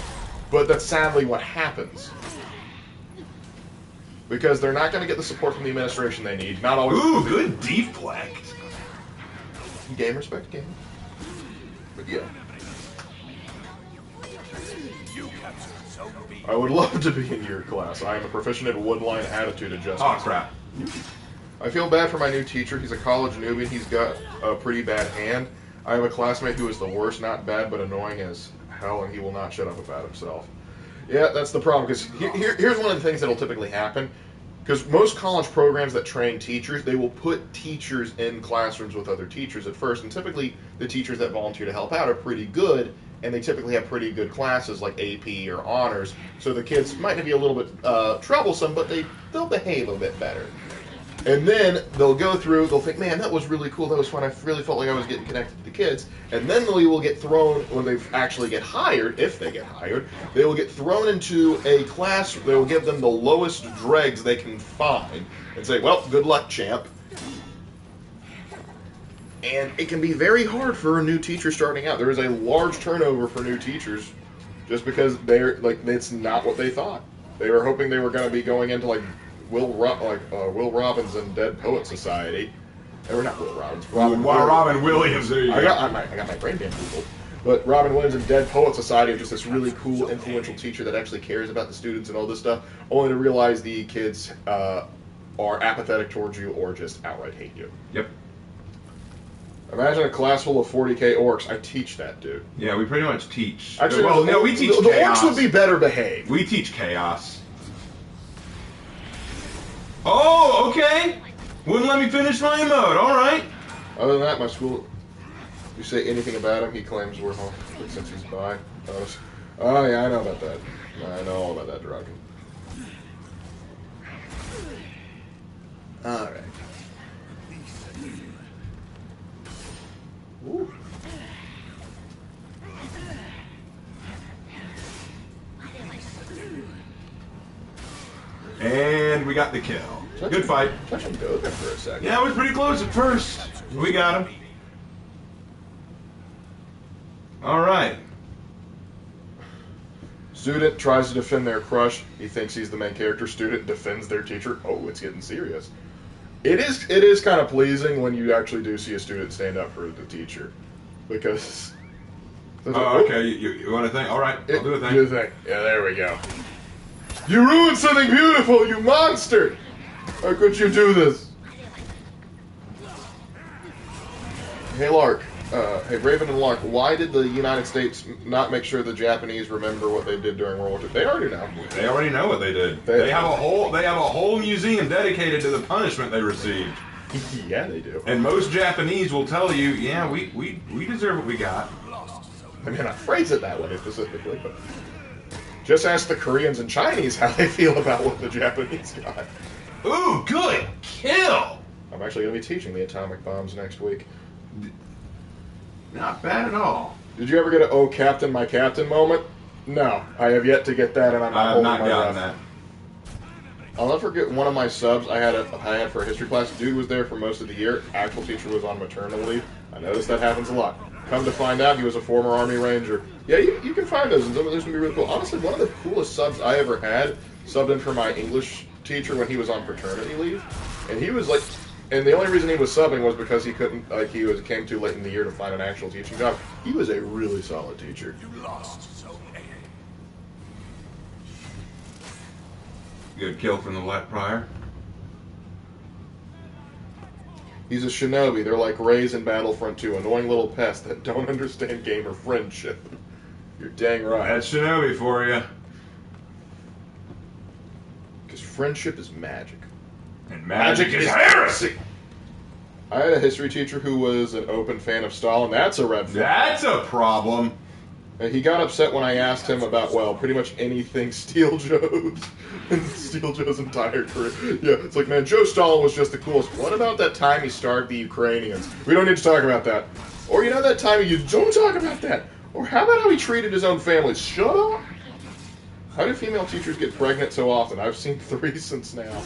but that's sadly what happens. Because they're not gonna get the support from the administration they need. Not always. Ooh, good deflect. Game respect game. But yeah. I would love to be in your class. I am a proficient at woodline attitude adjustments. Oh, crap. I feel bad for my new teacher. He's a college newbie. He's got a pretty bad hand. I have a classmate who is the worst, not bad, but annoying as hell, and he will not shut up about himself. Yeah, that's the problem, because here's one of the things that will typically happen. Because most college programs that train teachers, they will put teachers in classrooms with other teachers at first, and typically the teachers that volunteer to help out are pretty good, and they typically have pretty good classes like AP or honors, so the kids might be a little bit troublesome, but they'll behave a bit better. And then they'll go through, they'll think, man, that was really cool, that was fun, I really felt like I was getting connected to the kids. And then they will get thrown, when they actually get hired, if they get hired, they will get thrown into a class, they will give them the lowest dregs they can find, and say, well, good luck, champ. And it can be very hard for a new teacher starting out. There is a large turnover for new teachers, just because it's not what they thought. They were hoping they were going to be going into, like, Will Robbins and Dead Poet Society, or not Will Robbins. Robin Williams. There you go. I got my brain damn googled. But Robin Williams and Dead Poet Society are just this really cool, influential teacher that actually cares about the students and all this stuff, only to realize the kids are apathetic towards you or just outright hate you. Yep. Imagine a class full of 40k orcs. I teach that, dude. Yeah, we pretty much teach. Actually, well, no, we teach the chaos. orcs would be better behaved. We teach chaos. Oh, okay. Wouldn't let me finish my emote. All right. Other than that, my school, you say anything about him, he claims we're home since he's bi. Oh, yeah, I know about that. I know all about that, Dragon. Alright. Ooh. And we got the kill. Good fight. Touch him go there for a second. Yeah, it was pretty close at first. We got him. All right. Student tries to defend their crush. He thinks he's the main character. Student defends their teacher. Oh, it's getting serious. It is kind of pleasing when you actually do see a student stand up for the teacher, because. Oh, okay. You want to think? All right, I'll do a thing. Do the thing. Yeah, there we go. You ruined something beautiful, you monster! How could you do this? Hey, Lark. Hey, Raven and Lark. Why did the United States not make sure the Japanese remember what they did during World War II? They already know. They already know what they did. They have a whole museum dedicated to the punishment they received. Yeah, they do. And most Japanese will tell you, yeah, we deserve what we got. I mean, I phrase it that way specifically, but just ask the Koreans and Chinese how they feel about what the Japanese got. Ooh, good kill! I'm actually going to be teaching the atomic bombs next week. Not bad at all. Did you ever get an "Oh Captain, my Captain" moment? No, I have yet to get that, and I'm not I have holding not my gotten breath. that. I'll never forget one of my subs I had for a history class. Dude was there for most of the year. Actual teacher was on maternal leave. I noticed that happens a lot. Come to find out, he was a former Army Ranger. Yeah, you can find those, and some of those can be really cool. Honestly, one of the coolest subs I ever had subbed in for my English teacher when he was on paternity leave, and he was like, and the only reason he was subbing was because he couldn't, like, came too late in the year to find an actual teaching job. He was a really solid teacher. You lost, so Good kill from the left prior. He's a shinobi. They're like Rays in Battlefront 2, annoying little pests that don't understand gamer friendship. You're dang right. That's Shinobi for you. Because friendship is magic. And magic is heresy! I had a history teacher who was an open fan of Stalin. That's a red flag. That's a problem. He got upset when I asked him about, well, pretty much anything Steel Joe's and Steel Joe's entire career. Yeah, it's like, man, Joe Stalin was just the coolest. What about that time he starved the Ukrainians? We don't need to talk about that. Or, you know, that time you don't talk about that. Or how about how he treated his own family? Shut up. How do female teachers get pregnant so often? I've seen 3 since now.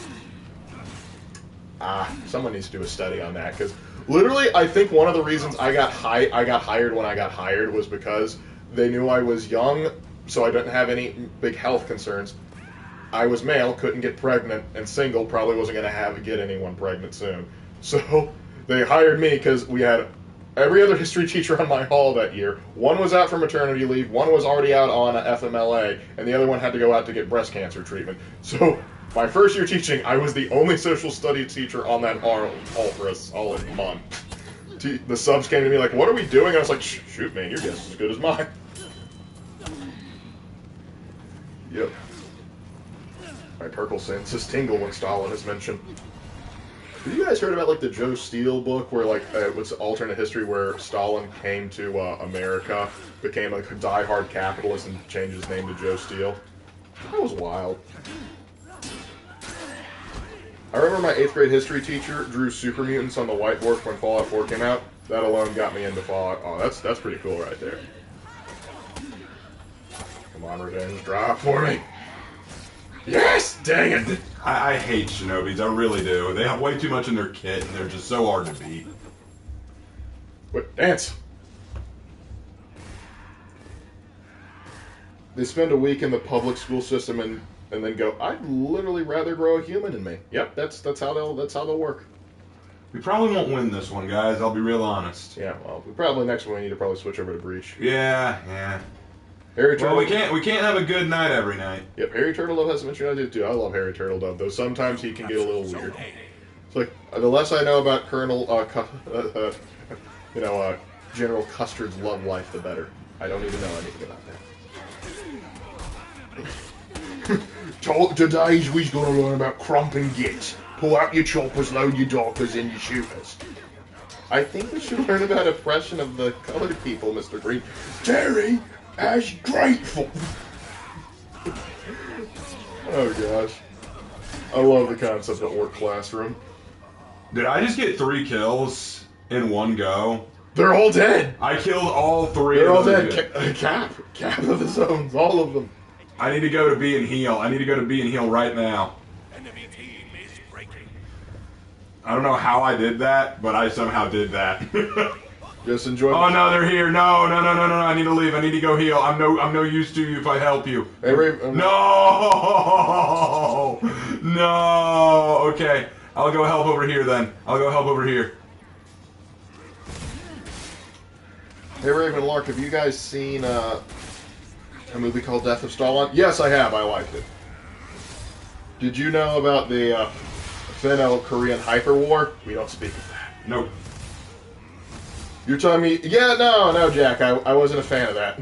Someone needs to do a study on that, because literally, I think one of the reasons I got hired when I got hired was because they knew I was young, so I didn't have any big health concerns. I was male, couldn't get pregnant, and single, probably wasn't going to get anyone pregnant soon. So they hired me because we had every other history teacher on my hall that year. One was out for maternity leave, one was already out on FMLA, and the other one had to go out to get breast cancer treatment. So my first year teaching, I was the only social studies teacher on that hall for a solid month. The subs came to me like, what are we doing? And I was like, shoot, man, your guess is as good as mine. Yep. My Perkle senses tingle when Stalin is mentioned. Have you guys heard about, like, the Joe Steele book, where, like, it was alternate history where Stalin came to America, became a diehard capitalist, and changed his name to Joe Steele? That was wild. I remember my 8th grade history teacher drew super mutants on the whiteboard when Fallout 4 came out. That alone got me into Fallout. Oh, that's pretty cool right there. Come on, revenge, drop for me. Yes! Dang it! I hate Shinobis, I really do. They have way too much in their kit, and they're just so hard to beat. Wait, dance! They spend a week in the public school system and then go, I'd literally rather grow a human in me. Yep, that's how they'll work. We probably won't win this one, guys, I'll be real honest. Yeah, well, probably next one we need to probably switch over to Breach. Yeah. Harry Turtle. Well, we can't have a good night every night. Yep, Harry Turtledove has some interesting too. I love Harry Turtledove, though sometimes he can get a little weird. It's like, the less I know about General Custard's love life, the better. I don't even know anything about that. Today's we're going to learn about crump and git. Pull out your choppers, load your dockers, and your shooters. I think we should learn about oppression of the colored people, Mr. Green. Terry, as grateful. Oh gosh. I love the concept of work classroom. Did I just get 3 kills in one go? They're all dead. I killed all 3 They're all of them. dead. Cap of the zones, all of them. I need to go to B and heal. I need to go to B and heal right now. Enemy team is breaking. I don't know how I did that, but I somehow did that. Just enjoy. Oh no, they're here. No. I need to leave. I need to go heal. I'm no use to you if I help you. Hey, Ray, No. No. Okay. I'll go help over here then. I'll go help over here. Hey, Raven and Lark, have you guys seen a movie called Death of Stalin? Yes, I have. I liked it. Did you know about the Finno-Korean hyper war? We don't speak of that. Nope. You're telling me? Yeah, no, Jack. I wasn't a fan of that.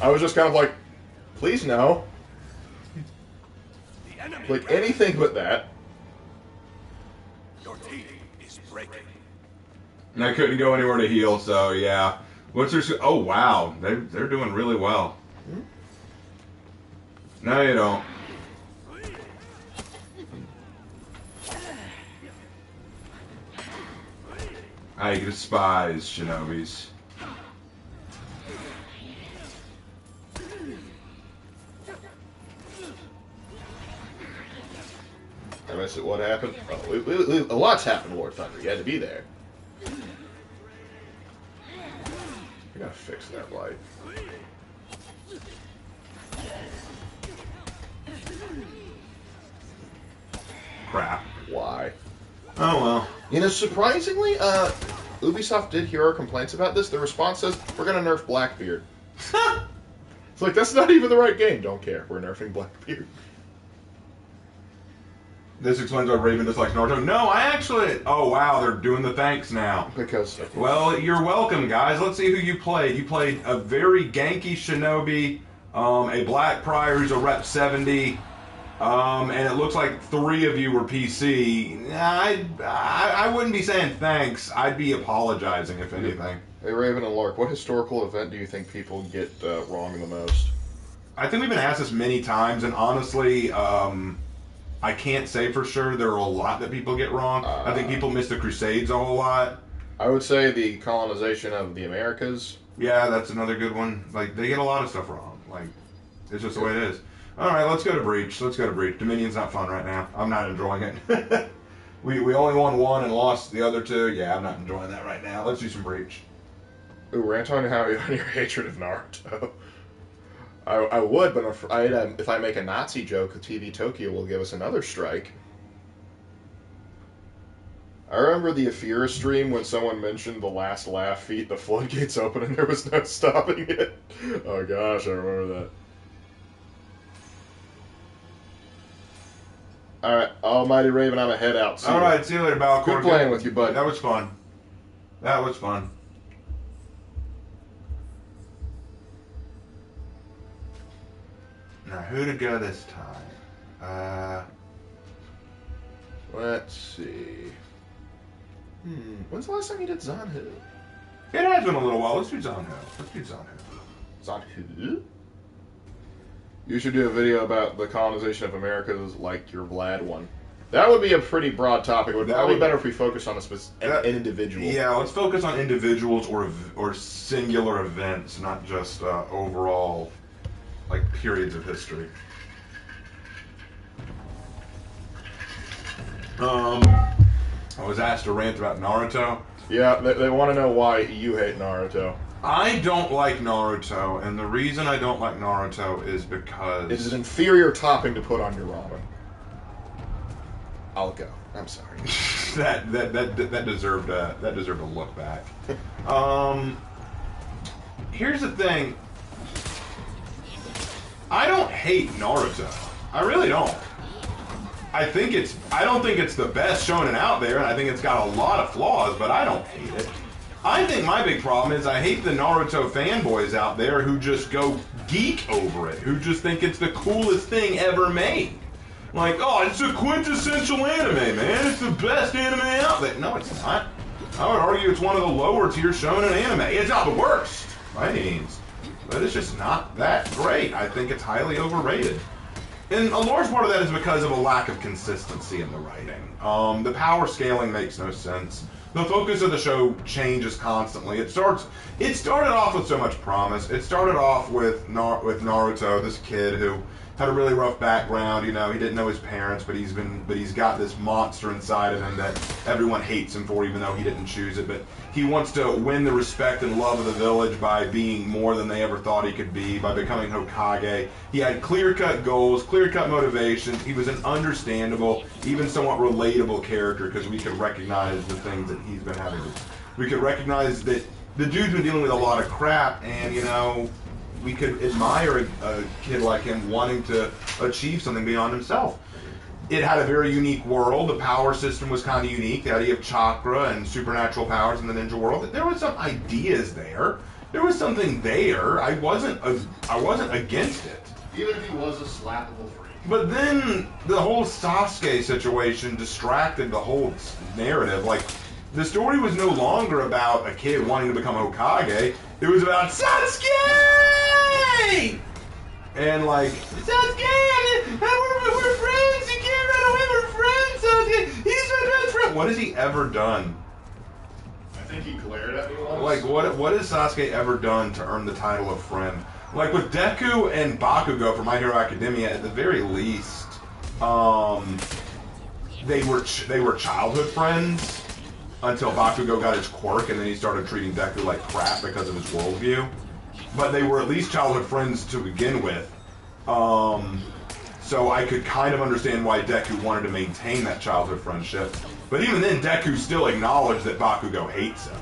I was just kind of like, please no. The enemy Like anything but that. Your team is breaking. And I couldn't go anywhere to heal, so yeah. What's their? Oh wow, they're doing really well. No, you don't. I despise shinobis. I missed it. What happened? Oh, a lot's happened, Lord Thunder. You had to be there. I gotta fix that light. Crap. Why? Oh well. You know, surprisingly, Ubisoft did hear our complaints about this. The response says, we're gonna nerf Blackbeard. It's like, that's not even the right game. Don't care. We're nerfing Blackbeard. This explains why Raven dislikes Naruto. No, I actually... Oh, wow, they're doing the thanks now. Because... Well, you're welcome, guys. Let's see who you played. You played a very ganky Shinobi, a Black Prior who's a Rep 70, and it looks like 3 of you were PC. I wouldn't be saying thanks. I'd be apologizing, if anything. Hey, Raven and Lark, what historical event do you think people get wrong the most? I think we've been asked this many times, and honestly... I can't say for sure. There are a lot that people get wrong. I think people miss the Crusades a whole lot. I would say the colonization of the Americas. Yeah, that's another good one. Like, they get a lot of stuff wrong. Like, it's just the way it is. Alright, let's go to Breach. Let's go to Breach. Dominion's not fun right now. I'm not enjoying it. we only won 1 and lost the other 2. Yeah, I'm not enjoying that right now. Let's do some Breach. Ooh, rant on your hatred of Naruto. I would, but if I make a Nazi joke, TV Tokyo will give us another strike. I remember the Afira stream when someone mentioned the last laugh feat, the floodgates open and there was no stopping it. Oh gosh, I remember that. Alright, Almighty Raven, I'm a head out. Alright, see you later, Balcor. Good playing with you, bud. That was fun. That was fun. Now, who to go this time? Let's see. When's the last time you did Zanhu? It has been a little while. Let's do Zanhu. Zanhu? You should do a video about the colonization of Americas like your Vlad one. That would be a pretty broad topic. It would probably be better if we focused on an individual. Yeah, let's focus on individuals or singular events, not just overall, like, periods of history. I was asked to rant about Naruto. Yeah, they want to know why you hate Naruto. I don't like Naruto, and the reason I don't like Naruto is because... It is an inferior topping to put on your ramen. I'll go. I'm sorry. that deserved a look back. Here's the thing. I don't hate Naruto. I really don't. I don't think it's the best shonen out there, and I think it's got a lot of flaws, but I don't hate it. I think my big problem is I hate the Naruto fanboys out there who just go geek over it, who just think it's the coolest thing ever made. Like, oh, it's a quintessential anime, man. It's the best anime out there. No, it's not. I would argue it's one of the lower tier shonen anime. It's not the worst, by any means. But it's just not that great. I think it's highly overrated. And a large part of that is because of a lack of consistency in the writing. The power scaling makes no sense. the focus of the show changes constantly. It started off with so much promise. It started off with Naruto, this kid who had a really rough background. You know, he didn't know his parents, but he's got this monster inside of him that everyone hates him for, even though he didn't choose it. But he wants to win the respect and love of the village by being more than they ever thought he could be, by becoming Hokage. He had clear-cut goals, clear-cut motivations. He was an understandable, even somewhat relatable character because we could recognize the things that he's been having. We could recognize that the dude's been dealing with a lot of crap, and, you know, we could admire a kid like him wanting to achieve something beyond himself. It had a very unique world. The power system was kind of unique. The idea of chakra and supernatural powers in the ninja world. There was some ideas there. There was something there. I wasn't against it. Even if he was a slappable freak. But then the whole Sasuke situation distracted the whole narrative. Like, the story was no longer about a kid wanting to become Hokage. It was about Sasuke! And like, Sasuke, we're friends, you can't run away, we're friends, Sasuke, he's my best friend. What has he ever done? I think he glared at me once. Like, what has Sasuke ever done to earn the title of friend? Like, with Deku and Bakugo from My Hero Academia, at the very least, they were childhood friends until Bakugo got his quirk, and then he started treating Deku like crap because of his worldview. But they were at least childhood friends to begin with. So I could kind of understand why Deku wanted to maintain that childhood friendship. But even then, Deku still acknowledged that Bakugo hates him.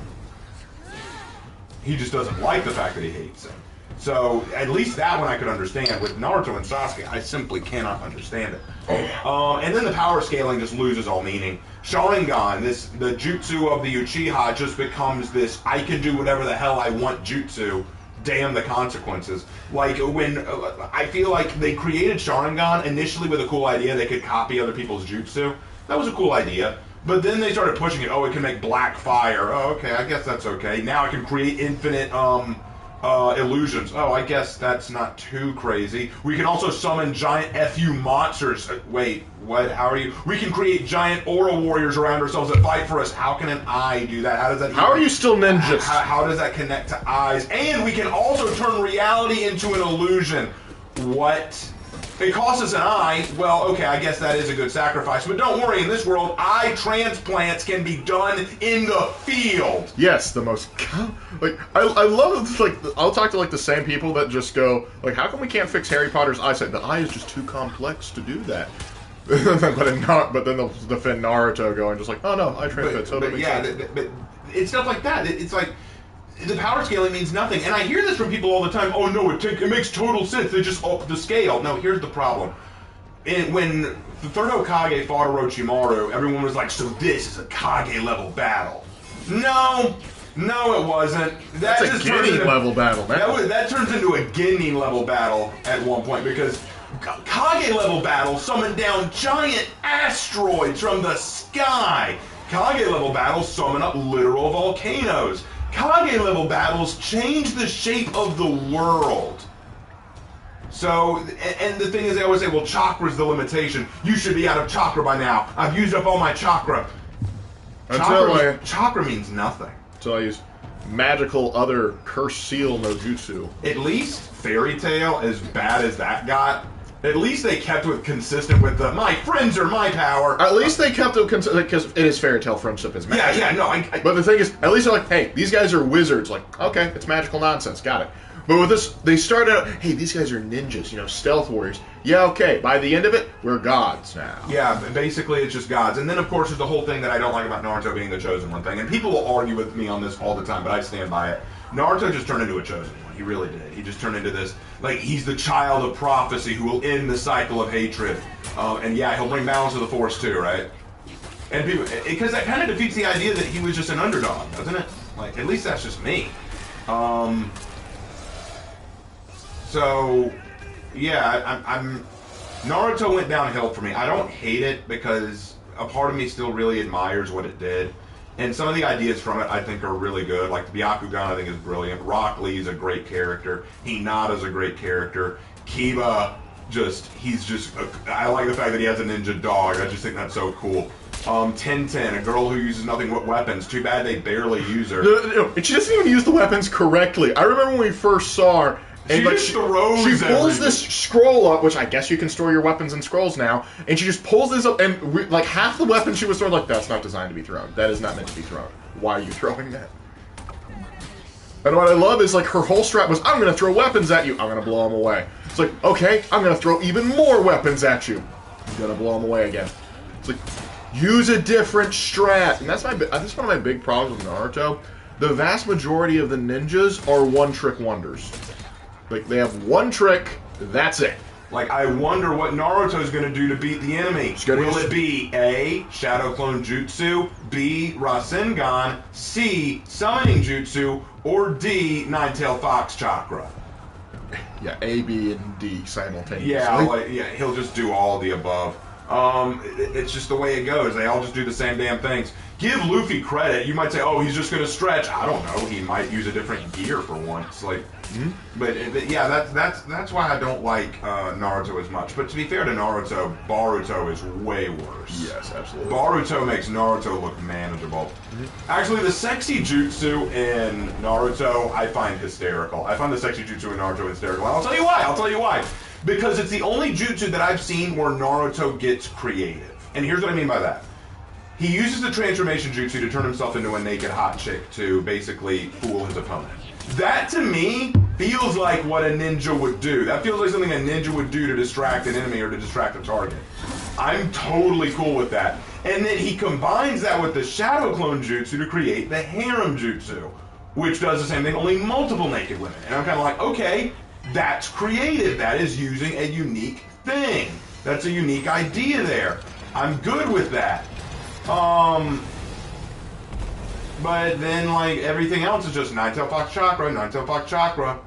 He just doesn't like the fact that he hates him. So at least that one I could understand. With Naruto and Sasuke, I simply cannot understand it. And then the power scaling just loses all meaning. Sharingan, the jutsu of the Uchiha, just becomes this I can do whatever the hell I want jutsu. Damn the consequences. Like, when I feel like they created Sharingan initially with a cool idea they could copy other people's jutsu. That was a cool idea. But then they started pushing it. Oh, it can make black fire. Oh, okay, I guess that's okay. Now it can create infinite illusions. Oh, I guess that's not too crazy. We can also summon giant FU monsters. Wait, what? How are you? We can create giant aura warriors around ourselves that fight for us. How can an eye do that? How does that? How are you still ninjas? How does that connect to eyes? And we can also turn reality into an illusion. What? It costs us an eye. Well, okay, I guess that is a good sacrifice. But don't worry, in this world, eye transplants can be done in the field. Yes, the most... Like, I love, like, I'll talk to, like, the same people that just go, like, how come we can't fix Harry Potter's eyesight? The eye is just too complex to do that. But then they'll defend Naruto going just like, oh, no, eye transplant totally makes sense. But it's stuff like that. It's like... The power scaling means nothing, and I hear this from people all the time. Oh no, it makes total sense. They just up the scale. No, here's the problem. When the third Hokage fought Orochimaru, everyone was like, "So this is a Kage level battle." No, it wasn't. That's a Genin level battle. That turns into a Genin level battle at one point because Kage level battle summoned down giant asteroids from the sky. Kage level battles summon up literal volcanoes. Kage level battles change the shape of the world. So, and the thing is, they always say, well, chakra's the limitation. You should be out of chakra by now. I've used up all my chakra. Chakra means nothing. So I use magical other curse seal no jutsu. At least Fairy Tail, as bad as that got, at least they kept it consistent with the my friends are my power. At least they kept it consistent because it is fairy tale friendship is magic. Yeah, no. But the thing is, at least they're like, hey, these guys are wizards. Like, okay, it's magical nonsense. Got it. But with this, they started out, hey, these guys are ninjas, stealth warriors. Yeah, okay. By the end of it, we're gods now. Yeah, basically it's just gods. And then, of course, there's the whole thing that I don't like about Naruto being the chosen one thing. And people will argue with me on this all the time, but I stand by it. Naruto just turned into a chosen one. He really did. He just turned into this, like, he's the child of prophecy who will end the cycle of hatred. And yeah, he'll bring balance to the force too, right? And people, because that kind of defeats the idea that he was just an underdog, doesn't it? Like, at least that's just me. So, yeah, I'm Naruto went downhill for me. I don't hate it because a part of me still really admires what it did. And some of the ideas from it I think are really good. Like the Byakugan I think is brilliant. Rock Lee's a great character. Hinata's a great character. Kiba, I like the fact that he has a ninja dog. I just think that's so cool. Tintin, a girl who uses nothing but weapons. Too bad they barely use her. No, and she doesn't even use the weapons correctly. I remember when we first saw her. And She throws She pulls everything. this scroll up, which I guess you can store your weapons in scrolls now, and she just pulls this up, and like half the weapons she was throwing, like, that's not designed to be thrown. That is not meant to be thrown. Why are you throwing that? And what I love is, like, her whole strat was, I'm going to throw weapons at you. I'm going to blow them away. It's like, okay, I'm going to throw even more weapons at you. I'm going to blow them away again. It's like, use a different strat. And that's one of my big problems with Naruto. The vast majority of the ninjas are one-trick wonders. Like, they have one trick, that's it. Like, I wonder what Naruto's going to do to beat the enemy. Will it be A, Shadow Clone Jutsu, B, Rasengan, C, Summoning Jutsu, or D, Nine-Tailed Fox Chakra? Yeah, A, B, and D simultaneously. Yeah, he'll just do all of the above. It's just the way it goes. They all just do the same damn things. Give Luffy credit. You might say, oh, he's just going to stretch. I don't know. He might use a different gear for once. Like, but yeah, that's why I don't like Naruto as much. But to be fair to Naruto, Boruto is way worse. Yes, absolutely. Boruto makes Naruto look manageable. Actually, the sexy jutsu in Naruto, I find hysterical. I find the sexy jutsu in Naruto hysterical. And I'll tell you why. Because it's the only jutsu that I've seen where Naruto gets creative. And here's what I mean by that. He uses the transformation jutsu to turn himself into a naked hot chick to basically fool his opponent. That, to me, feels like what a ninja would do. That feels like something a ninja would do to distract an enemy or to distract a target. I'm totally cool with that. And then he combines that with the Shadow Clone Jutsu to create the Harem Jutsu, which does the same thing, only multiple naked women. And I'm kind of like, okay, that's creative. That is using a unique thing. That's a unique idea there. I'm good with that. But then, like, everything else is just Nine-Tailed Fox Chakra, Nine-Tailed Fox Chakra.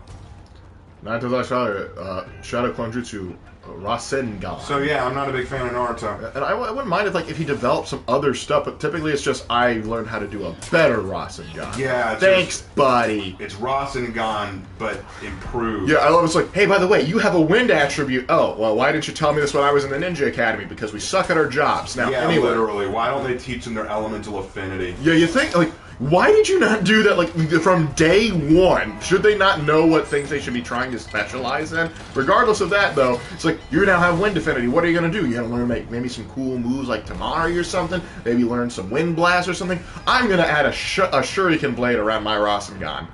Nine-Tailed Fox Chakra, Shadow Clone Jutsu, Rasengan. So yeah, I'm not a big fan of Naruto. And I wouldn't mind if he developed some other stuff, but typically it's just, I learned how to do a better Rasengan. Yeah. Thanks, buddy. It's Rasengan, but improved. Yeah, I love it's like, hey, by the way, you have a wind attribute. Oh, well, why didn't you tell me this when I was in the Ninja Academy? Because we suck at our jobs. Now, Yeah, anyway. literally. Why don't they teach them their elemental affinity? Yeah, you think, like, why did you not do that, like, from day one? Should they not know what things they should be trying to specialize in? Regardless of that, though, it's like, you now have wind affinity. What are you going to do? You're going to learn to make maybe some cool moves like Tamari or something? Maybe learn some wind blast or something? I'm going to add a shuriken blade around my Rasengan.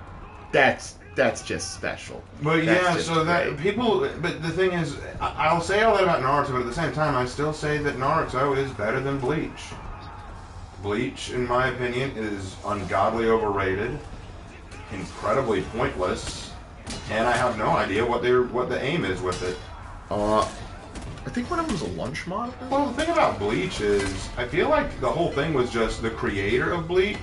That's just special. But That's yeah, just so that great. people. But the thing is, I'll say all that about Naruto, but at the same time, I still say that Naruto is better than Bleach. Bleach, in my opinion, is ungodly overrated, incredibly pointless, and I have no idea what the aim is with it. I think one of them was a lunch monitor. Well, the thing about Bleach is, I feel like the whole thing was just the creator of Bleach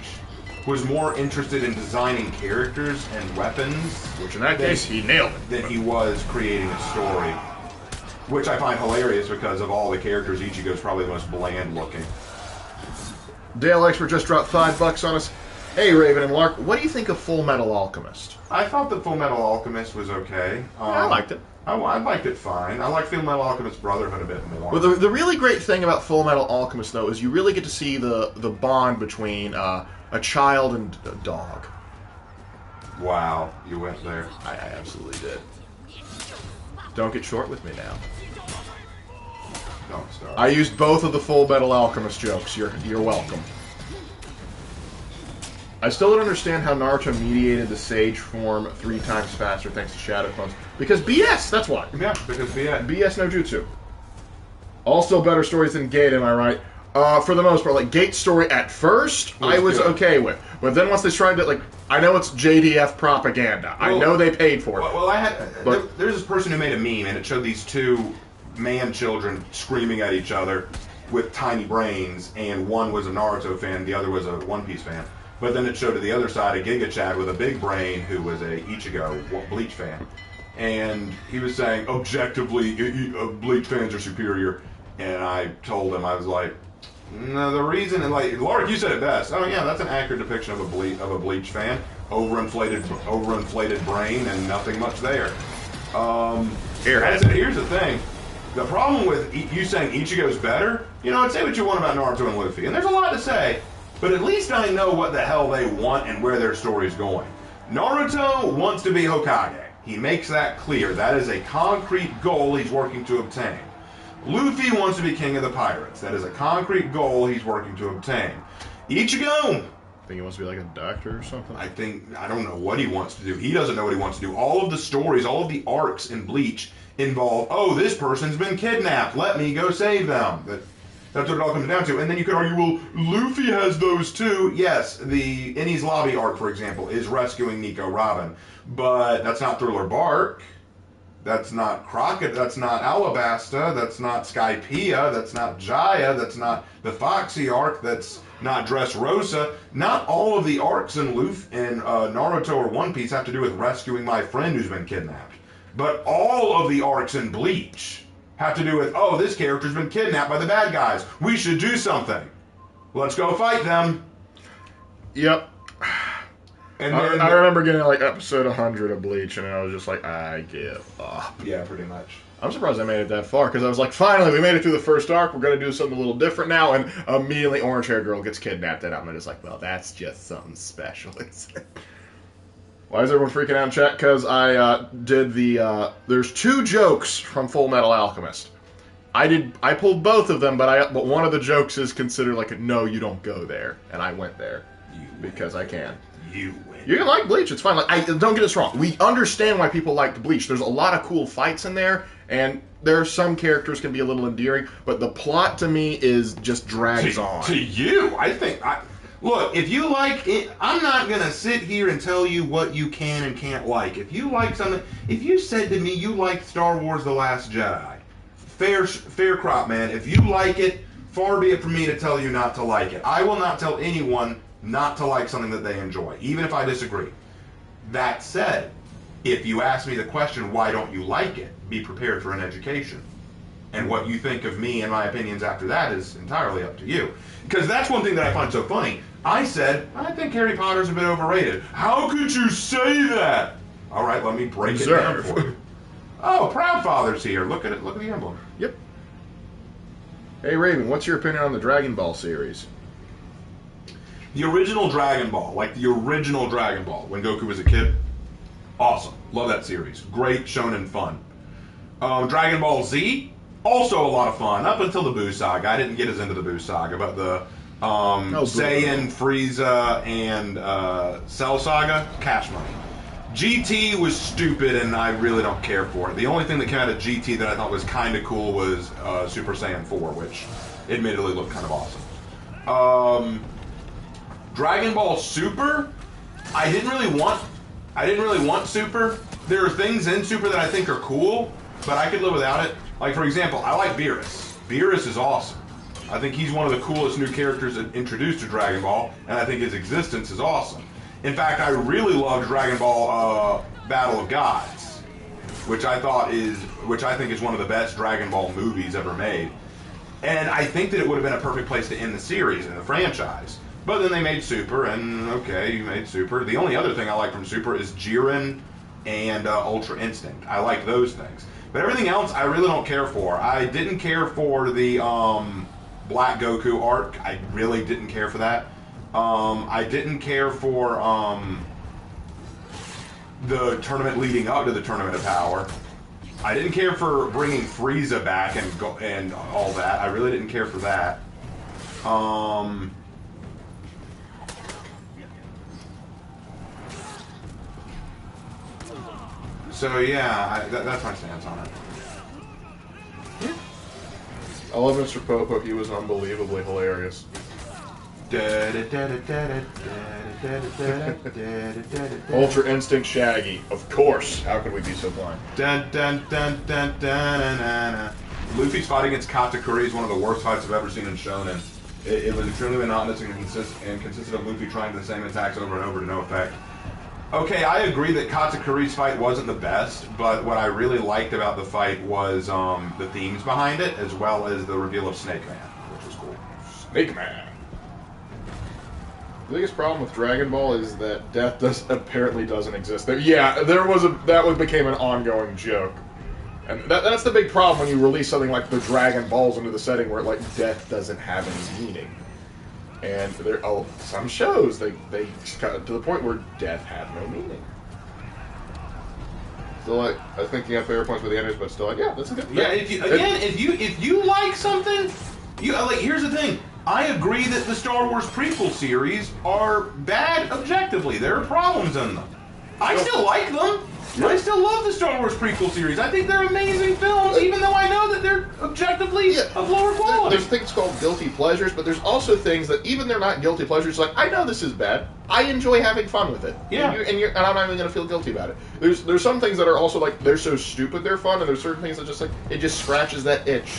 was more interested in designing characters and weapons, Which in that case, he nailed it. than he was creating a story. Which I find hilarious because of all the characters, Ichigo's probably the most bland looking. Dale Expert just dropped $5 on us. Hey, Raven and Lark, what do you think of Full Metal Alchemist? I thought that Full Metal Alchemist was okay. I liked it. I liked it fine. I like Full Metal Alchemist Brotherhood a bit more. Well, the really great thing about Full Metal Alchemist, though, is you really get to see the bond between a child and a dog. Wow, you went there. I absolutely did. Don't get short with me now. Don't start. I used both of the Full Metal Alchemist jokes. You're welcome. I still don't understand how Naruto mediated the Sage form 3 times faster thanks to Shadow Clones. Because BS, that's why. Yeah, because BS no jutsu. All still better stories than Gate, am I right? For the most part, like Gate's story at first, I was good. okay with. But then once they tried to, like, I know it's JDF propaganda. I know they paid for it. Well, there's this person who made a meme, and it showed these two man-children screaming at each other with tiny brains, and one was a Naruto fan, the other was a One Piece fan. But then it showed to the other side a Giga Chad with a big brain who was a Ichigo Bleach fan. And he was saying, objectively, Bleach fans are superior. And I told him, I was like, no, the reason, and like, Lark, you said it best. Oh yeah, that's an accurate depiction of a Bleach fan. Overinflated brain and nothing much there. Here's the thing. The problem with you saying Ichigo's better, you know, say what you want about Naruto and Luffy, and there's a lot to say, but at least I know what the hell they want and where their story's going. Naruto wants to be Hokage. He makes that clear. That is a concrete goal he's working to obtain. Luffy wants to be king of the pirates. That is a concrete goal he's working to obtain. Ichigo, I think he wants to be like a doctor or something. I don't know what he wants to do. He doesn't know what he wants to do. All of the stories, all of the arcs in Bleach involve, oh, this person's been kidnapped. Let me go save them. That's what it all comes down to. And then you could argue, well, Luffy has those too. Yes, the Enies Lobby arc, for example, is rescuing Nico Robin. But that's not Thriller Bark. That's not Crockett. That's not Alabasta. That's not Skypiea. That's not Jaya. That's not the Foxy arc. That's not Dressrosa. Not all of the arcs in Naruto or One Piece have to do with rescuing my friend who's been kidnapped. But all of the arcs in Bleach have to do with, oh, this character's been kidnapped by the bad guys. We should do something. Let's go fight them. Yep. And then, I remember getting like episode 100 of Bleach, and I was just like, I give up. Yeah, pretty much. I'm surprised I made it that far, because I was like, finally, we made it through the first arc, we're going to do something a little different now, and immediately orange-haired girl gets kidnapped, and I'm just like, well, that's just something special. Why is everyone freaking out in chat? Because I did the, there's 2 jokes from Full Metal Alchemist. I pulled both of them, but one of the jokes is considered like, no, you don't go there, and I went there, because I can. You win. You can like Bleach, it's fine. Like, don't get us wrong. We understand why people like Bleach. There's a lot of cool fights in there, and there are some characters can be a little endearing, but the plot to me is just drags on. To you, I think. Look, if you like it, I'm not gonna sit here and tell you what you can and can't like. If you like something, if you said to me you liked Star Wars: The Last Jedi, fair crop, man. If you like it, far be it from me to tell you not to like it. I will not tell anyone not to like something that they enjoy, even if I disagree. That said, if you ask me the question, why don't you like it, be prepared for an education. And what you think of me and my opinions after that is entirely up to you. Because that's one thing that I find so funny. I said, I think Harry Potter's a bit overrated. How could you say that? All right, let me break it down for you. Oh, Proudfather's here. Look at it. Look at the emblem. Yep. Hey, Raven, what's your opinion on the Dragon Ball series? The original Dragon Ball, like the original Dragon Ball, when Goku was a kid, awesome. Love that series. Great, shonen fun. Dragon Ball Z, also a lot of fun, up until the Buu Saga. I didn't get as into the Buu Saga, but the Saiyan, Frieza, and Cell Saga, cash money. GT was stupid, and I really don't care for it. The only thing that came out of GT that I thought was kind of cool was Super Saiyan 4, which admittedly looked kind of awesome. Dragon Ball Super, I didn't really want Super. There are things in Super that I think are cool, but I could live without it. Like, for example, I like Beerus. Beerus is awesome. I think he's one of the coolest new characters introduced to Dragon Ball, and I think his existence is awesome. In fact, I really loved Dragon Ball Battle of Gods, which I think is one of the best Dragon Ball movies ever made. And I think that it would have been a perfect place to end the series and the franchise. But then they made Super, and okay, you made Super. The only other thing I like from Super is Jiren and Ultra Instinct. I like those things. But everything else, I really don't care for. I didn't care for the Black Goku arc. I really didn't care for that. I didn't care for the tournament leading up to the Tournament of Power. I didn't care for bringing Frieza back and all that. I really didn't care for that. So yeah, that's my stance on it. I love Mr. Popo. He was unbelievably hilarious. Ultra Instinct Shaggy. Of course. How could we be so blind? Luffy's fight against Katakuri is one of the worst fights I've ever seen in Shonen. It was extremely monotonous and consisted of Luffy trying the same attacks over and over to no effect. Okay, I agree that Katakuri's fight wasn't the best, but what I really liked about the fight was the themes behind it, as well as the reveal of Snake Man, which was cool. Snake Man. The biggest problem with Dragon Ball is that death apparently doesn't exist. That became an ongoing joke. And that's the big problem when you release something like the Dragon Balls into the setting where like death doesn't have any meaning. And there, some shows they got to the point where death had no meaning. Still, like, I think you have favorite points with the enemies, but still, like, yeah, that's a good thing. Yeah, if you like something, you like. Here's the thing. I agree that the Star Wars prequel series are bad objectively. There are problems in them. I still like them. Yeah. I still love the Star Wars prequel series. I think they're amazing films, even though I know that they're objectively of lower quality. There's things called guilty pleasures, but there's also things that even they're not guilty pleasures. Like, I know this is bad. I enjoy having fun with it. Yeah. And I'm not even going to feel guilty about it. There's some things that are also like, they're so stupid they're fun, and there's certain things that just like, it just scratches that itch.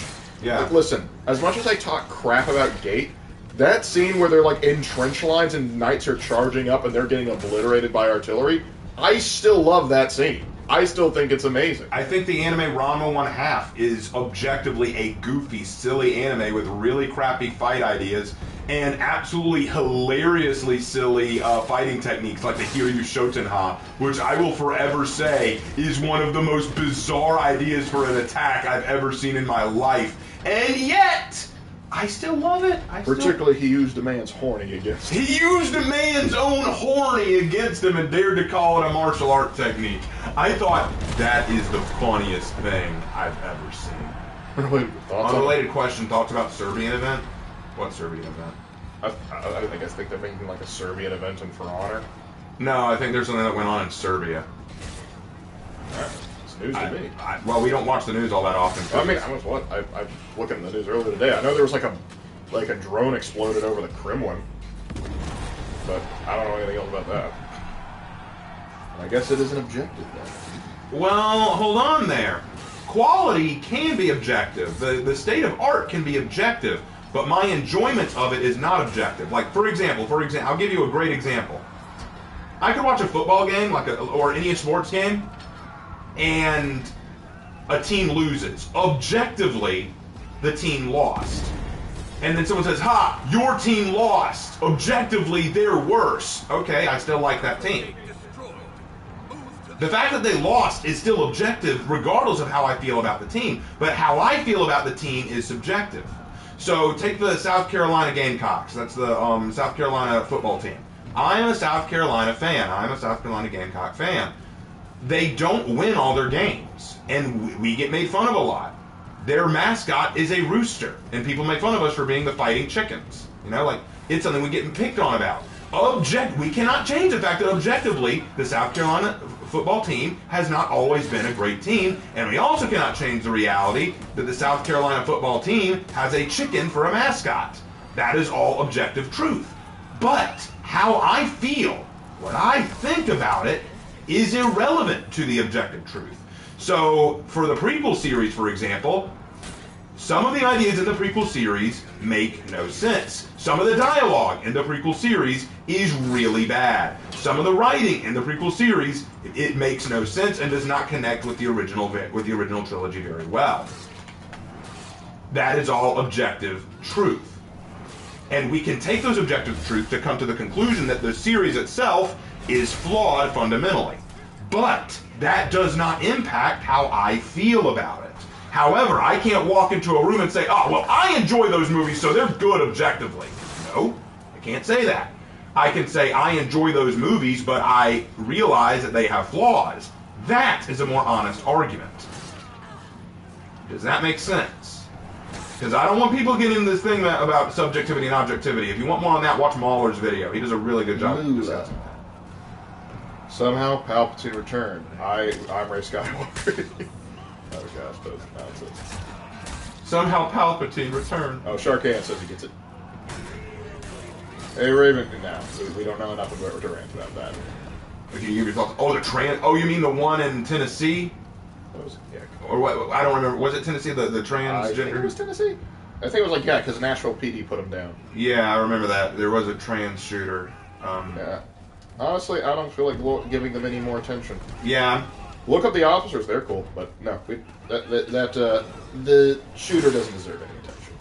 Yeah. Like, listen, as much as I talk crap about Gate, that scene where they're like in trench lines and knights are charging up and they're getting obliterated by artillery, I still love that scene. I still think it's amazing. I think the anime Ranma 1/2 is objectively a goofy, silly anime with really crappy fight ideas and absolutely hilariously silly fighting techniques like the Hiryu Shotenha, which I will forever say is one of the most bizarre ideas for an attack I've ever seen in my life. And yet, I still love it. Particularly, he used a man's horny against him. He used a man's own horny against him and dared to call it a martial art technique. I thought that is the funniest thing I've ever seen. Unrelated question, thoughts about Serbian event? What Serbian event? I think they're making like a Serbian event in For Honor. No, I think there's something that went on in Serbia. It's news to me. Well, we don't watch the news all that often. I mean, I was looking at the news earlier today. I know there was like a drone exploded over the Kremlin, but I don't know anything else about that. And I guess it is an objective then. Well, hold on there. Quality can be objective. The state of art can be objective, but my enjoyment of it is not objective. Like, for example, I'll give you a great example. I could watch a football game, or any sports game, and a team loses. Objectively, the team lost. And then someone says, ha, your team lost. Objectively, they're worse. Okay, I still like that team. The fact that they lost is still objective regardless of how I feel about the team. But how I feel about the team is subjective. So take the South Carolina Gamecocks. That's the South Carolina football team. I am a South Carolina fan. I'm a South Carolina Gamecock fan. They don't win all their games, and we get made fun of a lot. Their mascot is a rooster, and people make fun of us for being the fighting chickens. You know, like, it's something we get picked on about. We cannot change the fact that objectively, the South Carolina football team has not always been a great team, and we also cannot change the reality that the South Carolina football team has a chicken for a mascot. That is all objective truth. But how I feel, what I think about it, is irrelevant to the objective truth. So, for the prequel series, for example, some of the ideas in the prequel series make no sense. Some of the dialogue in the prequel series is really bad. Some of the writing in the prequel series, it makes no sense and does not connect with the original trilogy very well. That is all objective truth. And we can take those objective truths to come to the conclusion that the series itself is flawed fundamentally. But that does not impact how I feel about it. However, I can't walk into a room and say, oh, well, I enjoy those movies, so they're good objectively. No, I can't say that. I can say I enjoy those movies, but I realize that they have flaws. That is a more honest argument. Does that make sense? Because I don't want people getting into this thing about subjectivity and objectivity. If you want more on that, watch Mahler's video. He does a really good job of discussing that. Somehow, Palpatine returned. I'm Ray Skywalker. Somehow Palpatine returned. Oh, Sharkan says he gets it. Hey, Raven. Now, we don't know enough about Rant about that. Okay, you give your thoughts. Oh, the trans. Oh, you mean the one in Tennessee? Yeah. Or what? I don't remember. Was it Tennessee? The transgender? I think it was Tennessee. I think it was like, yeah, because Nashville PD put him down. Yeah, I remember that. There was a trans shooter. Yeah. Honestly, I don't feel like giving them any more attention. Yeah. Look up the officers; they're cool, but no, the shooter doesn't deserve any attention.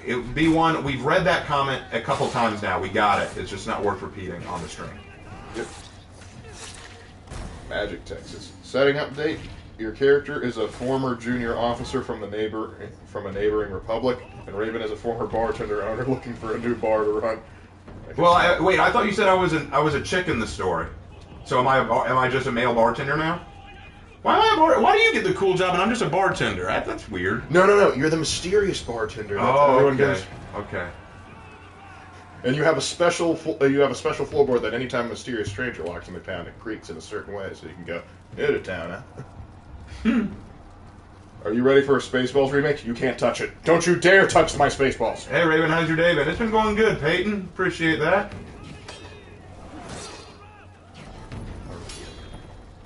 It would be one. We've read that comment a couple times now. We got it. It's just not worth repeating on the stream. Yep. Magic, Texas. Setting update. Your character is a former junior officer from a neighboring republic, and Raven is a former bartender owner looking for a new bar to run. Well, wait. I thought you said I was a chick in the story. So am I just a male bartender now? Why do you get the cool job and I'm just a bartender? That's weird. No. You're the mysterious bartender. That Oh, everyone okay. goes. Okay. And you have a special floorboard that anytime a mysterious stranger walks in the town, it creaks in a certain way, so you can go new to town, huh? Are you ready for a Spaceballs remake? You can't touch it. Don't you dare touch my Spaceballs. Hey Raven, how's your day been? It's been going good, Peyton. Appreciate that.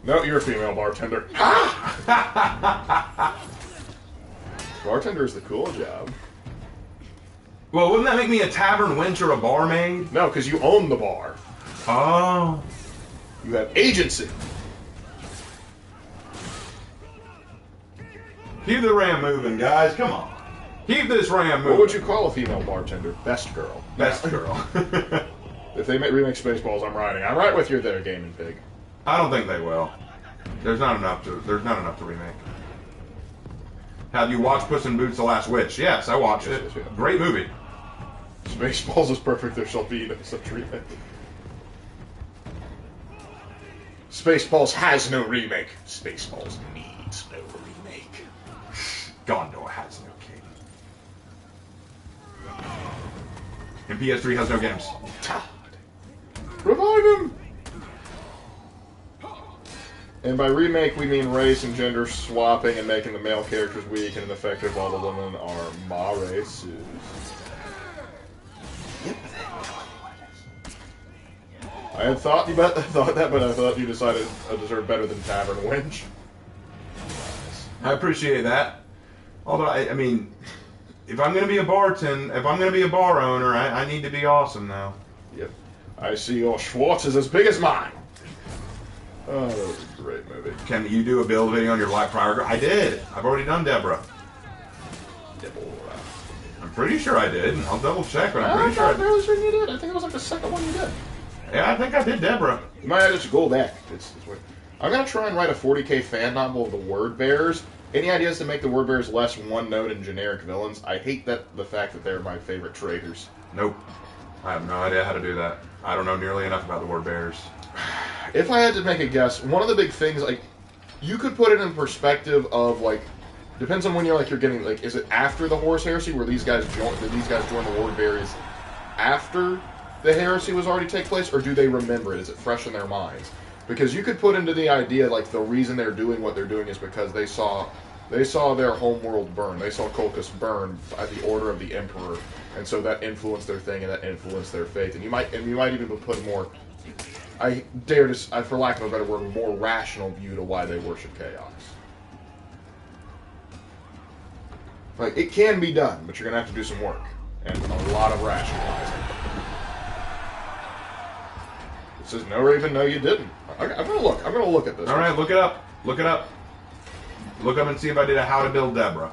No, you're a female bartender. Bartender is the cool job. Well, wouldn't that make me a tavern wench or a barmaid? No, because you own the bar. Oh. You have agency. Keep the ram moving, guys. Come on. Keep this ram moving. What would you call a female bartender? Best girl. Best girl. If they remake Spaceballs, I'm riding. I'm right with you there, Gaming Pig. I don't think they will. There's not enough to remake. Have you watched Puss in Boots: The Last Witch? Yes, I watched it. Yes. Great movie. Spaceballs is perfect. There shall be no such remake. Spaceballs has no remake. Spaceballs needs no remake. Gondor has no king. And PS3 has no games. Todd. Revive him! And by remake, we mean race and gender swapping and making the male characters weak and ineffective while the women are ma races. Yep. I had thought that, but I thought you decided I deserve better than Tavern Wench. I appreciate that. Although, I mean, if I'm going to be a bar owner, I need to be awesome now. Yep. I see your Schwartz is as big as mine. Oh, that was a great movie. Can you do a build video on your Black Friar girl? I did. I've already done Deborah. I'm pretty sure I did. I'll double check, but I'm pretty sure I did. I'm fairly certain you did. I think it was like the second one you did. Yeah, I think I did Deborah. You might have to go back. It's weird. I'm going to try and write a 40k fan novel of the Word Bears. Any ideas to make the Word Bears less one-note and generic villains? I hate the fact that they're my favorite traitors. Nope. I have no idea how to do that. I don't know nearly enough about the Word Bears. If I had to make a guess, one of the big things, like, you could put it in perspective of, like, depends on when you're getting, like, is it after the Horus Heresy where did these guys join the Word Bears after the heresy was already take place, or do they remember it? Is it fresh in their minds? Because you could put into the idea, like, the reason they're doing what they're doing is because they saw their homeworld burn. They saw Colchis burn at the order of the Emperor, and so that influenced their thing, and that influenced their faith. And you might even put more, I dare to, for lack of a better word, more rational view to why they worship chaos. Like, it can be done, but you're going to have to do some work, and a lot of rationalizing. It says, no, Raven, no, you didn't. I'm going to look. I'm going to look at this. All right, look it up. Look it up. Look up and see if I did a How to Build Deborah.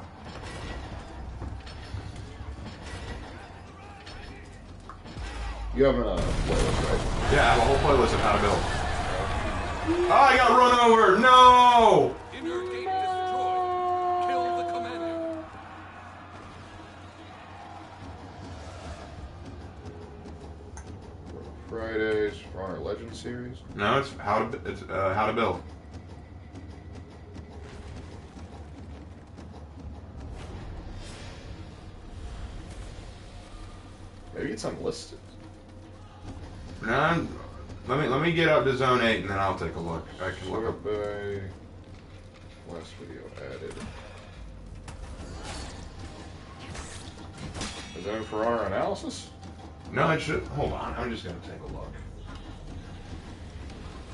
You have a playlist, right? Yeah, I have a whole playlist of how to build. Oh, I got run over! No! Inner gate destroyed. Kill the commander. Fridays for our Legend series. No, it's how to build. Maybe it's unlisted. No, let me get up to Zone 8 and then I'll take a look. I can look up. By last video added. Zone for our analysis. No, it should. Hold on, I'm just gonna take a look.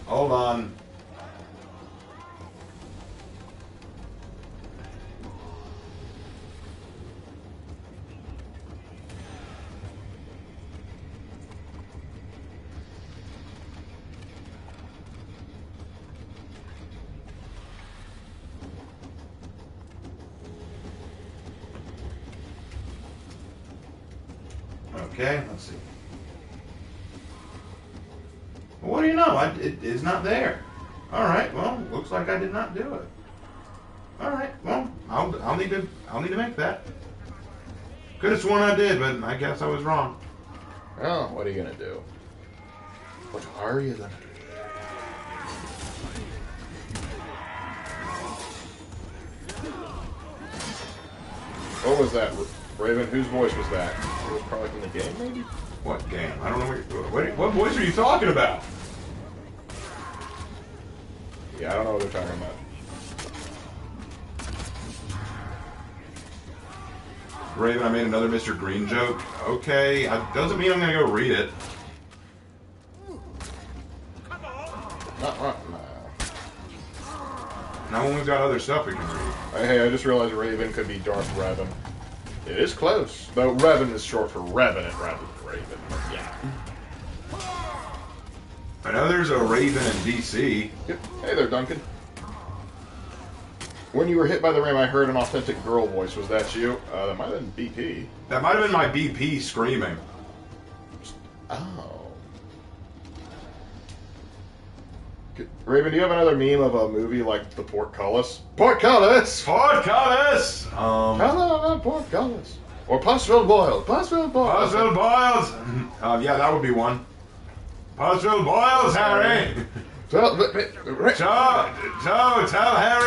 Hold on. Okay, let's see. What do you know? It is not there. All right. Well, looks like I did not do it. All right. Well, I'll need to make that. Could have sworn I did, but I guess I was wrong. Oh, what are you gonna do? What are you gonna do? What was that, Raven? Whose voice was that? It was probably from the game, maybe? What game? I don't know what voice are you talking about? Yeah, I don't know what they're talking about. Raven, I made another Mr. Green joke. Okay, doesn't mean I'm gonna go read it. Now when we've got other stuff we can read. Hey, I just realized Raven could be Darth Revan. It is close, though Revan is short for Revenant rather than Raven. Yeah. I know there's a Raven in DC. Yep. Hey there, Duncan. When you were hit by the ram, I heard an authentic girl voice. Was that you? That might have been BP. That might have been my BP screaming. Oh. Raven, do you have another meme of a movie like the Portcullis? Portcullis! Portcullis! Hello, Portcullis. Or Pussville Boyle. Pussville Boyle. Pussville Boyles! Yeah, that would be one. Pussville Boyles, Harry! Tell Harry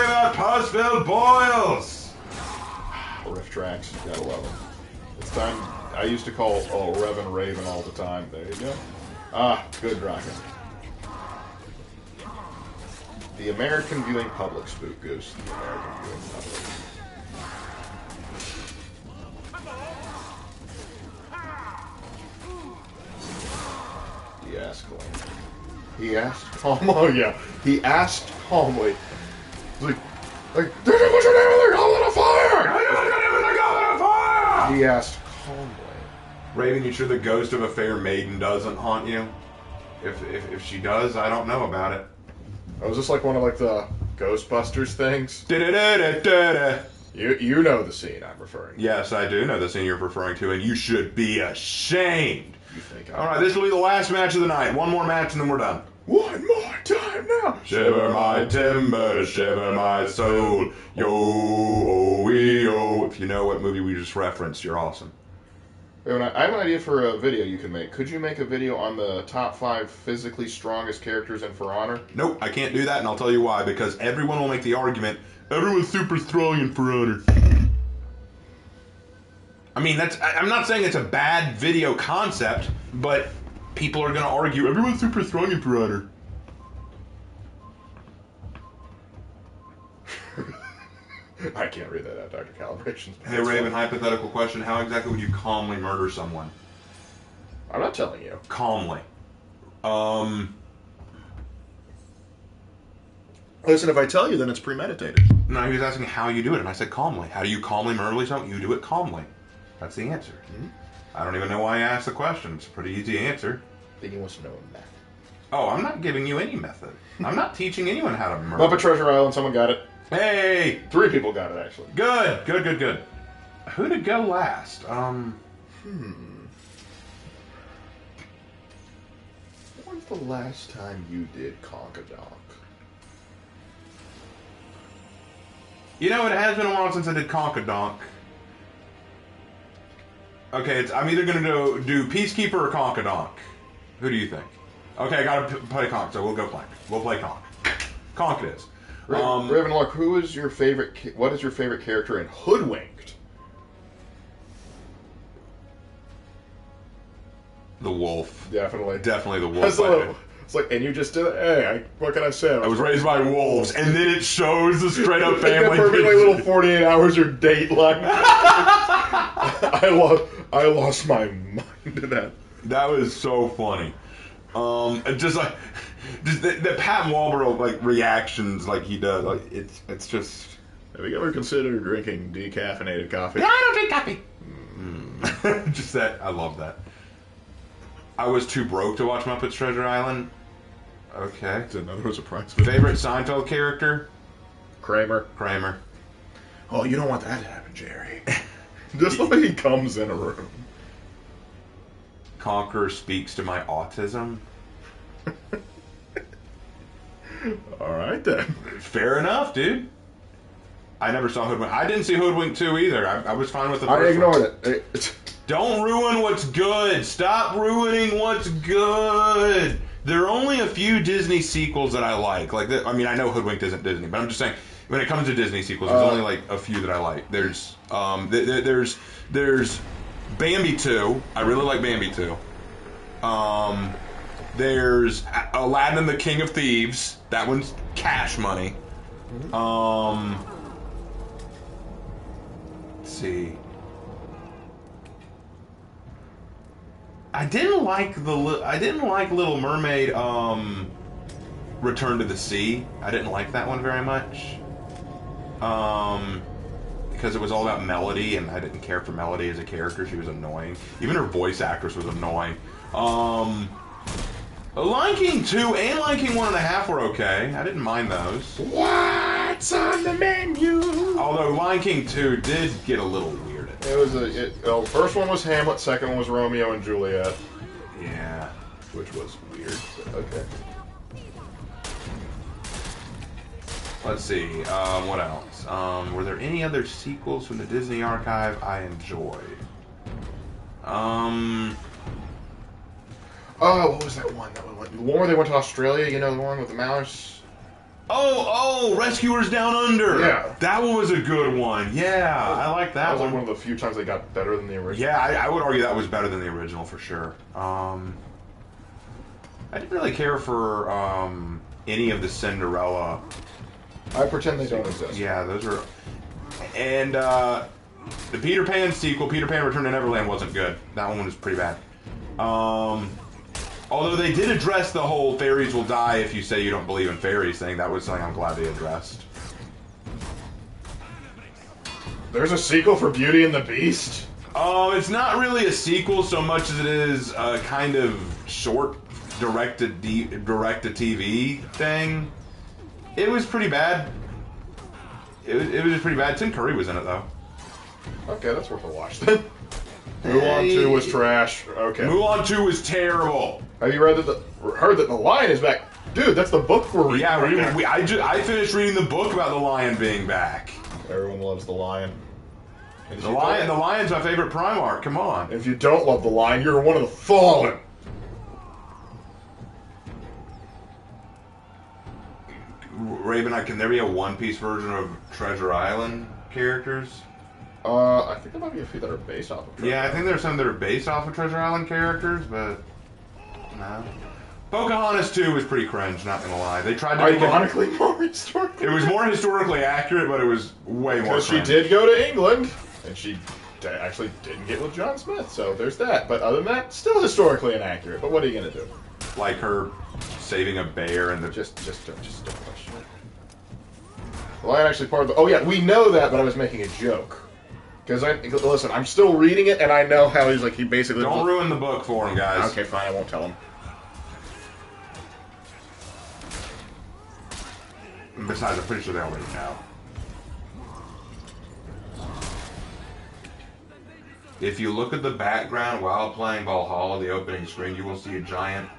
about Pussville Boyles! Riff tracks, gotta love them. It's time. I used to call Revan Raven all the time. There you go. Ah, good rockin'. The American viewing public, Spook Goose. The American viewing public. He asked calmly. He asked calmly. Oh yeah. He asked calmly. He's like, what's your name? They're going on fire! He asked calmly. Raven, you sure the ghost of a fair maiden doesn't haunt you? If she does, I don't know about it. Oh, is this like one of like the Ghostbusters things? Da-da-da-da-da-da. You know the scene I'm referring to. Yes, I do know the scene you're referring to, and you should be ashamed. You think All right, this will be the last match of the night. One more match, and then we're done. One more time now. Shiver my timbers, shiver my soul. Yo. If you know what movie we just referenced, you're awesome. I have an idea for a video you can make. Could you make a video on the top 5 physically strongest characters in For Honor? Nope, I can't do that, and I'll tell you why. Because everyone will make the argument, everyone's super strong in For Honor. I mean, I'm not saying it's a bad video concept, but people are going to argue, everyone's super strong in For Honor. I can't read that out, Dr. Calibrations. Hey, Raven, hypothetical question. How exactly would you calmly murder someone? I'm not telling you. Calmly. Listen, if I tell you, then it's premeditated. No, he was asking how you do it, and I said calmly. How do you calmly murder someone? You do it calmly. That's the answer. Mm-hmm. I don't even know why I asked the question. It's a pretty easy answer. Then he wants to know a method. Oh, I'm not giving you any method. I'm not teaching anyone how to murder. Muppet Treasure Island, someone got it. Hey! 3 people got it, actually. Good. Who to go last? When's the last time you did Conkadonk? You know, it has been a while since I did Conkadonk. Okay, I'm either going to do Peacekeeper or Conkadonk. Who do you think? Okay, I got to play Conk, so we'll go Conk. We'll play Conk. Conk it is. Ravenlock, what is your favorite character in Hoodwinked? The wolf. Definitely The wolf. It's like, and you just did it. Hey, what can I say? I was raised by wolves, and then it shows the straight up family. Perfectly little 48 hours your date life. I lost my mind to that. That was so funny. Just the Pat Wahlberg like reactions like he does, like it's just. Have you ever considered drinking decaffeinated coffee? No, I don't drink coffee. Just that, I love that. I was too broke to watch Muppets Treasure Island. Okay. It's another surprise. Favorite Seinfeld character? Kramer. Oh, you don't want that to happen, Jerry. Just the way he comes in a room. Conqueror speaks to my autism. All right then. Fair enough, dude. I never saw Hoodwink. I didn't see Hoodwink 2 either. I was fine with the first I ignored one. it. Don't ruin what's good. Stop ruining what's good. There are only a few Disney sequels that I like. I mean, I know Hoodwinked isn't Disney, but I'm just saying when it comes to Disney sequels, there's only like a few that I like. There's Bambi 2. I really like Bambi 2. There's Aladdin and the King of Thieves. That one's cash money. Let's see. I didn't like Little Mermaid. Return to the Sea. I didn't like that one very much. Because it was all about Melody, and I didn't care for Melody as a character. She was annoying. Even her voice actress was annoying. Lion King 2 and Lion King 1.5 were okay. I didn't mind those. What's on the menu? Although Lion King 2 did get a little weird. First one was Hamlet, second one was Romeo and Juliet. Yeah. Which was weird. Okay. Let's see. What else? Were there any other sequels from the Disney archive I enjoyed? Oh, what was that one? The one where they went to Australia, you know, the one with the mouse? Oh, Rescuers Down Under! Yeah. That one was a good one. Yeah, I like that That was one. like one of the few times they got better than the original. Yeah, I would argue that was better than the original for sure. I didn't really care for any of the Cinderella. I pretend they don't exist. Yeah, those are... And the Peter Pan sequel, Peter Pan Return to Neverland, wasn't good. That one was pretty bad. Although they did address the whole fairies will die if you say you don't believe in fairies thing. That was something I'm glad they addressed. There's a sequel for Beauty and the Beast? It's not really a sequel so much as it is a kind of short direct-to-TV thing. It was pretty bad. It was pretty bad. Tim Curry was in it, though. Okay, that's worth a watch then. Mulan 2 was trash. Okay. Mulan 2 was terrible. Have you heard that the lion is back? Dude, that's the book we're reading. Yeah, I finished reading the book about the lion being back. Everyone loves the lion. The lion's my favorite Primarch. Come on. If you don't love the lion, you're one of the fallen. Raven, can there be a One Piece version of Treasure Island characters? I think there might be a few that are based off of Treasure Island. I think there's some that are based off of Treasure Island characters, but no. Pocahontas 2 was pretty cringe, not gonna lie. They tried to ironically more historically. It was more historically accurate, but it was way more. Because she did go to England, and she actually didn't get with John Smith, so there's that. But other than that, still historically inaccurate. But what are you gonna do? Like her saving a bear and the just don't question it. The lion actually part of the. Oh yeah, we know that, but I was making a joke. Because listen, I'm still reading it, and I know how he basically. Don't ruin the book for him, guys. Okay, fine, I won't tell him. Besides, I'm pretty sure they already know. If you look at the background while playing Valhalla, the opening screen, you will see a giant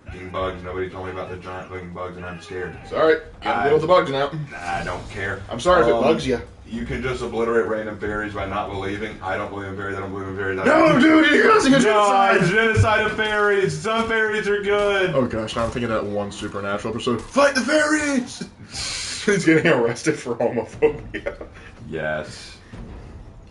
fucking bugs. Nobody told me about the giant fucking bugs, and I'm scared. Sorry, you gotta deal with the bugs now. I don't care. I'm sorry if it bugs you. You can just obliterate random fairies by not believing. I don't believe in fairies. I don't believe in fairies. No, dude, you're causing a genocide. No, genocide of fairies. Some fairies are good. Oh gosh, now I'm thinking of that one Supernatural episode. Fight the fairies! He's getting arrested for homophobia. Yes.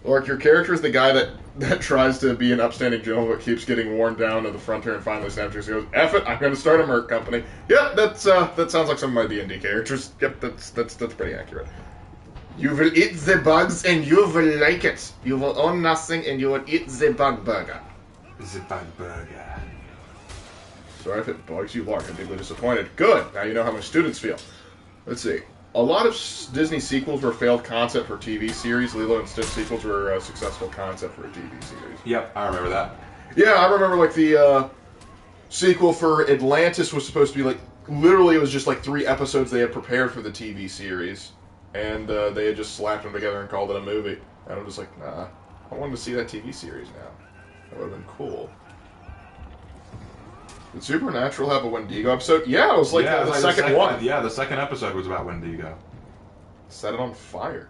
Or your character is the guy that tries to be an upstanding gentleman but keeps getting worn down to the frontier and finally snaps his. He goes, "F it, I'm going to start a merc company." Yep, that sounds like some of my D&D characters. Yep, that's pretty accurate. You will eat the bugs and you will like it. You will own nothing and you will eat the bug burger. The bug burger. Sorry if it bugs you, Lark. I'm deeply disappointed. Good. Now you know how my students feel. Let's see. A lot of Disney sequels were failed concept for TV series. Lilo and Stitch sequels were a successful concept for a TV series. Yep, I remember that. Yeah, I remember the sequel for Atlantis was supposed to be literally it was just 3 episodes they had prepared for the TV series. And they had just slapped them together and called it a movie. And I'm just like, nah, I wanted to see that TV series now. That would have been cool. Did Supernatural have a Wendigo episode? Yeah, it was like the second one. Yeah, the second episode was about Wendigo. Set it on fire.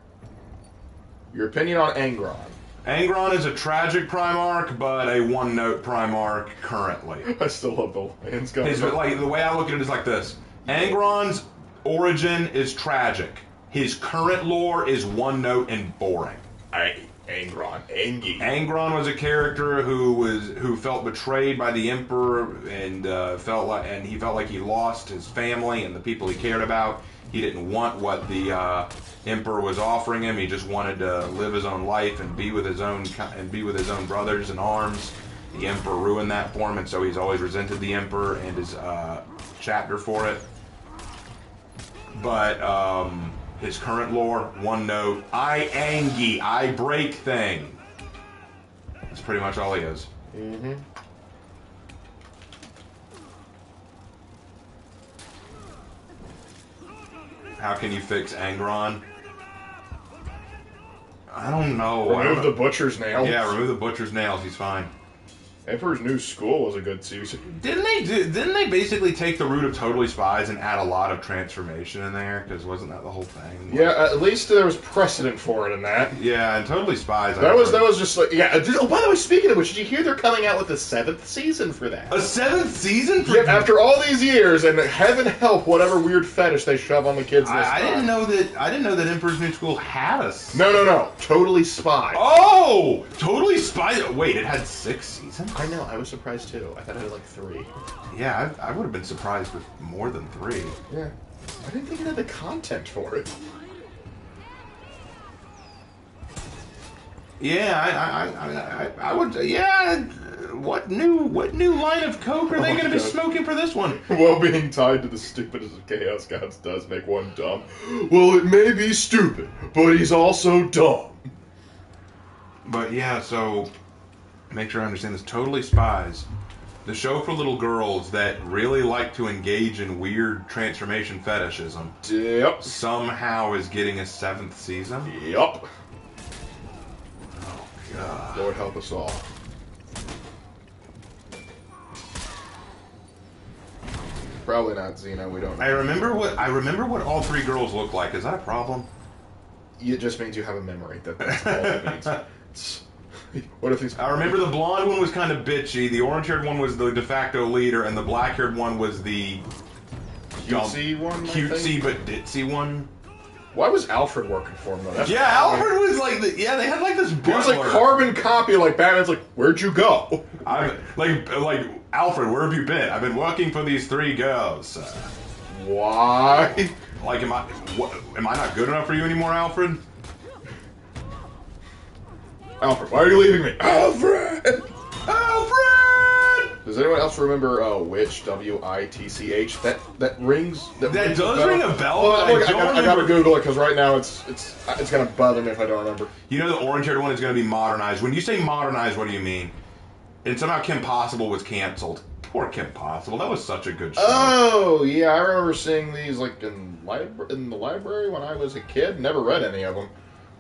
Your opinion on Angron? Angron is a tragic Primarch, but a one-note Primarch currently. I still love the Lions guy. Like the way I look at it is like this: Angron's origin is tragic. His current lore is one-note and boring. Angron. Angron was a character who felt betrayed by the Emperor and he felt like he lost his family and the people he cared about. He didn't want what the Emperor was offering him. He just wanted to live his own life and be with his own brothers in arms. The Emperor ruined that for him, and so he's always resented the Emperor and his chapter for it. But his current lore, one note, I break thing. That's pretty much all he is. Mm-hmm. How can you fix Angron? I don't know. Remove the butcher's nails. Yeah, remove the butcher's nails. He's fine. Emperor's New School was a good season. Didn't they basically take the root of Totally Spies and add a lot of transformation in there? Because wasn't that the whole thing? Yeah, at least there was precedent for it in that. Yeah, and Totally Spies. That was just like, yeah. Oh, by the way, speaking of which, did you hear they're coming out with a 7th season for that? A 7th season? Yeah, after all these years, and heaven help whatever weird fetish they shove on the kids this I time. didn't know that Emperor's New School had a. No. Totally Spies. Oh, Totally Spies. Wait, it had 6 seasons. I know. I was surprised too. I thought it had like 3. Yeah, I would have been surprised with more than 3. Yeah. I didn't think it had the content for it. Yeah, I would. Yeah, what new line of coke are they going to be smoking for this one? Well, being tied to the stupidest of Chaos Gods does make one dumb. Well, it may be stupid, but he's also dumb. But yeah, so make sure I understand this. Totally Spies, the show for little girls that really like to engage in weird transformation fetishism. Yep. Somehow is getting a 7th season. Yep. Oh God. Lord help us all. Probably not Xena. We don't know. I remember what all 3 girls look like. Is that a problem? It just means you have a memory. That's all it means. What if these? I remember the blonde one was kind of bitchy, the orange-haired one was the de facto leader, and the black-haired one was the cutesy one? Cutesy but ditzy one. Why was Alfred working for him though? Yeah, Alfred was like they had like this butler. He was like carbon copy, like Batman's like, where'd you go? Like Alfred, where have you been? I've been working for these 3 girls. Why? Like, am I not good enough for you anymore, Alfred? Alfred, why are you leaving me? Alfred! Alfred! Does anyone else remember Witch? W-I-T-C-H? That rings. That does ring a bell. Well, I gotta Google it because right now it's gonna bother me if I don't remember. You know, the orange-haired one is gonna be modernized. When you say modernized, what do you mean? And somehow Kim Possible was canceled. Poor Kim Possible. That was such a good show. Oh yeah, I remember seeing these like in the library when I was a kid. Never read any of them.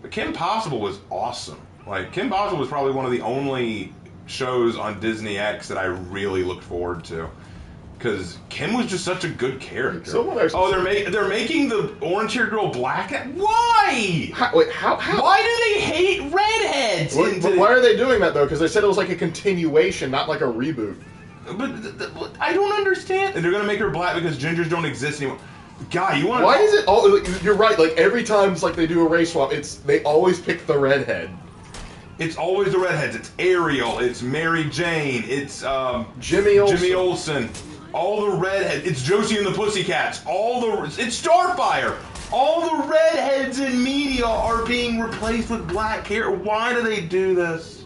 But Kim Possible was awesome. Like, Kim Possible was probably one of the only shows on Disney X that I really looked forward to. Because Kim was just such a good character. They're making the orange-haired girl black? Why? How? Why do they hate redheads? Why are they doing that, though? Because they said it was like a continuation, not like a reboot. But I don't understand. And they're going to make her black because gingers don't exist anymore. God, you want? Why is it? Oh, you're right. Like every time, it's like they do a race swap. They always pick the redhead. It's always the redheads. It's Ariel. It's Mary Jane. It's Jimmy Olsen. Jimmy Olsen. All the redheads. It's Josie and the Pussycats. It's Starfire. All the redheads in media are being replaced with black hair. Why do they do this?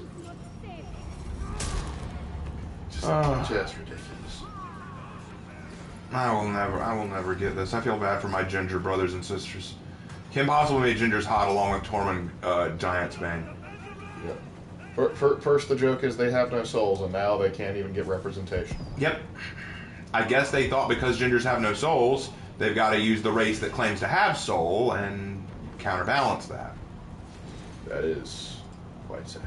Just ridiculous. I will never get this. I feel bad for my ginger brothers and sisters. Kim Possible made gingers hot along with Tormund Giantsbane. Yep. First, the joke is they have no souls, and now they can't even get representation. Yep. I guess they thought because gingers have no souls, they've got to use the race that claims to have soul and counterbalance that. That is quite sad.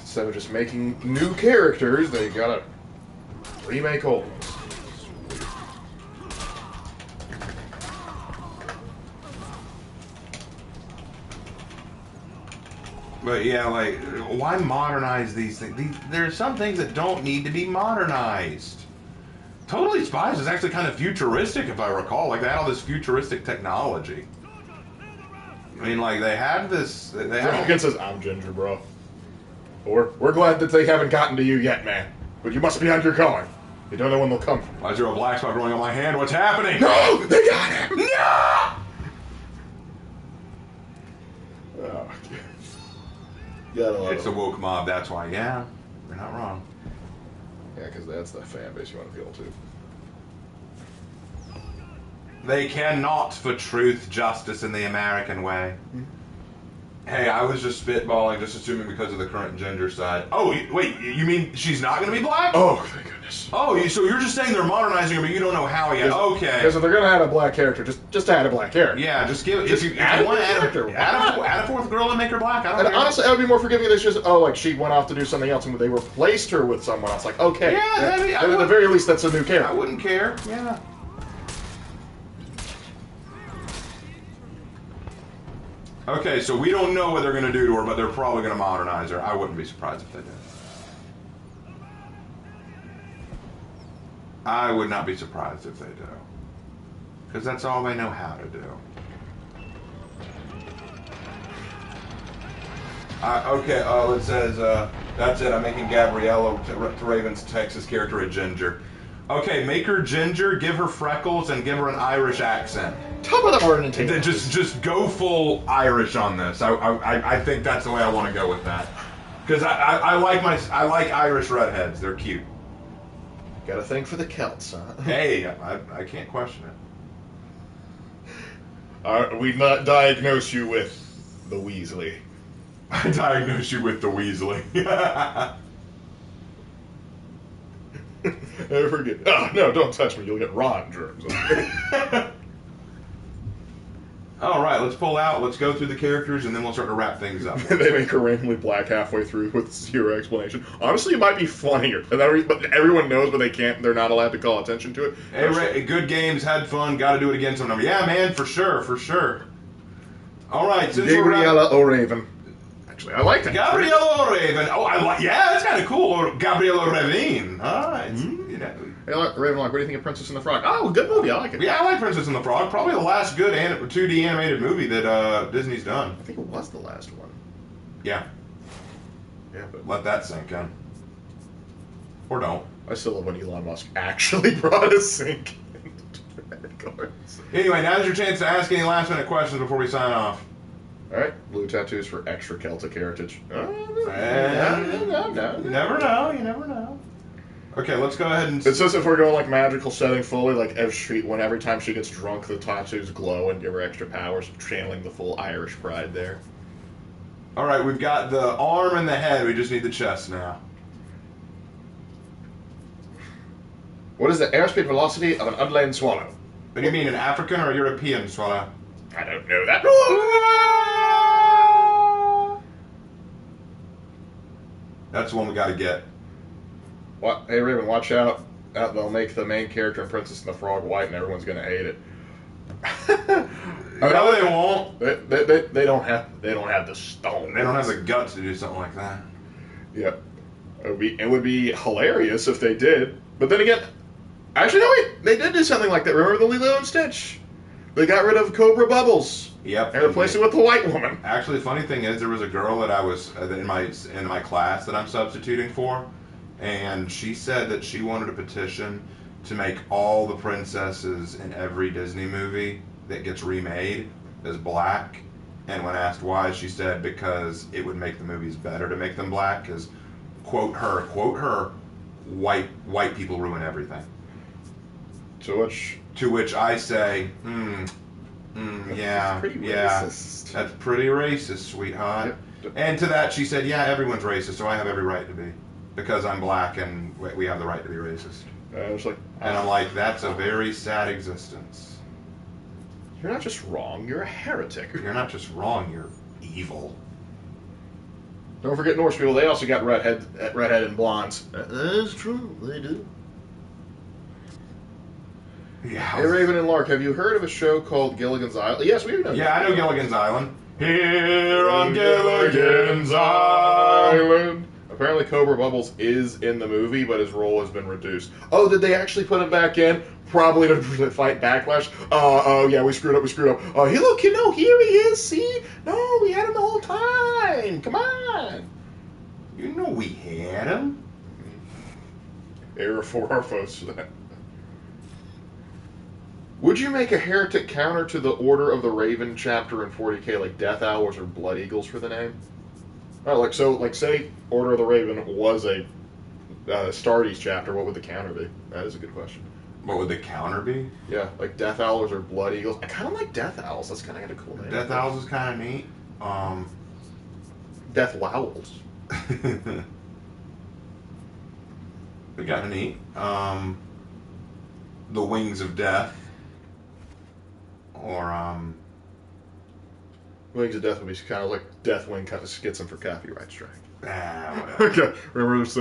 Instead of just making new characters, they gotta remake old ones. But yeah, like, why modernize these things? There are some things that don't need to be modernized. Totally Spies is actually kind of futuristic, if I recall. Like, they had all this futuristic technology. I mean, like, they had this... Dragon says, I'm Ginger, bro. We're glad that they haven't gotten to you yet, man. But you must be on your guard. You don't know when they'll come. Why is there a black spot growing on my hand? What's happening? No! They got him! No! Oh, God. It's the woke mob, that's why. Yeah, you're not wrong. Yeah, because that's the fan base you want to appeal to. They cannot for truth, justice, in the American way. Hey, I was just spitballing, just assuming because of the current gender side. Oh, wait, you mean she's not going to be black? Oh, thank goodness. Oh, so you're just saying they're modernizing her, but you don't know how yet. Okay. Because if they're going to add a black character, just add a black character. Yeah, just give... Just if you add want a to character. add a fourth girl and make her black, I don't And care. honestly, I would be more forgiving if it's just, like, she went off to do something else and they replaced her with someone else. Like, okay. Yeah, at the very least, that's a new I character. wouldn't care, yeah. Okay, so we don't know what they're going to do to her, but they're probably going to modernize her. I wouldn't be surprised if they did. I would not be surprised if they do. Because that's all they know how to do. It says, that's it, I'm making Gabriella to Raven's Texas character a ginger. Okay, make her ginger, give her freckles, and give her an Irish accent. Top of the orientation. Just go full Irish on this. I think that's the way I want to go with that. Because I like Irish redheads. They're cute. Got a thing for the Celts, huh? Hey, I can't question it. We not diagnose you with the Weasley. I diagnose you with the Weasley. Never forget. Oh, no, don't touch me. You'll get Ron germs. All right, let's pull out. Let's go through the characters, and then we'll start to wrap things up. They make her randomly black halfway through with zero explanation. Honestly, it might be funnier. But everyone knows, but they can't. They're not allowed to call attention to it. Hey, good games, had fun. Got to do it again sometime. Yeah, man, for sure. All right, since Gabriella O'Raven. Actually, I like that. Gabriella O'Raven. Oh, yeah, that's kind of cool. Or Gabriella Ravine. All right. You know. Hey, Raven, what do you think of Princess and the Frog? Oh, good movie. I like it. Yeah, I like Princess and the Frog. Probably the last good 2D animated movie that Disney's done. I think it was the last one. Yeah. Yeah, but let that sink in. Or don't. I still love when Elon Musk actually brought a sink into credit cards. Anyway, now's your chance to ask any last minute questions before we sign off. Alright, blue tattoos for extra Celtic heritage. No. You never know. Okay, let's go ahead and... It says if we're going like magical setting fully, like every time she gets drunk, the tattoos glow and give her extra powers, channeling the full Irish pride there. Alright, we've got the arm and the head, we just need the chest now. What is the airspeed velocity of an unladen swallow? What do you mean, an African or a European swallow? I don't know that. That's the one we gotta get. What? Hey, Raven, watch out. They'll make the main character in Princess and the Frog white, and everyone's gonna hate it. No, they won't. They don't have the stone. They don't have the guts to do something like that. Yeah, it would be hilarious if they did. But then again, actually no, wait, they did do something like that. Remember the Lilo and Stitch? They got rid of Cobra Bubbles. Yep. And replaced it with the white woman. Actually, the funny thing is, there was a girl that I was in my class that I'm substituting for, and she said that she wanted a petition to make all the princesses in every Disney movie that gets remade as black. And when asked why, she said because it would make the movies better to make them black. Because quote her, white people ruin everything. To which I say, yeah, racist. That's pretty racist, sweetheart. Yep. And to that she said, yeah, everyone's racist, so I have every right to be. Because I'm black and we have the right to be racist. I was like, and I'm like, that's a very sad existence. You're not just wrong, you're a heretic. You're not just wrong, you're evil. Don't forget Norse people. They also got redhead and blondes. That is true. They do. Yeah. Hey, Raven and Lark, have you heard of a show called Gilligan's Island? Yes, we know. Yeah, I know Gilligan's Island. Here on Gilligan's Island. Apparently, Cobra Bubbles is in the movie, but his role has been reduced. Oh, did they actually put him back in? Probably to fight Backlash. Oh, yeah, we screwed up. Oh, hey, look, here he is. See? No, we had him the whole time. Come on. You know we had him. Error for our folks for that. Would you make a heretic counter to the Order of the Raven chapter in 40k, like Death Owls or Blood Eagles for the name? Oh, say Order of the Raven was a Astartes chapter, what would the counter be? That is a good question. What would the counter be? Yeah, like Death Owls or Blood Eagles. I kind of like Death Owls. That's kind of got a cool name. Death Owls is kind of neat. Death Wowls. They kind of neat. The Wings of Death. Or, Wings of Death would be kind of like Deathwing kind of gets him for copyright strike. whatever. Okay, remember it's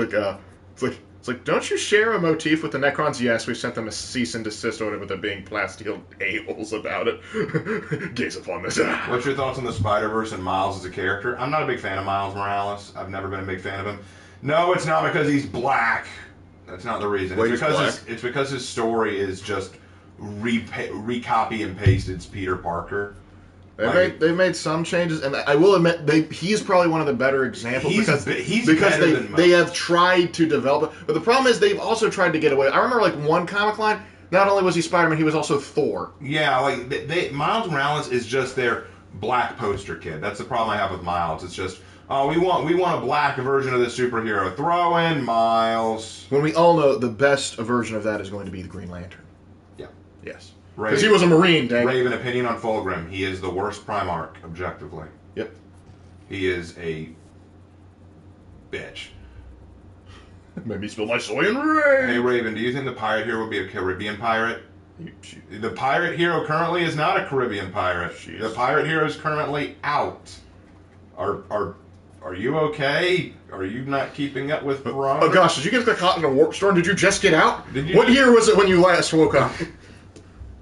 like, don't you share a motif with the Necrons? Yes, we sent them a cease and desist order with them being plasteel a-holes about it. Gaze upon this. What's your thoughts on the Spider-Verse and Miles as a character? I'm not a big fan of Miles Morales. I've never been a big fan of him. No, it's not because he's black. That's not the reason. Wait, It's because his story is just recopy and pasted Peter Parker. They've made some changes, and I will admit he's probably one of the better examples because they have tried to develop it. But the problem is they've also tried to get away. I remember one comic line. Not only was he Spider-Man, he was also Thor. Yeah, Miles Morales is just their black poster kid. That's the problem I have with Miles. It's just, oh, we want a black version of this superhero. Throw in Miles. When we all know the best version of that is going to be the Green Lantern. Yeah. Yes. Because he was a Marine, dang. Raven opinion on Fulgrim. He is the worst Primarch, objectively. Yep. He is a bitch. Made me spill my soy and rain. Hey, Raven, do you think the pirate hero would be a Caribbean pirate? The pirate hero currently is not a Caribbean pirate. The pirate hero is currently out. Are you okay? Are you not keeping up with Veronica? Oh gosh, did you get caught in a warp storm? Did you just get out? What year was it when you last woke up?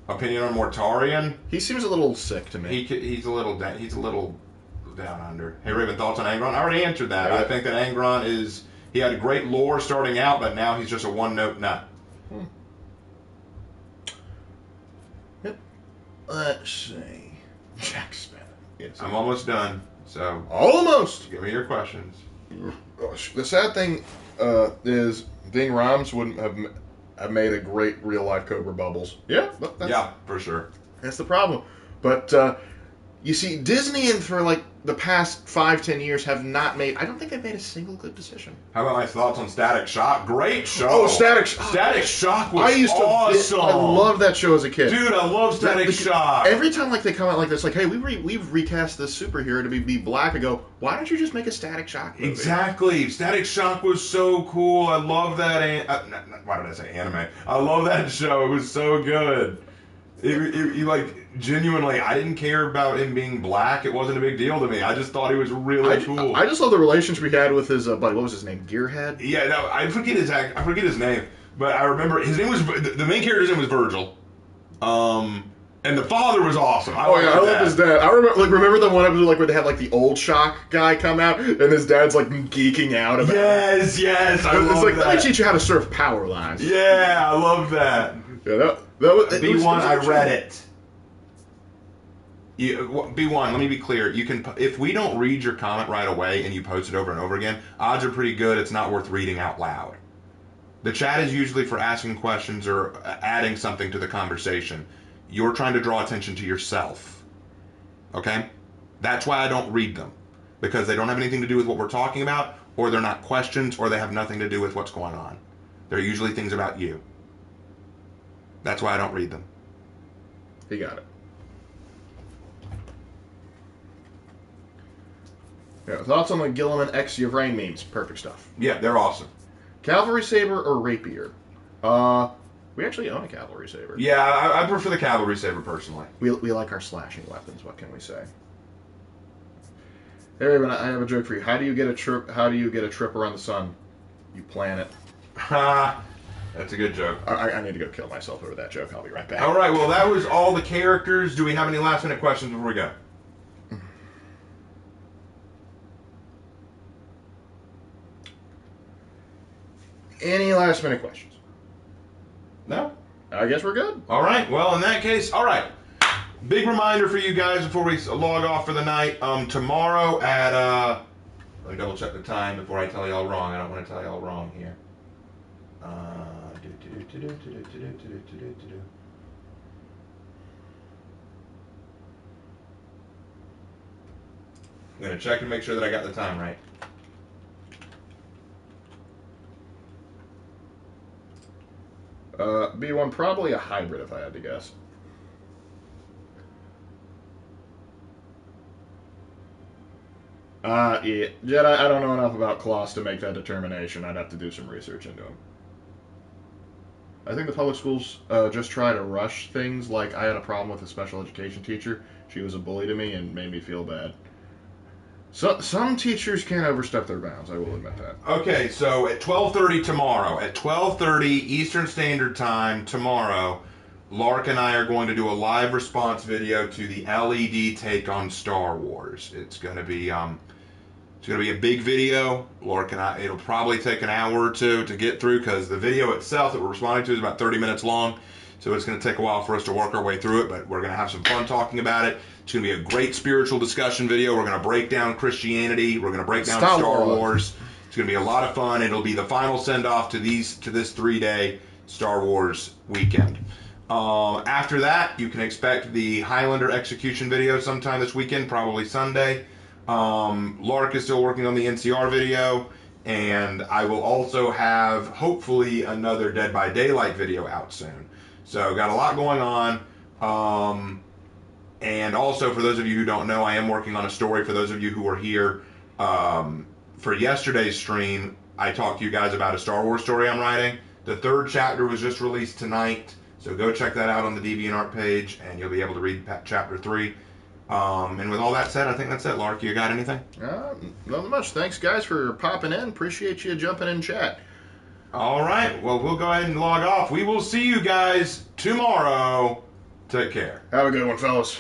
Opinion on Mortarion? He seems a little sick to me. He's a little down under. Hey, Raven, thoughts on Angron? I already answered that. I think that Angron he had a great lore starting out, but now he's just a one-note nut. Yep. Let's see. Jack Sparrow. Yes. I'm almost done, so... Almost! Give me your questions. The sad thing is Ding Rhymes wouldn't have made a great real-life Cobra Bubbles. Yeah, yeah, for sure. That's the problem. But, you see, Disney for, the past 5-10 years have not made... I don't think they've made a single good decision. How about my thoughts on Static Shock? Great show! Oh, Static Shock was awesome! I loved that show as a kid. Dude, I love Static Shock! Every time they come out like this, hey, we've recast this superhero to be black, I go, why don't you just make a Static Shock movie? Exactly! Static Shock was so cool. I love that... why did I say anime? I love that show. It was so good. Genuinely, I didn't care about him being black. It wasn't a big deal to me. I just thought he was really cool. I just love the relationship he had with his buddy. What was his name? Gearhead? Yeah, no, I forget his name. But I remember his name was... The main character's name was Virgil. And the father was awesome. I love his dad. I remember the one episode where they had the old Shock guy come out and his dad's geeking out about it. Yes, I love that. Let me teach you how to surf power lines. Yeah, I love that. Yeah, that was B1. I read it. B1, let me be clear. You can, if we don't read your comment right away and you post it over and over again, odds are pretty good it's not worth reading out loud. The chat is usually for asking questions or adding something to the conversation. You're trying to draw attention to yourself. Okay? That's why I don't read them. Because they don't have anything to do with what we're talking about, or they're not questions, or they have nothing to do with what's going on. They're usually things about you. That's why I don't read them. He got it. Yeah, thoughts on the Gilliman X Yvrain memes? Perfect stuff. Yeah, they're awesome. Cavalry Saber or Rapier? We actually own a Cavalry Saber. Yeah, I prefer the Cavalry Saber personally. We like our slashing weapons, what can we say? Hey, Raven, I have a joke for you. How do you get a trip around the sun? You plan it. Ha! That's a good joke. I need to go kill myself over that joke. I'll be right back. All right, well, that was all the characters. Do we have any last-minute questions before we go? Any last-minute questions? No? I guess we're good. All right, well, in that case, all right. Big reminder for you guys before we log off for the night. Tomorrow at, let me double-check the time before I tell y'all wrong. I don't want to tell y'all wrong here. I'm going to check and make sure that I got the time right. B1, probably a hybrid if I had to guess. Yeah. Jedi, I don't know enough about Kloss to make that determination. I'd have to do some research into him. I think the public schools just try to rush things. Like, I had a problem with a special education teacher. She was a bully to me and made me feel bad. So, some teachers can't overstep their bounds, I will admit that. Okay, so at 12:30 tomorrow, at 12:30 Eastern Standard Time tomorrow, Lark and I are going to do a live response video to the LED take on Star Wars. It's going to be a big video. Lark and I, it'll probably take an hour or two to get through because the video itself that we're responding to is about 30 minutes long. So it's going to take a while for us to work our way through it, but we're going to have some fun talking about it. It's going to be a great spiritual discussion video. We're going to break down Christianity. We're going to break down Star Wars. It's going to be a lot of fun. It'll be the final send-off to this 3-day Star Wars weekend. After that, you can expect the Highlander execution video sometime this weekend, probably Sunday. Lark is still working on the NCR video, and I will also have, hopefully, another Dead by Daylight video out soon. So, got a lot going on. And also, for those of you who don't know, I am working on a story. For those of you who were here for yesterday's stream, I talked to you guys about a Star Wars story I'm writing. The 3rd chapter was just released tonight, so go check that out on the DeviantArt page, and you'll be able to read chapter 3. And with all that said, I think that's it. Lark, you got anything? Nothing much. Thanks, guys, for popping in. Appreciate you jumping in chat. All right. Well, we'll go ahead and log off. We will see you guys tomorrow. Take care. Have a good one, fellas.